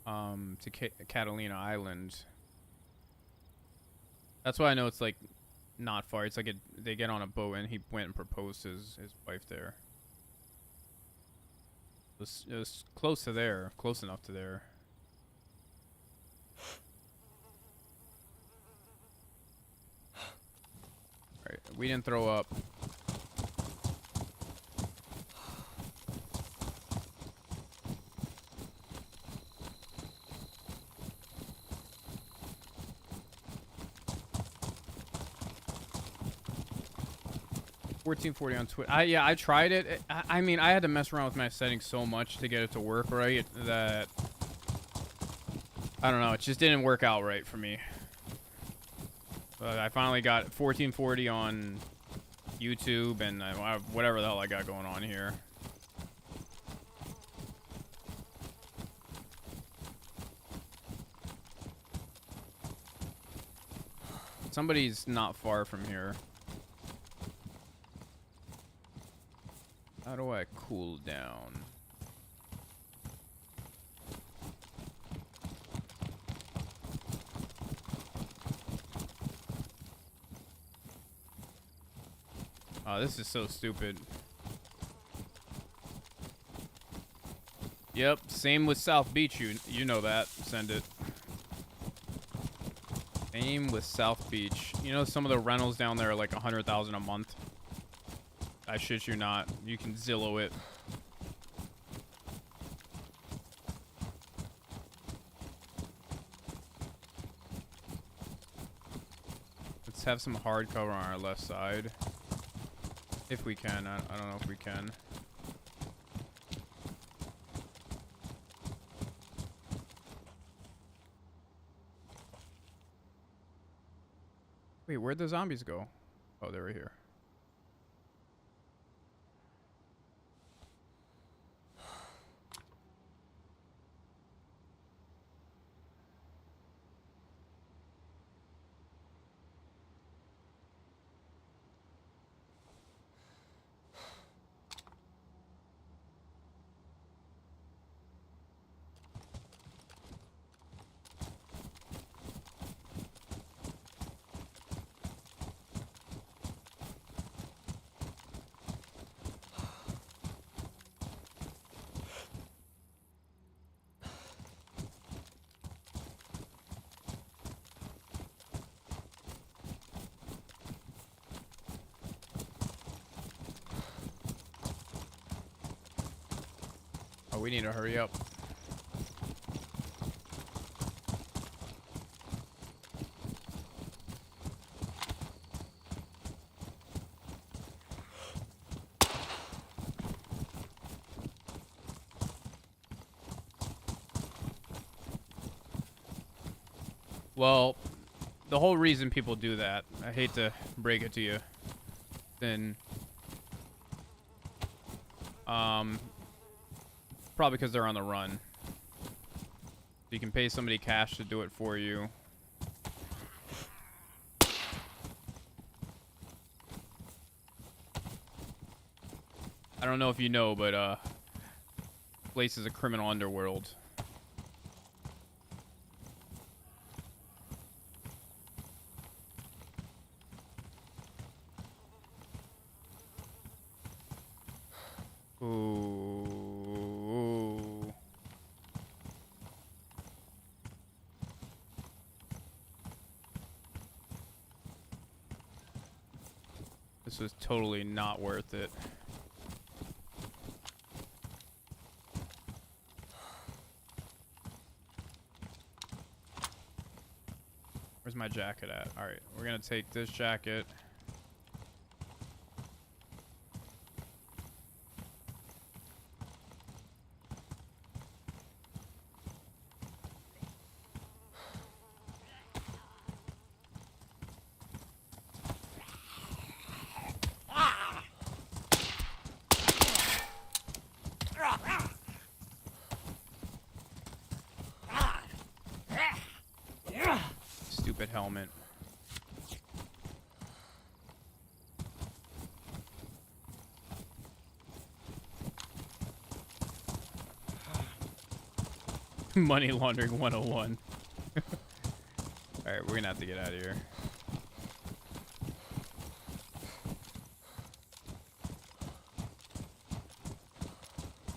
S1: to Catalina Island. That's why I know it's, like, not far. It's like they get on a boat, and he went and proposed to his wife there. It was close to there, close enough to there. Alright, we didn't throw up. $1440 on Twitch. Yeah, I tried it. I mean, I had to mess around with my settings so much to get it to work right that I don't know. It just didn't work out right for me. But I finally got 1440 on YouTube and whatever the hell I got going on here. Somebody's not far from here. How do I cool down? Oh, this is so stupid. Yep, same with South Beach. You know that. Send it. Same with South Beach. You know, some of the rentals down there are like $100,000 a month. I shit you not. You can Zillow it. Let's have some hardcover on our left side. If we can. I don't know if we can. Wait, where'd the zombies go? Oh, they were here. Oh, we need to hurry up. Well, the whole reason people do that, I hate to break it to you, then probably because they're on the run. You can pay somebody cash to do it for you. I don't know if you know, but place is a criminal underworld. Ooh. This was totally not worth it. Where's my jacket at? All right, we're gonna take this jacket. Stupid helmet. Money laundering 101. Alright, we're gonna have to get out of here.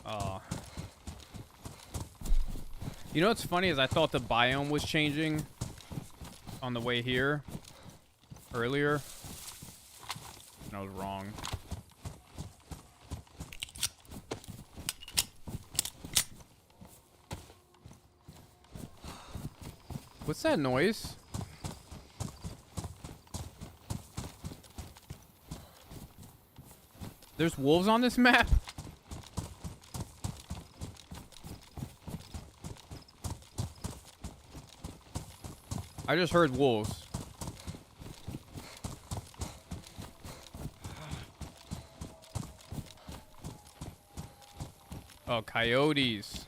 S1: Oh. You know what's funny is I thought the biome was changing on the way here earlier. And I was wrong. What's that noise? There's wolves on this map? I just heard wolves. Oh, coyotes.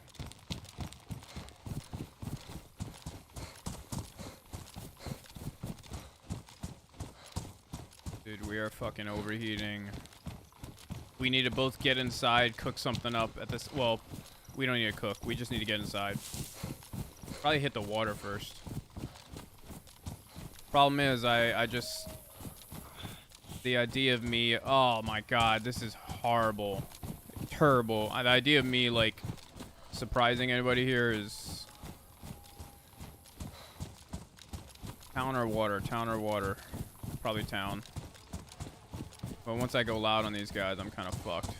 S1: Dude, we are fucking overheating. We need to both get inside, cook something up at this. Well, we don't need to cook. We just need to get inside. Probably hit the water first. Problem is, I just... The idea of me... Oh my god, this is horrible. Terrible. The idea of me, like, surprising anybody here is... Town or water? Town or water? Probably town. But once I go loud on these guys, I'm kind of fucked.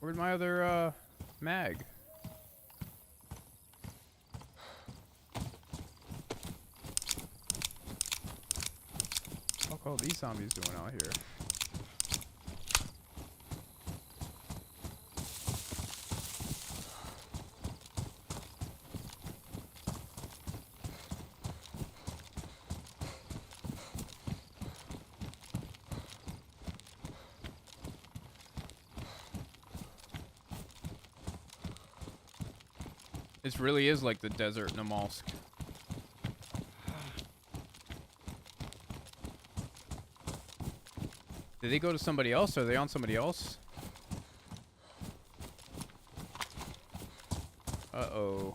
S1: Where'd my other, mag? Fuck all these zombies doing out here? This really is like the desert in Amalsk. Did they go to somebody else? Are they on somebody else? Uh-oh.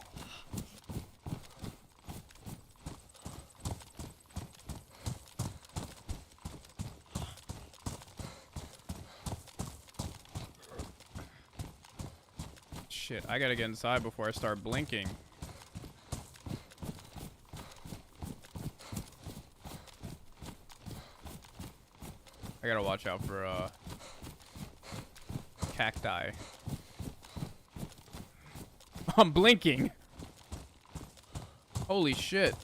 S1: Shit, I gotta get inside before I start blinking. I gotta watch out for, cacti. I'm blinking! Holy shit.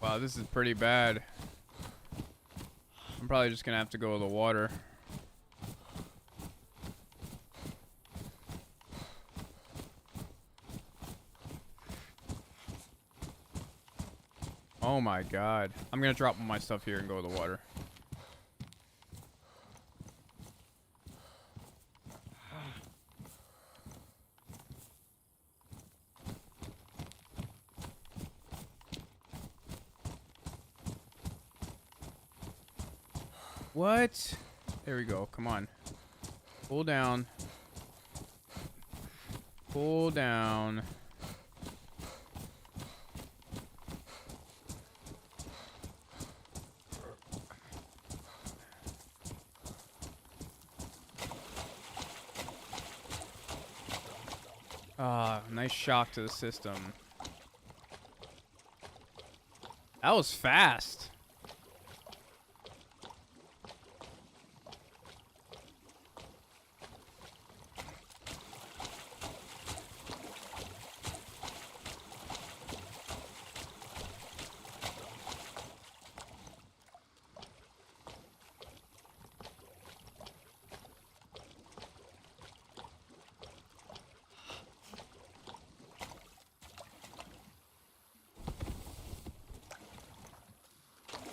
S3: Wow, this is pretty bad. I'm probably just gonna have to go to the water. Oh my god. I'm gonna drop my stuff here and go to the water. What? There we go. Come on. Pull down. Pull down. Ah, nice shock to the system. That was fast.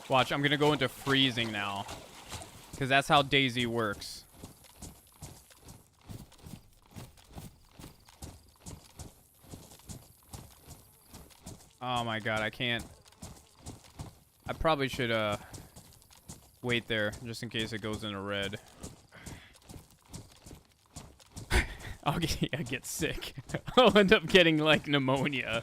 S3: Watch, I'm gonna go into freezing now. Because that's how DayZ works. Oh my god, I can't. I probably should, wait there, just in case it goes into red. I'll get sick. I'll end up getting, like, pneumonia.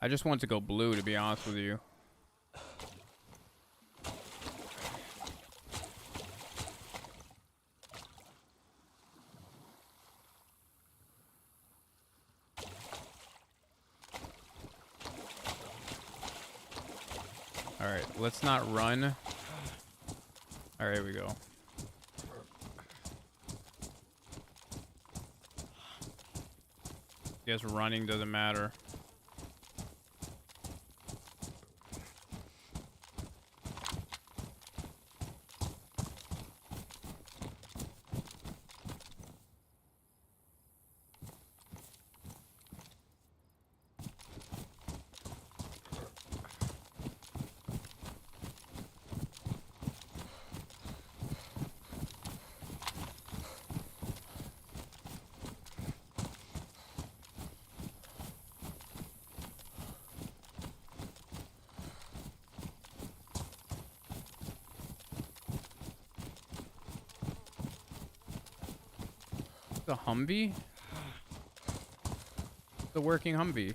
S3: I just want to go blue, to be honest with you. Alright, let's not run. Alright, here we go. Guess running doesn't matter. The Humvee? The working Humvee.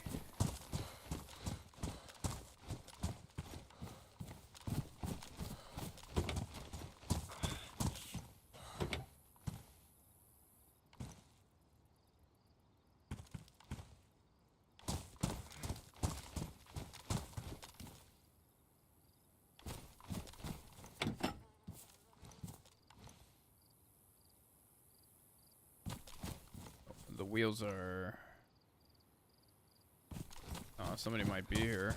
S3: The wheels are... Oh, somebody might be here.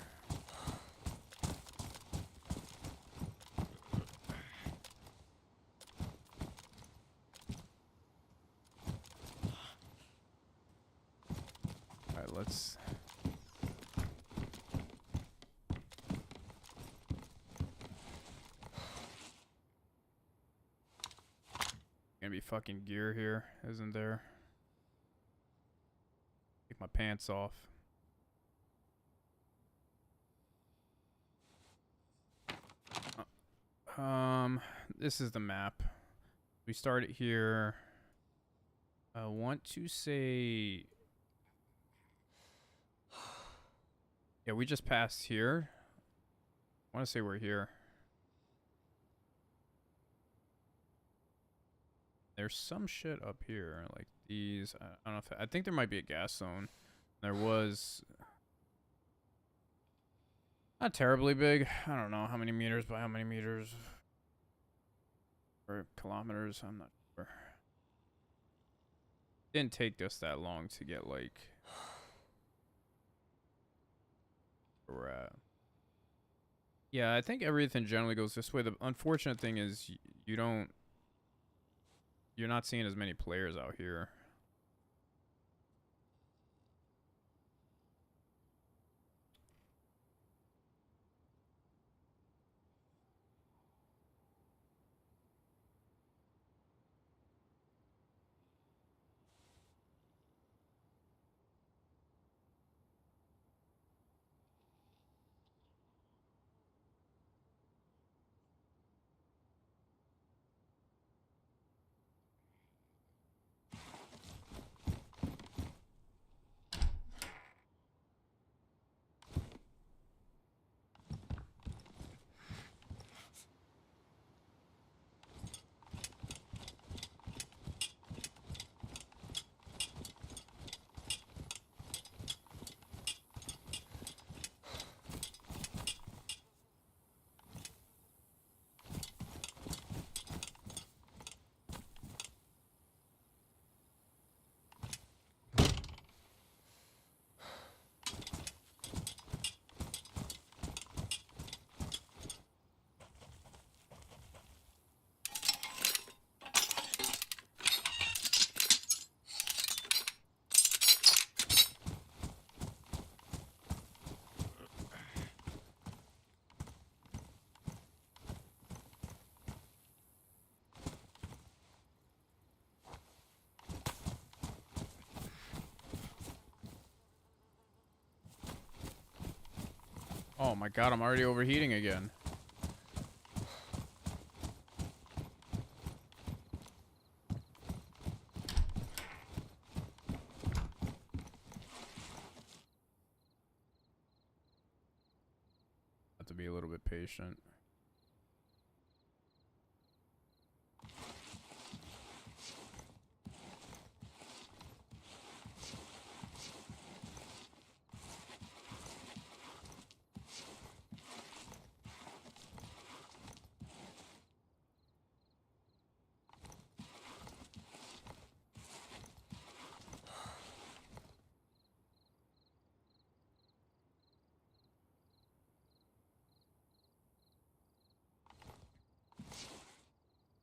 S3: Alright, let's... Gonna be fucking gear here, isn't there? Take my pants off. This is the map. We start it here. I want to say Yeah, we just passed here. I want to say we're here. There's some shit up here, like these. I don't know if I think there might be a gas zone. There was not terribly big. I don't know how many meters by how many meters or kilometers. I'm not sure. Didn't take us that long to get like where we're at. Yeah, I think everything generally goes this way. The unfortunate thing is you're not seeing as many players out here. Oh my god, I'm already overheating again. Have to be a little bit patient.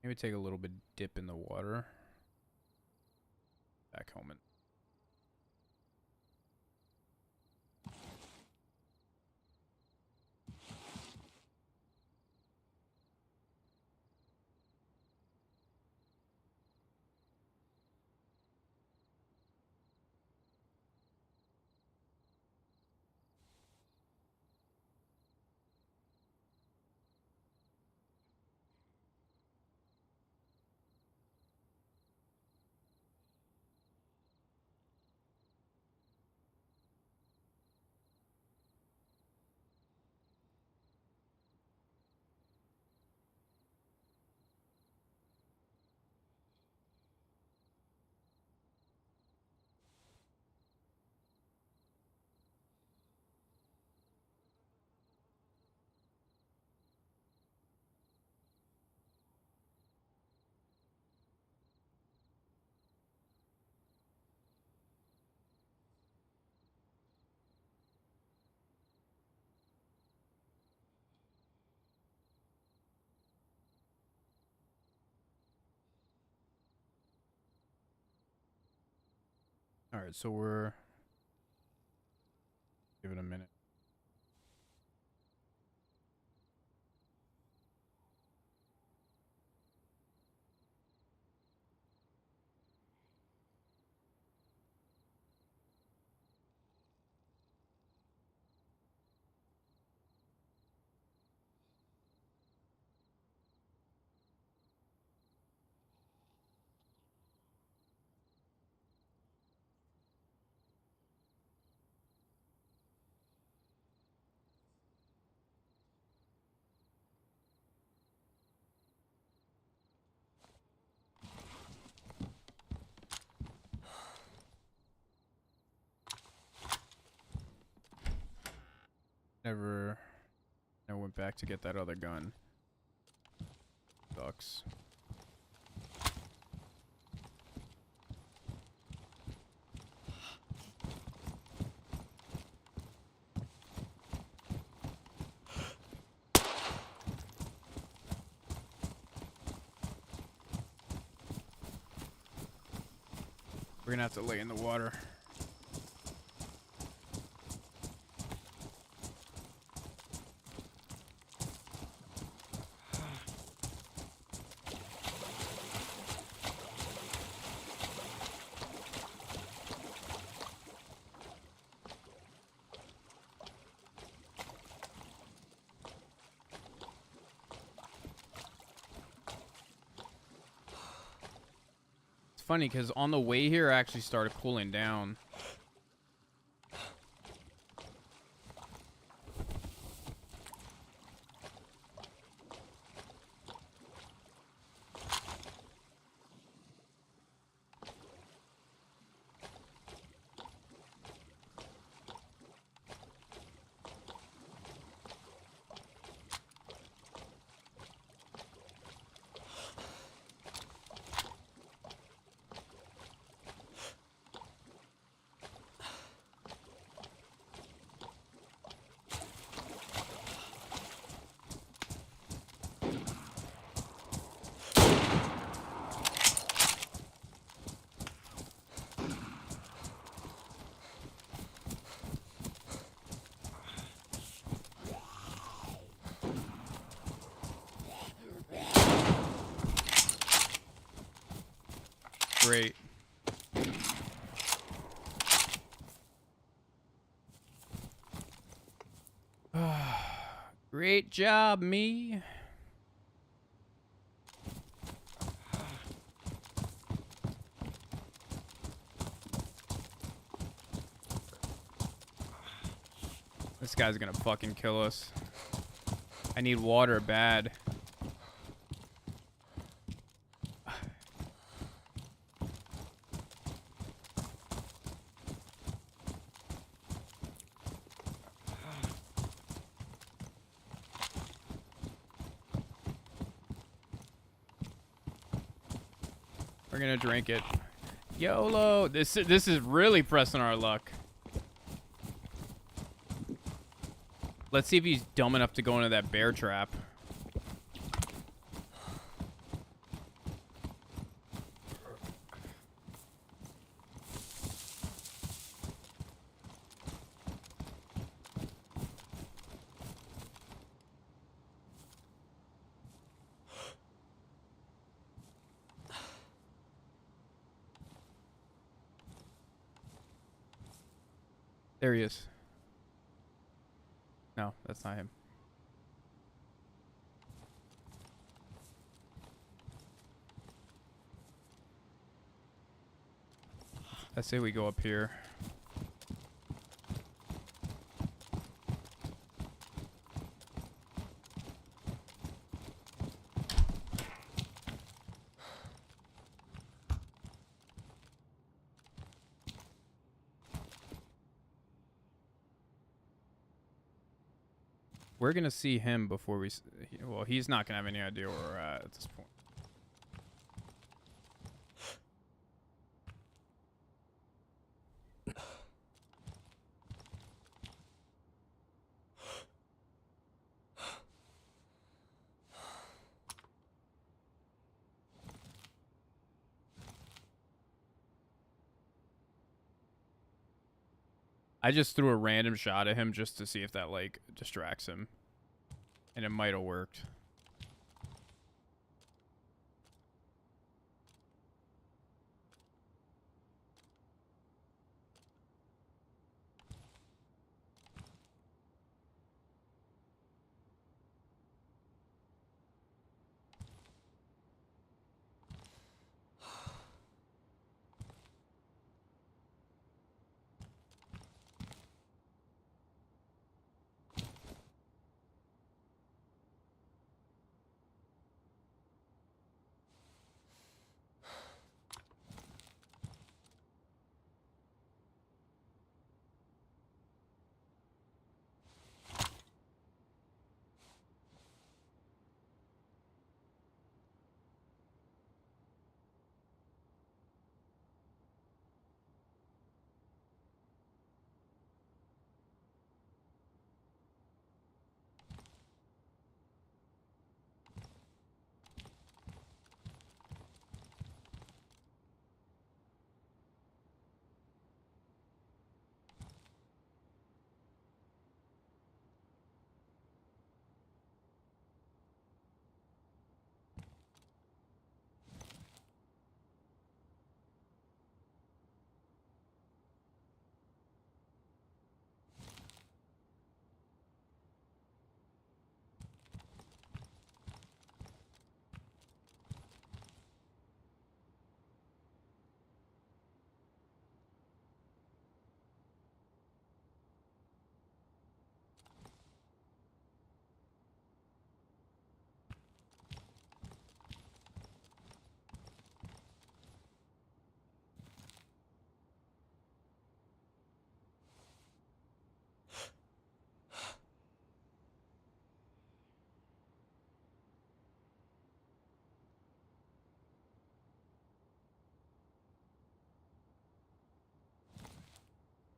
S3: Maybe take a little bit dip in the water. Back home. All right, so we're give it a minute. Never went back to get that other gun. Sucks. We're gonna have to lay in the water. Funny because on the way here I actually started cooling down. Great. Great job, me. This guy's gonna fucking kill us. I need water bad. We're gonna drink it. YOLO! This is really pressing our luck. Let's see if he's dumb enough to go into that bear trap. There he is. No, that's not him. I say we go up here. We're gonna see him before we. Well, he's not gonna have any idea where we're at this point. I just threw a random shot at him just to see if that, like, distracts him. And it might have worked.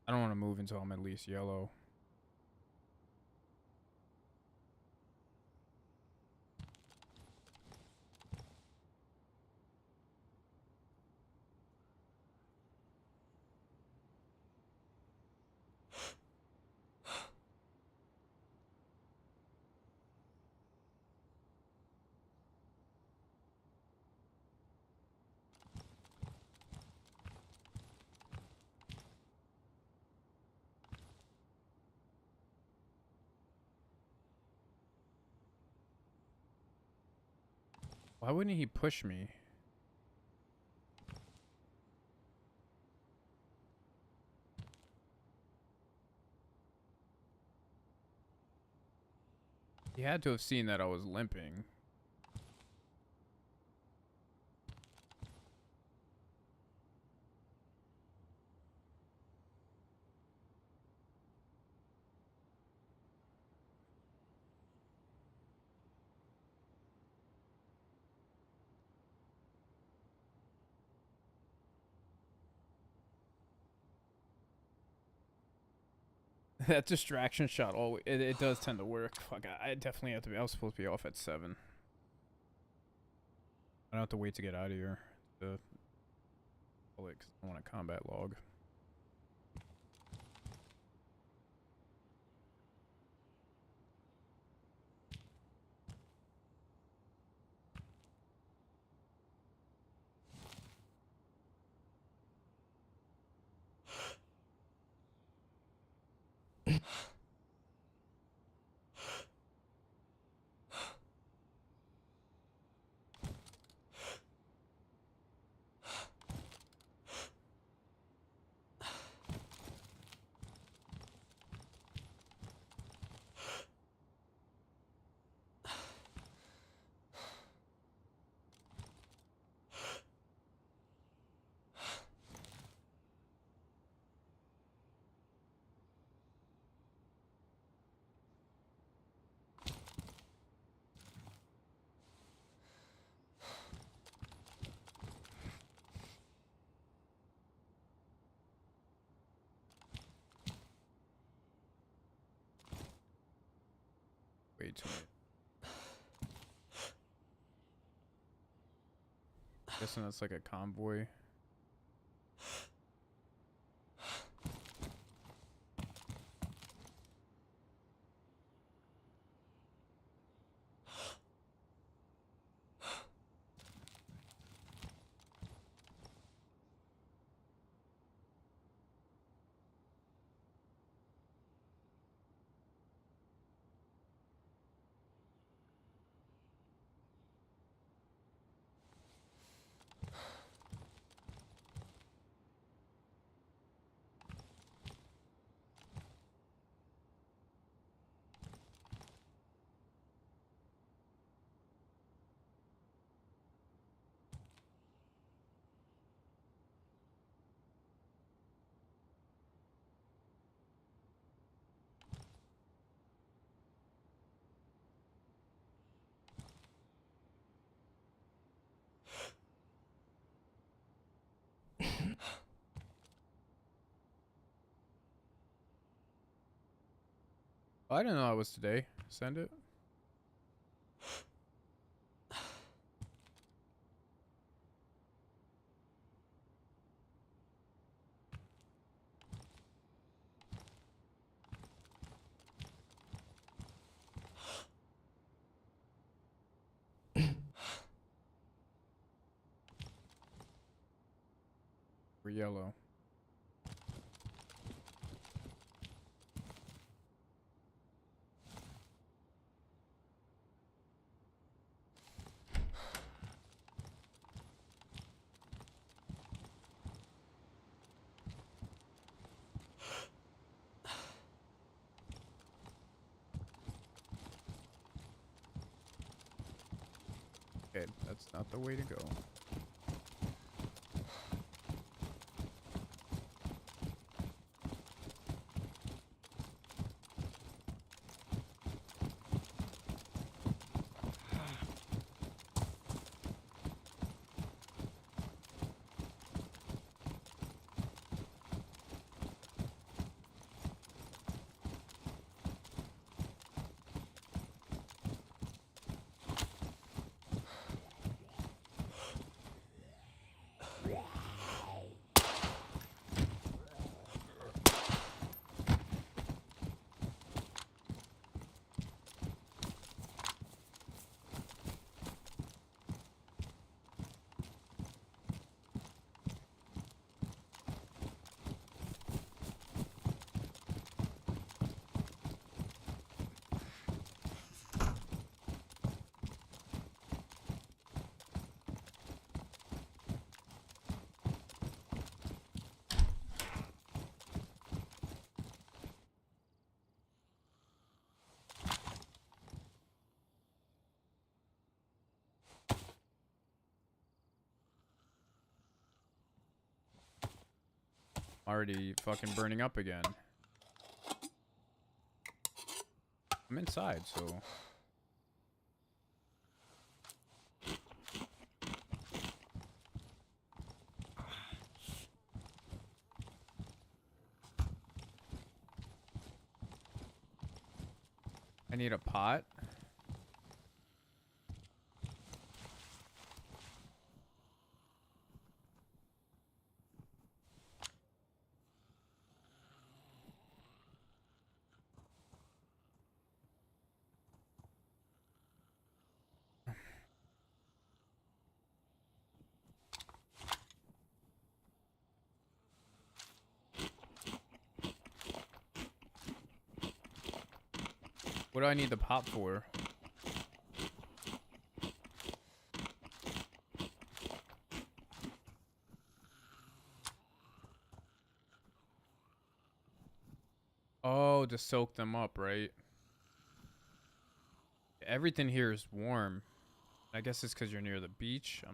S3: I don't want to move until I'm at least yellow. Why wouldn't he push me? He had to have seen that I was limping. That distraction shot, it does tend to work. Fuck, I definitely have to be. I was supposed to be off at 7. I don't have to wait to get out of here. To pull it 'cause I want a combat log. Way too late. Guessing that's like a convoy. I didn't know it was today. Send it. We're yellow. Okay, that's not the way to go. Already fucking burning up again. I'm inside, so... I need a pot. What do I need the pot for? Oh, to soak them up, right? Everything here is warm. I guess it's because you're near the beach.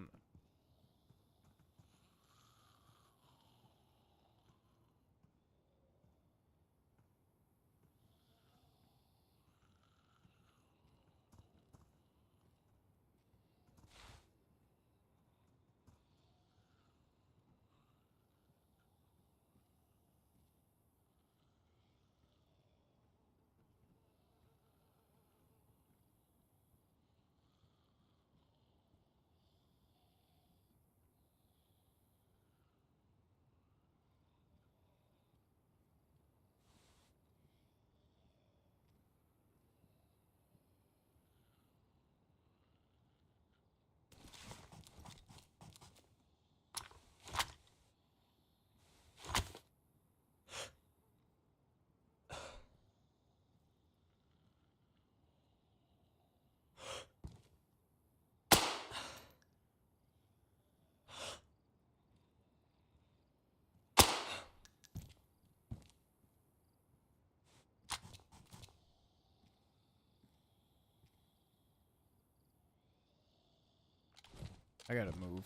S3: I gotta move.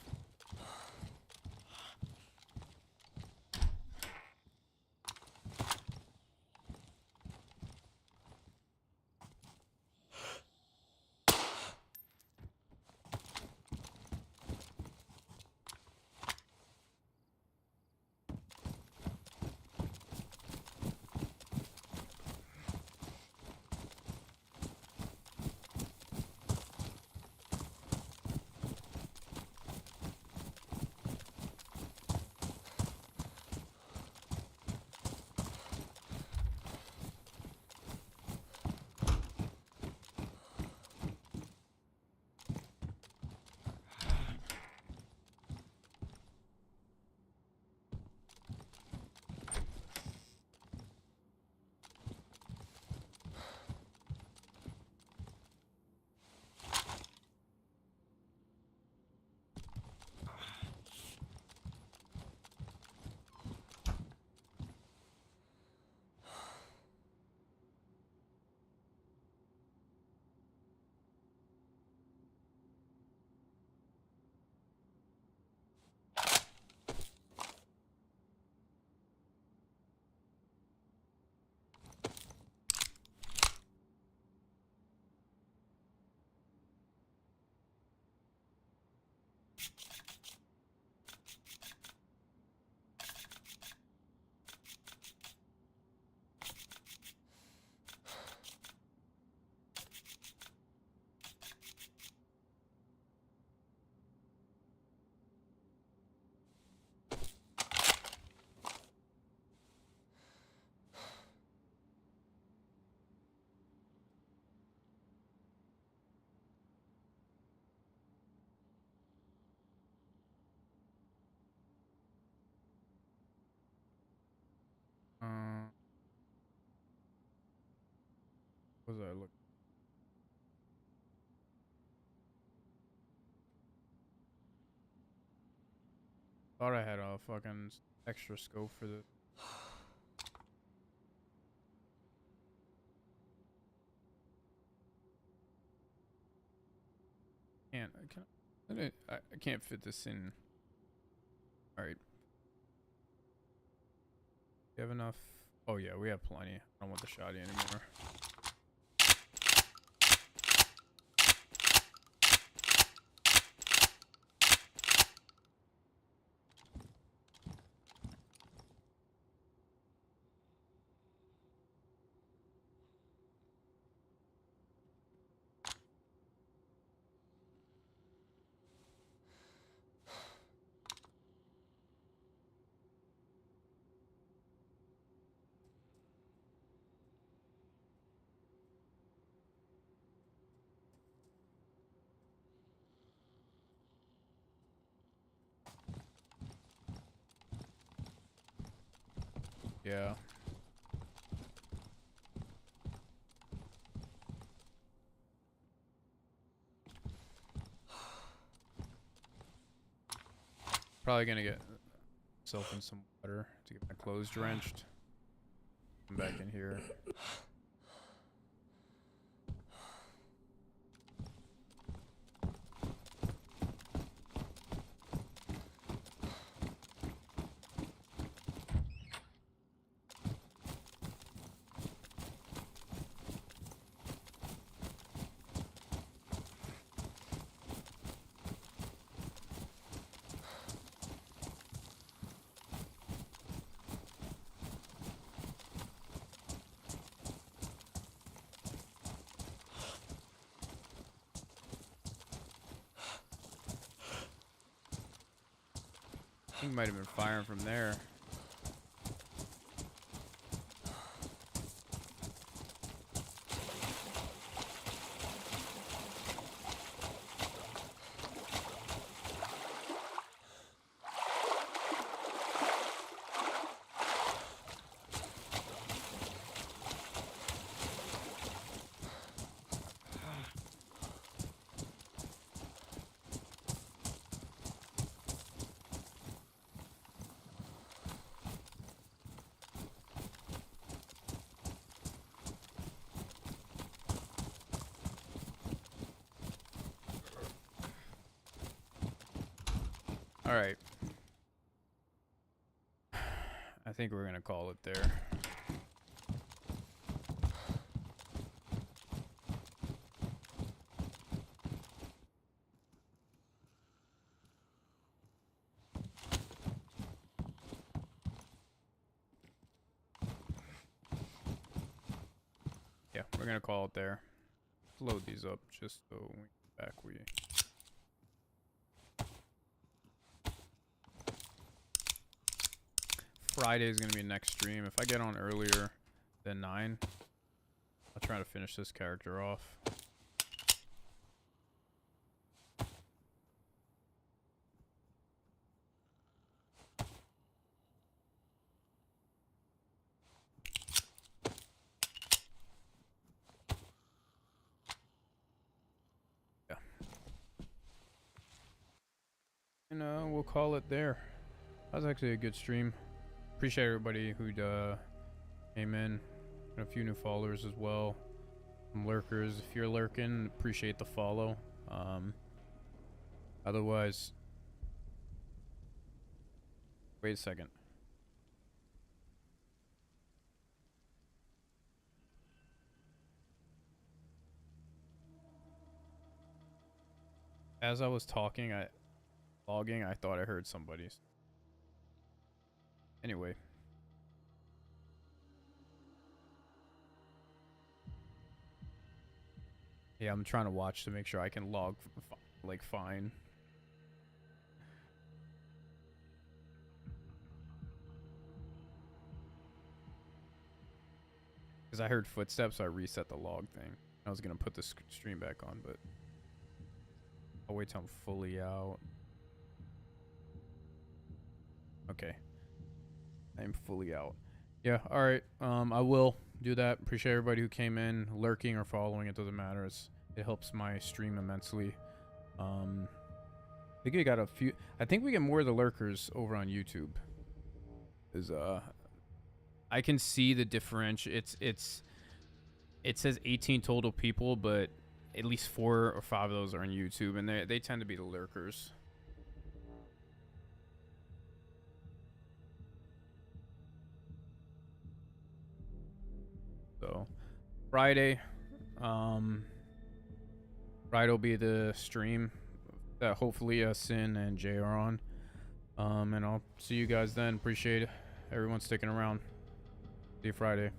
S3: What was I looking? Thought I had a fucking extra scope for the. I can't fit this in. All right. You have enough? Oh yeah, we have plenty. I don't want the shoddy anymore. Yeah. Probably gonna get myself in some water to get my clothes drenched. Come back in here. I think he might have been firing from there. All right. I think we're gonna call it there. Yeah, we're gonna call it there. Load these up just so when we get back we. Friday is gonna be next stream. If I get on earlier than 9, I'll try to finish this character off. Yeah. And we'll call it there. That was actually a good stream. Appreciate everybody who came in. And a few new followers as well. Some lurkers. If you're lurking, appreciate the follow. Otherwise, wait a second. As I was talking, logging, I thought I heard somebody's. Anyway. Yeah, I'm trying to watch to make sure I can log like fine. Because I heard footsteps, so I reset the log thing. I was going to put the stream back on, but I'll wait till I'm fully out. Okay. I'm fully out. Yeah, alright. I will do that. Appreciate everybody who came in, lurking or following. It doesn't matter. It helps my stream immensely. I think we got a few. I think we get more of the lurkers over on YouTube. I can see the differential. It says 18 total people, but at least 4 or 5 of those are on YouTube, and they tend to be the lurkers. Friday. Friday will be the stream that hopefully Sin and Jay are on. And I'll see you guys then. Appreciate everyone sticking around. See you Friday.